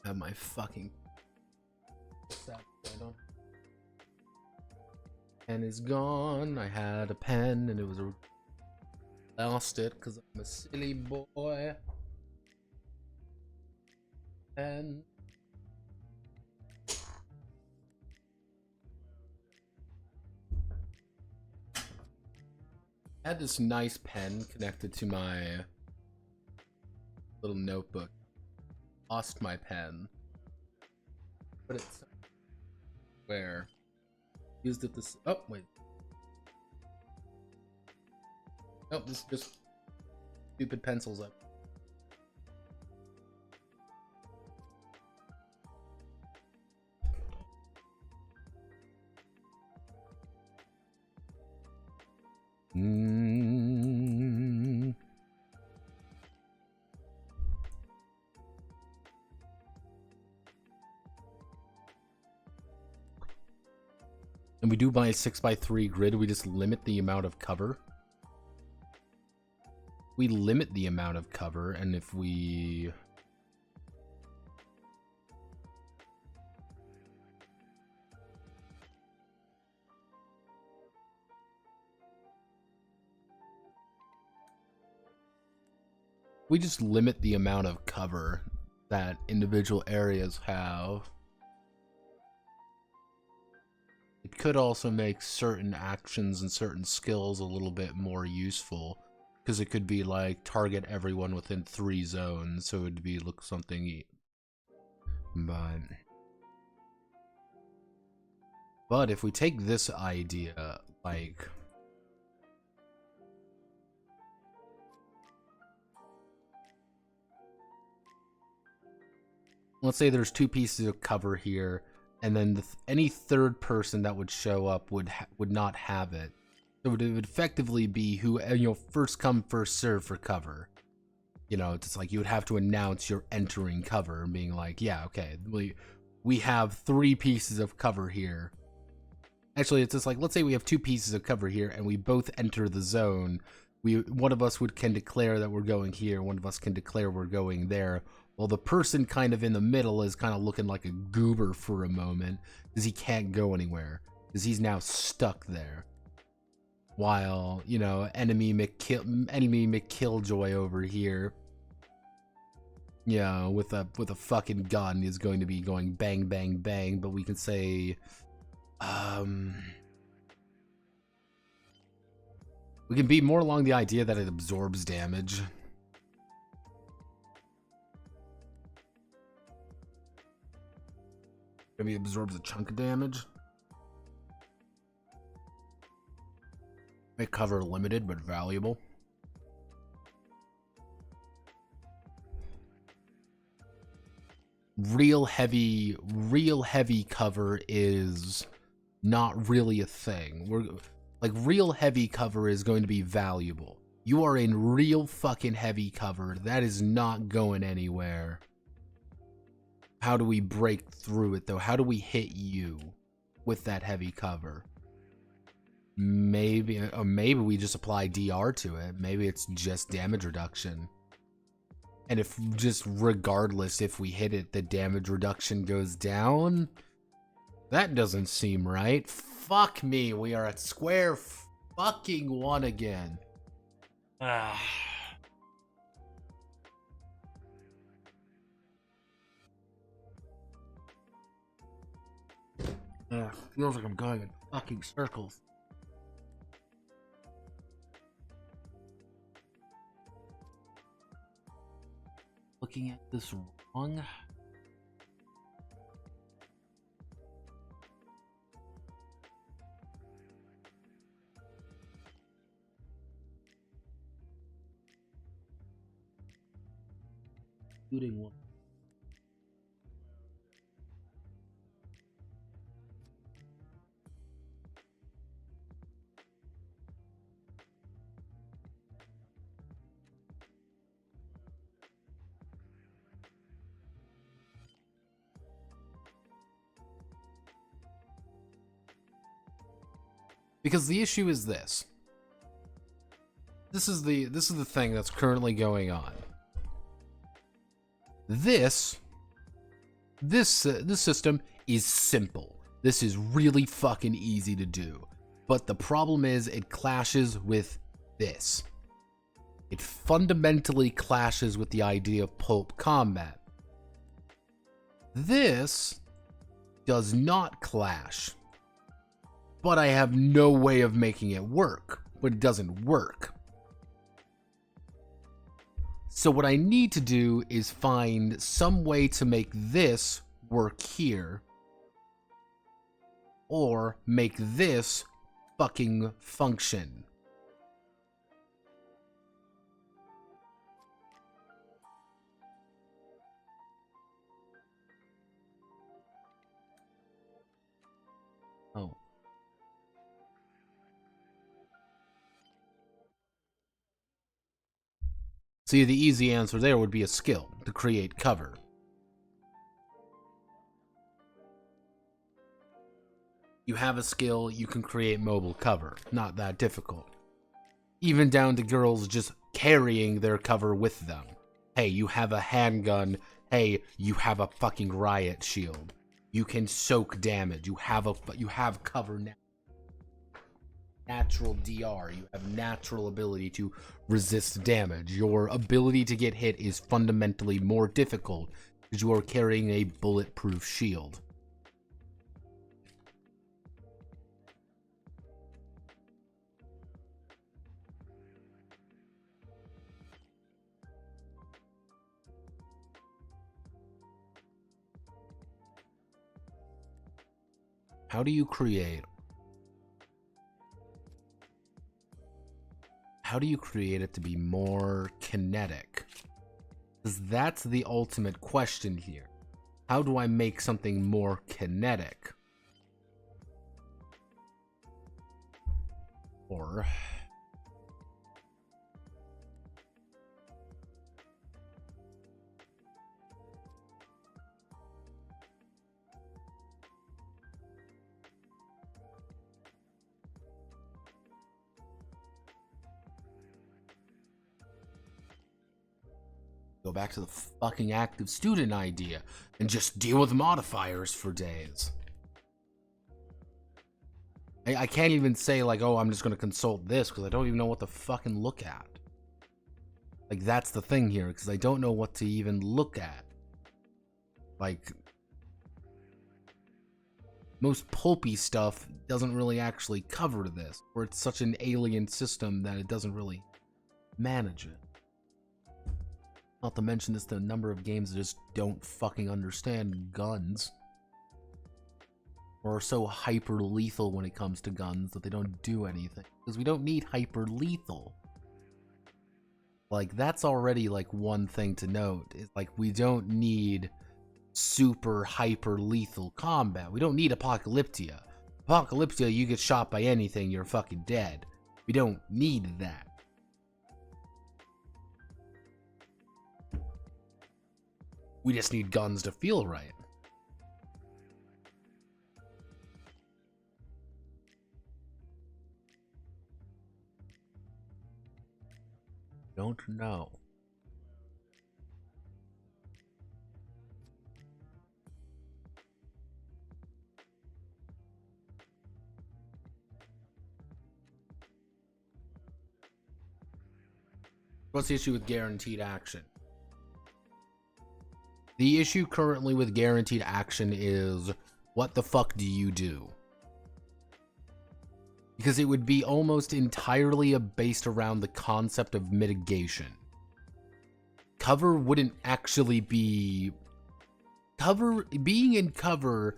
I have my fucking pen is gone. I had a pen and it was lost it because I'm a silly boy. And I had this nice pen connected to my little notebook. Lost my pen. Put it where? Used it this. Oh wait. Nope, this is just stupid pencils up. And we do buy a 6x3 grid, we just limit the amount of cover. We limit the amount of cover, and if we... we just limit the amount of cover that individual areas have. It could also make certain actions and certain skills a little bit more useful, because it could be like target everyone within 3 zones, so it would be look something. But if we take this idea, like, let's say there's 2 pieces of cover here, and then any third person that would show up would not have it. So it would effectively be who, you know, first come, first serve for cover. You know, it's like you would have to announce you're entering cover and being like, yeah, okay, we have 3 pieces of cover here. Actually, it's just like, let's say we have 2 pieces of cover here and we both enter the zone. One of us can declare that we're going here, one of us can declare we're going there. Well, the person kind of in the middle is kind of looking like a goober for a moment because he can't go anywhere because he's now stuck there. While, you know, enemy McKilljoy over here, yeah, with a fucking gun is going to be going bang bang bang. But we can say, we can be more along the idea that it absorbs damage. Maybe it absorbs a chunk of damage. Make cover limited but valuable. Real heavy cover is not really a thing. Like, real heavy cover is going to be valuable. You are in real fucking heavy cover. That is not going anywhere. How do we break through it, though? How do we hit you with that heavy cover? Maybe we just apply DR to it. Maybe it's just damage reduction. And if just regardless if we hit it, the damage reduction goes down? That doesn't seem right. Fuck me, we are at square fucking one again. Feels like I'm going in fucking circles. Looking at this wrong. Shooting one. Because the issue is this. This is the thing that's currently going on. This This system is simple. This is really fucking easy to do. But the problem is it clashes with this. It fundamentally clashes with the idea of pulp combat. This does not clash. But I have no way of making it work. But it doesn't work. So what I need to do is find some way to make this work here. Or make this fucking function. Oh. See, the easy answer there would be a skill to create cover. You have a skill, you can create mobile cover. Not that difficult. Even down to girls just carrying their cover with them. Hey, you have a handgun. Hey, you have a fucking riot shield. You can soak damage. You have cover now. Natural DR. You have natural ability to resist damage. Your ability to get hit is fundamentally more difficult because you are carrying a bulletproof shield. How do you create it to be more kinetic? Because that's the ultimate question here. How do I make something more kinetic? Or go back to the fucking active student idea and just deal with modifiers for days. I can't even say like, oh, I'm just going to consult this because I don't even know what to fucking look at. Like, that's the thing here, because I don't know what to even look at. Like, most pulpy stuff doesn't really actually cover this, or it's such an alien system that it doesn't really manage it. Not to mention this, the number of games that just don't fucking understand guns. Or are so hyper lethal when it comes to guns that they don't do anything. Because we don't need hyper lethal. Like, that's already like one thing to note. Is like, we don't need super hyper lethal combat. We don't need Apocalyptia. Apocalyptia, you get shot by anything, you're fucking dead. We don't need that. We just need guns to feel right. Don't know. What's the issue with guaranteed action? The issue currently with guaranteed action is, what the fuck do you do? Because it would be almost entirely based around the concept of mitigation. Cover wouldn't actually be... Being in cover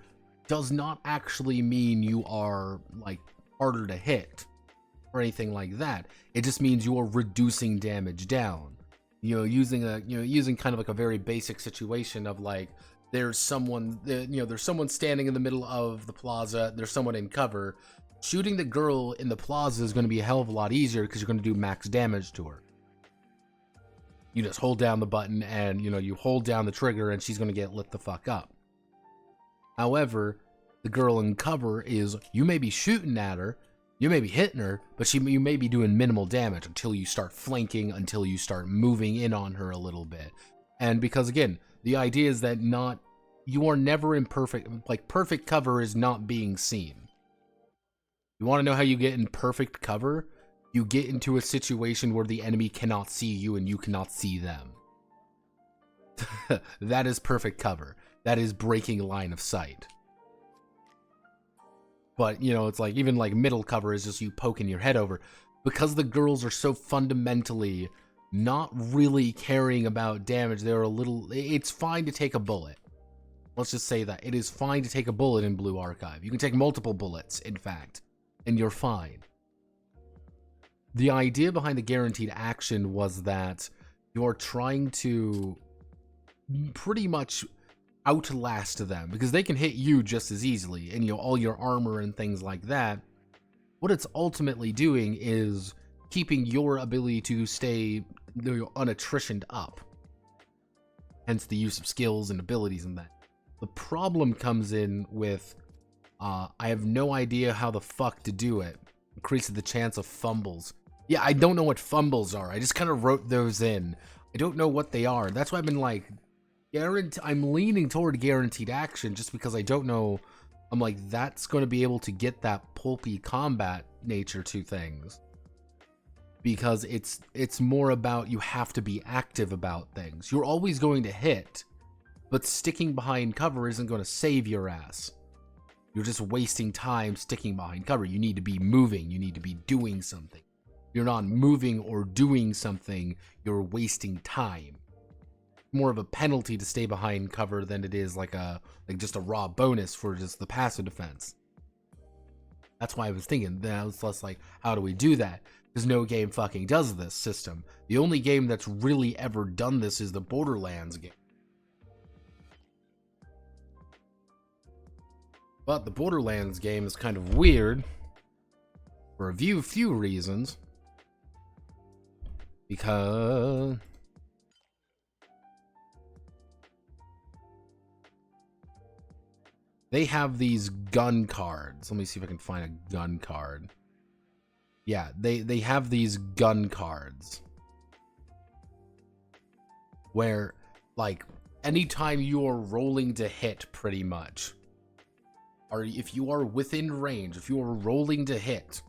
does not actually mean you are, like, harder to hit or anything like that. It just means you are reducing damage down. You know, using kind of like a very basic situation of like, there's someone standing in the middle of the plaza, there's someone in cover. Shooting the girl in the plaza is going to be a hell of a lot easier because you're going to do max damage to her. You just hold down the button and, you hold down the trigger and she's going to get lit the fuck up. However, the girl in cover is, you may be shooting at her, you may be hitting her, but you may be doing minimal damage until you start flanking, until you start moving in on her a little bit. And because, again, the idea is that not you are never in perfect, like, perfect cover is not being seen. You want to know how you get in perfect cover? You get into a situation where the enemy cannot see you and you cannot see them. That is perfect cover. That is breaking line of sight. But, you know, it's like, even like middle cover is just you poking your head over. Because the girls are so fundamentally not really caring about damage, they're a little, it's fine to take a bullet. Let's just say that. It is fine to take a bullet in Blue Archive. You can take multiple bullets, in fact, and you're fine. The idea behind the guaranteed action was that you're trying to pretty much outlast them, because they can hit you just as easily, and, you know, all your armor and things like that. What it's ultimately doing is keeping your ability to stay unattritioned up. Hence the use of skills and abilities and that. The problem comes in with, I have no idea how the fuck to do it. Increases the chance of fumbles. Yeah, I don't know what fumbles are. I just kind of wrote those in. I don't know what they are. That's why I've been like, I'm leaning toward guaranteed action just because I don't know. I'm like, that's going to be able to get that pulpy combat nature to things. Because it's more about, you have to be active about things. You're always going to hit, but sticking behind cover isn't going to save your ass. You're just wasting time sticking behind cover. You need to be moving. You need to be doing something. If you're not moving or doing something, you're wasting time. More of a penalty to stay behind cover than it is like just a raw bonus for just the passive defense. That's why I was thinking that was less like, how do we do that? Because no game fucking does this system. The only game that's really ever done this is the Borderlands game. But the Borderlands game is kind of weird for a few reasons. Because they have these gun cards. Let me see if I can find a gun card. Yeah, they have these gun cards. Where, like, anytime you are rolling to hit, pretty much, or if you are within range, if you are rolling to hit,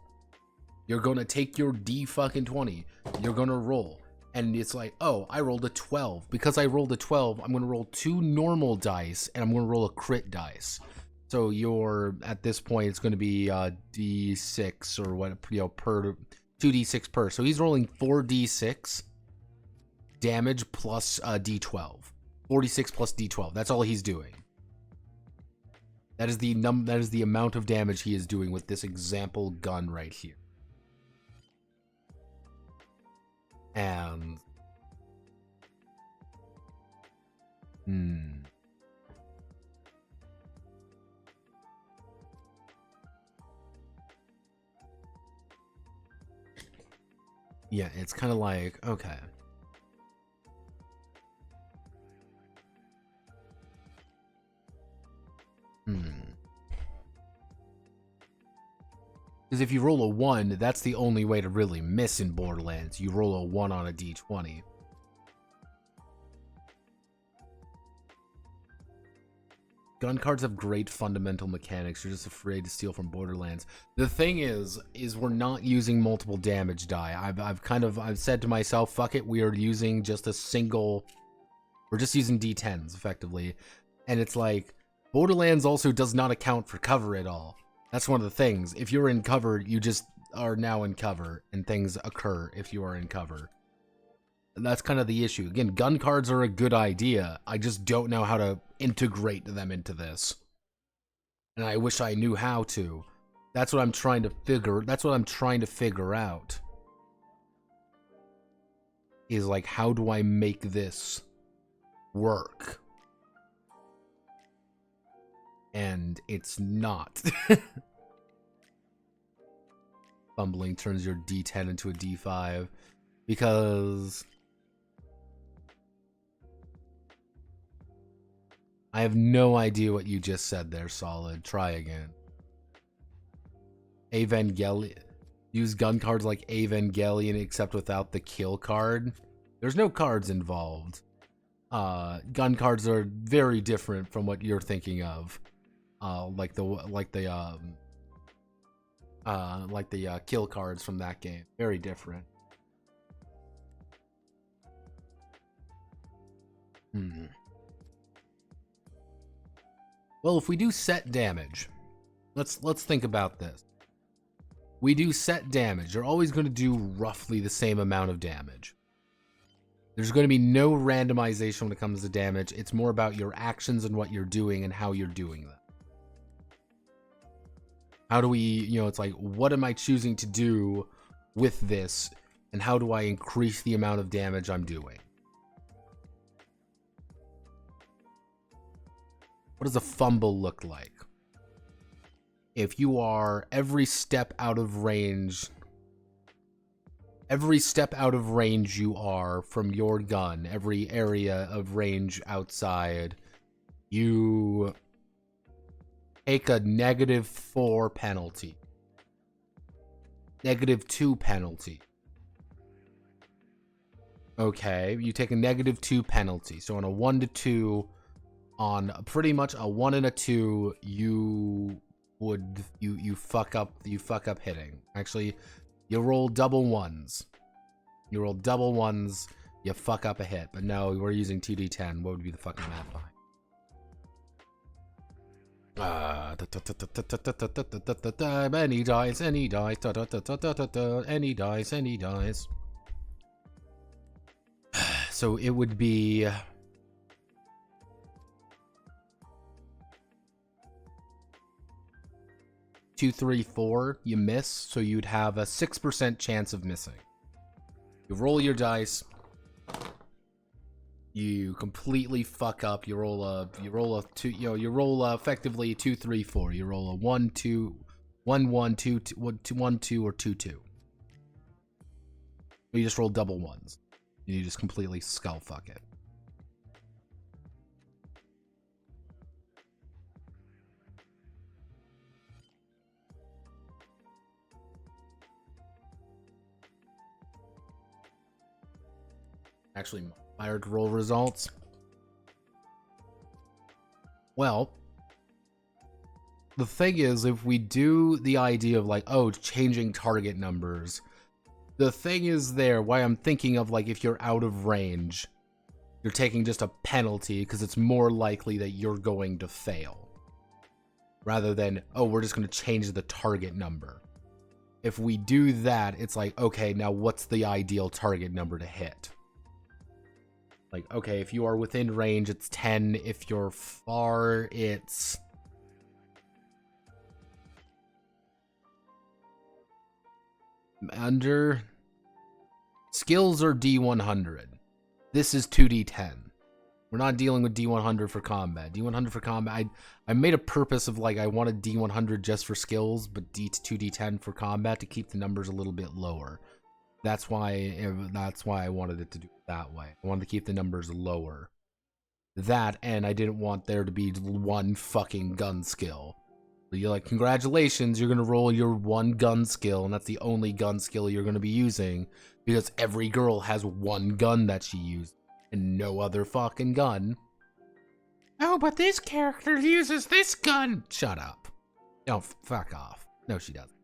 you're gonna take your D-fucking-20, you're gonna roll. And it's like, oh, I rolled a 12. Because I rolled a 12, I'm gonna roll 2 normal dice, and I'm gonna roll a crit dice. So you're, at this point, it's going to be D6 or what, you know, per 2d6 per. So he's rolling 4d6 damage plus d12. 46 plus d12. That's all he's doing. That is the amount of damage he is doing with this example gun right here. And yeah, it's kind of like, okay. Because if you roll a 1, that's the only way to really miss in Borderlands. You roll a 1 on a d20. Gun cards have great fundamental mechanics. You're just afraid to steal from Borderlands. The thing is we're not using multiple damage die. I've said to myself, fuck it, we are using just a single. We're just using D10s effectively, and it's like Borderlands also does not account for cover at all. That's one of the things. If you're in cover, you just are now in cover, and things occur if you are in cover. And that's kind of the issue. Again, gun cards are a good idea. I just don't know how to integrate them into this. And I wish I knew how to. That's what I'm trying to figure out. Is like, how do I make this work? And it's not. Fumbling turns your D10 into a D5 because I have no idea what you just said there, Solid. Try again. Evangelion. Use gun cards like Evangelion except without the kill card. There's no cards involved. gun cards are very different from what you're thinking of. Like the kill cards from that game. Very different. Well, if we do set damage, let's think about this. We do set damage. You're always going to do roughly the same amount of damage. There's going to be no randomization when it comes to damage. It's more about your actions and what you're doing and how you're doing them. How do we, it's like, what am I choosing to do with this, and how do I increase the amount of damage I'm doing? What does a fumble look like? If you are every step out of range you are from your gun, every area of range outside, you take a -4 penalty. -2 penalty. Okay, you take a -2 penalty. So on a 1 to 2, on pretty much a 1 and a 2, you fuck up hitting. Actually, you roll double ones. You roll double ones, you fuck up a hit. But no, we're using 2d10. What would be the fucking math behind? Any dice, any dice, any dice, any dice. So it would be 2, 3, 4. You miss, so you'd have a 6% chance of missing. You roll your dice. You completely fuck up. You roll effectively 2, 3, 4. You roll a 1, 2, 1, 1, 2, 1, 2, or 2, 2. You just roll double ones. And you just completely skull fuck it. Actually, modifier roll results. Well, the thing is, if we do the idea of like, oh, changing target numbers, the thing is there, why I'm thinking of like if you're out of range, you're taking just a penalty because it's more likely that you're going to fail. Rather than, oh, we're just going to change the target number. If we do that, it's like, okay, now what's the ideal target number to hit? Like, okay, if you are within range, it's 10. If you're far, it's... under... skills are D100. This is 2D10. We're not dealing with D100 for combat. D100 for combat, I made a purpose of, like, I wanted D100 just for skills, but 2D10 for combat to keep the numbers a little bit lower. That's why I wanted it to do it that way. I wanted to keep the numbers lower. That, and I didn't want there to be one fucking gun skill. So you're like, congratulations, you're gonna roll your one gun skill, and that's the only gun skill you're gonna be using, because every girl has one gun that she used, and no other fucking gun. Oh, but this character uses this gun! Shut up. Oh, fuck off. No, she doesn't.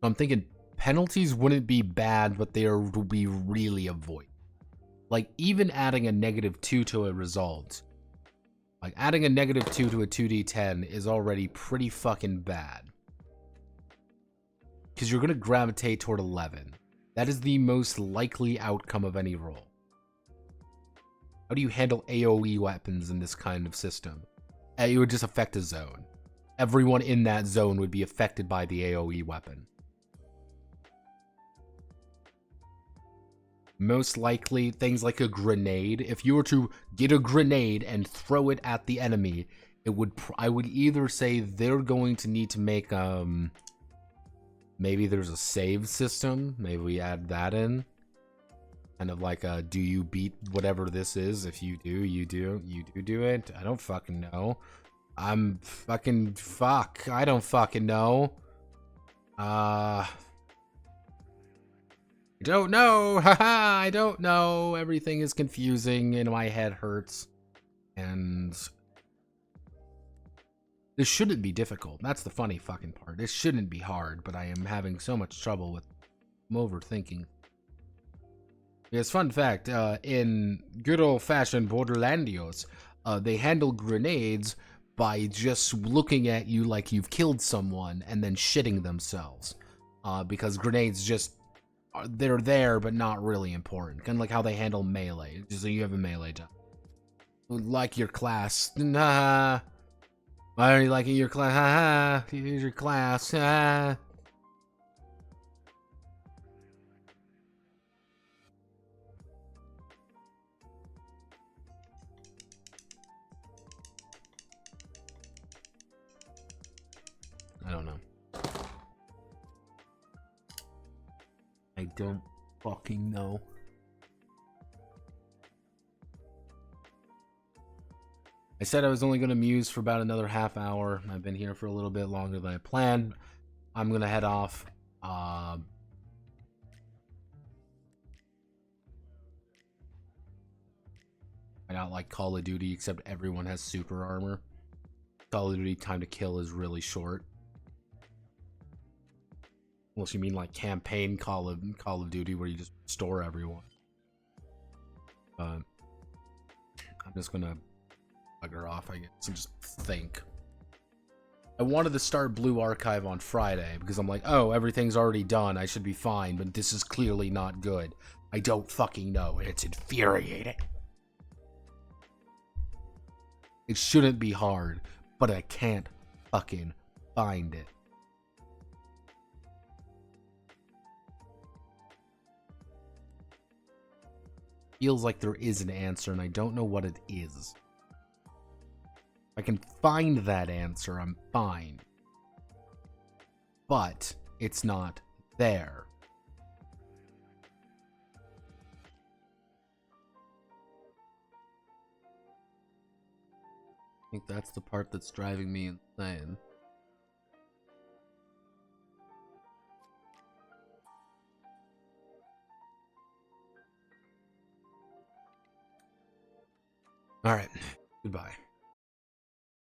I'm thinking penalties wouldn't be bad, but they would be really avoided. Like, even adding a -2 to a result. Like, adding a -2 to a 2d10 is already pretty fucking bad. Because you're going to gravitate toward 11. That is the most likely outcome of any roll. How do you handle AoE weapons in this kind of system? It would just affect a zone. Everyone in that zone would be affected by the AoE weapon. Most likely, things like a grenade. If you were to get a grenade and throw it at the enemy, I would either say they're going to need to make, maybe there's a save system. Maybe we add that in. Kind of like a, do you beat whatever this is? If you do, you do it. I don't fucking know. I don't fucking know. I don't know. Haha, I don't know. Everything is confusing and my head hurts. And this shouldn't be difficult. That's the funny fucking part. This shouldn't be hard, but I am having so much trouble with overthinking. Yes, fun fact, in good old-fashioned Borderlandios, they handle grenades by just looking at you like you've killed someone and then shitting themselves. Because grenades just, they're there, but not really important. Kind of like how they handle melee. Just so you have a melee time. Like your class. Nah. Why are you liking your class? Haha. Here's your class. Ah. I don't know. I don't fucking know. I said I was only going to muse for about another half hour. I've been here for a little bit longer than I planned. I'm going to head off. I don't like Call of Duty, except everyone has super armor. Call of Duty time to kill is really short. Unless you mean like campaign Call of Duty where you just store everyone. I'm just gonna bugger off, I guess, and just think. I wanted to start Blue Archive on Friday because I'm like, oh, everything's already done. I should be fine, but this is clearly not good. I don't fucking know, and it's infuriating. It shouldn't be hard, but I can't fucking find it. Feels like there is an answer, and I don't know what it is. If I can find that answer, I'm fine. But it's not there. I think that's the part that's driving me insane. Alright, goodbye.